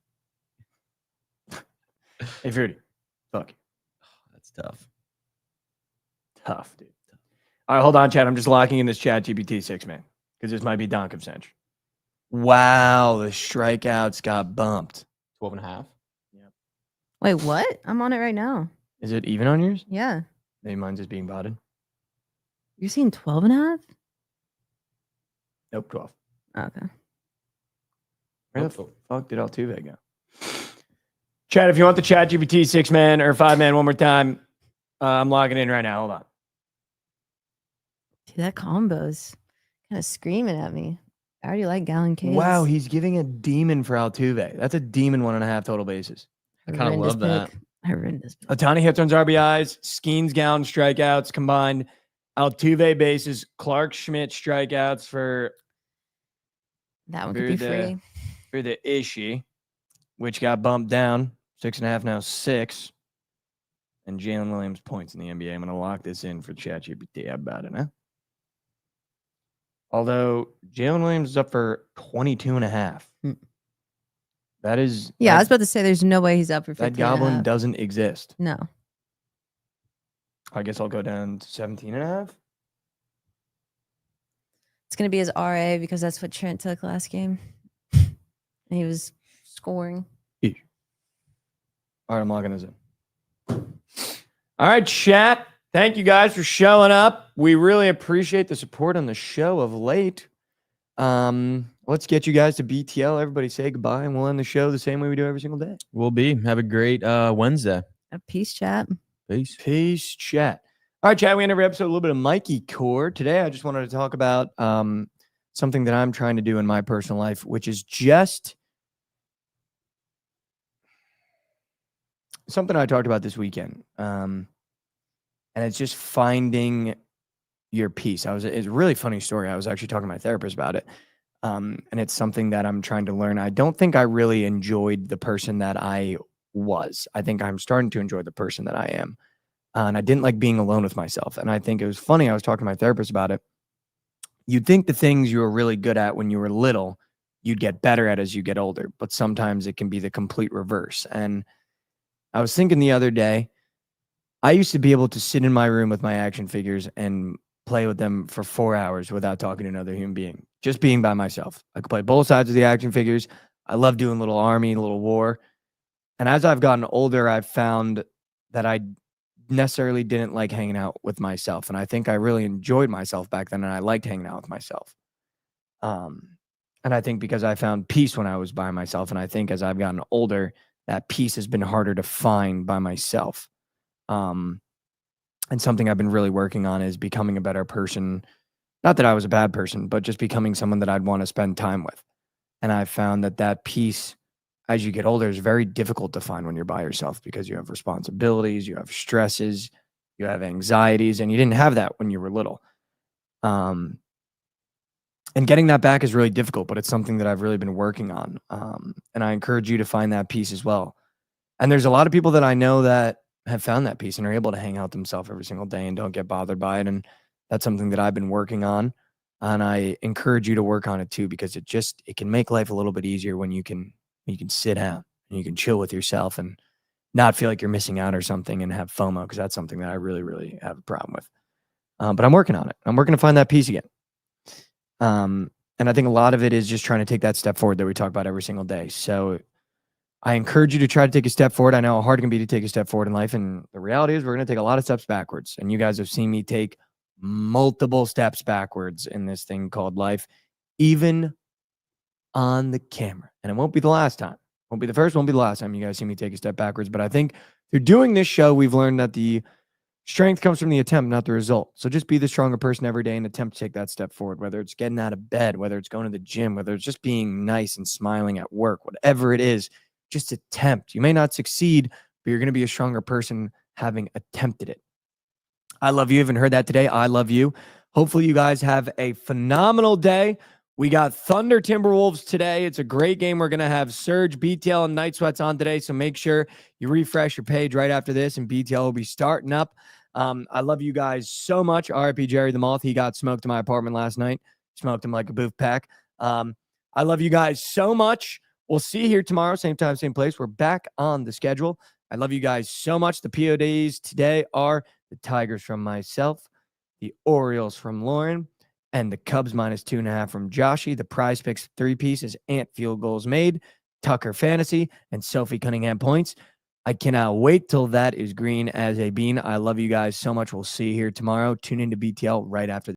Hey, Fruity. Fuck you. That's tough. Tough, dude. All right, hold on, chat. I'm just locking in this chat GPT 6-man because this might be Donk of Cinch. Wow, the strikeouts got bumped. 12.5. Wait, what? I'm on it right now. Is it even on yours? Yeah. Maybe mine's just being botted. You're seeing 12 and a half? Nope, 12. Okay. Where the fuck did Altuve go? Chat, if you want the chat GPT 6-man or 5-man one more time, I'm logging in right now. Hold on. Dude, that combo's kind of screaming at me. I already like Gallon Kids. Wow, he's giving a demon for Altuve. That's a demon 1.5 total bases. I kind of love that. Horrendous pick. Otani hits on RBIs, Skeens Gallon strikeouts combined, Altuve bases, Clark Schmidt strikeouts for That one could be free. for the Ishii, which got bumped down 6.5 now 6, and Jalen Williams points in the NBA. I'm going to lock this in for ChatGPT. How about it, huh? Although Jalen Williams is up for 22.5. That is. Yeah, I was about to say there's no way he's up for 50. That goblin doesn't exist. No. I guess I'll go down to 17.5. It's going to be his RA because that's what Trent took last game. And he was scoring. All right, I'm logging this in. All right, chat. Thank you guys for showing up. We really appreciate the support on the show of late. Let's get you guys to BTL. Everybody say goodbye, and we'll end the show the same way we do every single day. We'll be. Have a great Wednesday. A peace, chat. Peace. Peace, chat. All right, chat. We end every episode a little bit of Mikey Core. Today, I just wanted to talk about something that I'm trying to do in my personal life, which is just something I talked about this weekend. And it's just finding your peace. It's a really funny story. I was actually talking to my therapist about it. And it's something that I'm trying to learn. I don't think I really enjoyed the person that I was. I think I'm starting to enjoy the person that I am. And I didn't like being alone with myself. And I think it was funny. I was talking to my therapist about it. You'd think the things you were really good at when you were little, you'd get better at as you get older. But sometimes it can be the complete reverse. And I was thinking the other day, I used to be able to sit in my room with my action figures and play with them for 4 hours without talking to another human being, just being by myself. I could play both sides of the action figures. I love doing little army, little war. And as I've gotten older, I've found that I necessarily didn't like hanging out with myself. And I think I really enjoyed myself back then, and I liked hanging out with myself. And I think because I found peace when I was by myself, and I think as I've gotten older, that peace has been harder to find by myself. And something I've been really working on is becoming a better person. Not that I was a bad person, but just becoming someone that I'd want to spend time with. And I found that peace, as you get older, is very difficult to find when you're by yourself because you have responsibilities, you have stresses, you have anxieties, and you didn't have that when you were little. And getting that back is really difficult, but it's something that I've really been working on. And I encourage you to find that peace as well. And there's a lot of people that I know that have found that peace and are able to hang out themselves every single day and don't get bothered by it. And that's something that I've been working on. And I encourage you to work on it too, because it can make life a little bit easier when you can sit down and you can chill with yourself and not feel like you're missing out or something and have FOMO, because that's something that I really, really have a problem with. But I'm working on it. I'm working to find that peace again. And I think a lot of it is just trying to take that step forward that we talk about every single day. So I encourage you to try to take a step forward. I know how hard it can be to take a step forward in life. And the reality is we're going to take a lot of steps backwards. And you guys have seen me take multiple steps backwards in this thing called life, even on the camera. And it won't be the last time. Won't be the first, won't be the last time you guys see me take a step backwards. But I think through doing this show, we've learned that the strength comes from the attempt, not the result. So just be the stronger person every day and attempt to take that step forward, whether it's getting out of bed, whether it's going to the gym, whether it's just being nice and smiling at work, whatever it is, just attempt. You may not succeed, but you're going to be a stronger person having attempted it. I love you. Haven't heard that today. I love you. Hopefully you guys have a phenomenal day. We got Thunder Timberwolves today. It's a great game. We're going to have Surge, BTL, and Night Sweats on today. So make sure you refresh your page right after this, and BTL will be starting up. I love you guys so much. RIP Jerry the Moth. He got smoked in my apartment last night. Smoked him like a booth pack. I love you guys so much. We'll see you here tomorrow, same time, same place. We're back on the schedule. I love you guys so much. The PODs today are the Tigers from myself, the Orioles from Lauren, and the Cubs -2.5 from Joshy. The prize picks 3-piece is Ant field goals made, Tucker fantasy, and Sophie Cunningham points. I cannot wait till that is green as a bean. I love you guys so much. We'll see you here tomorrow. Tune into BTL right after.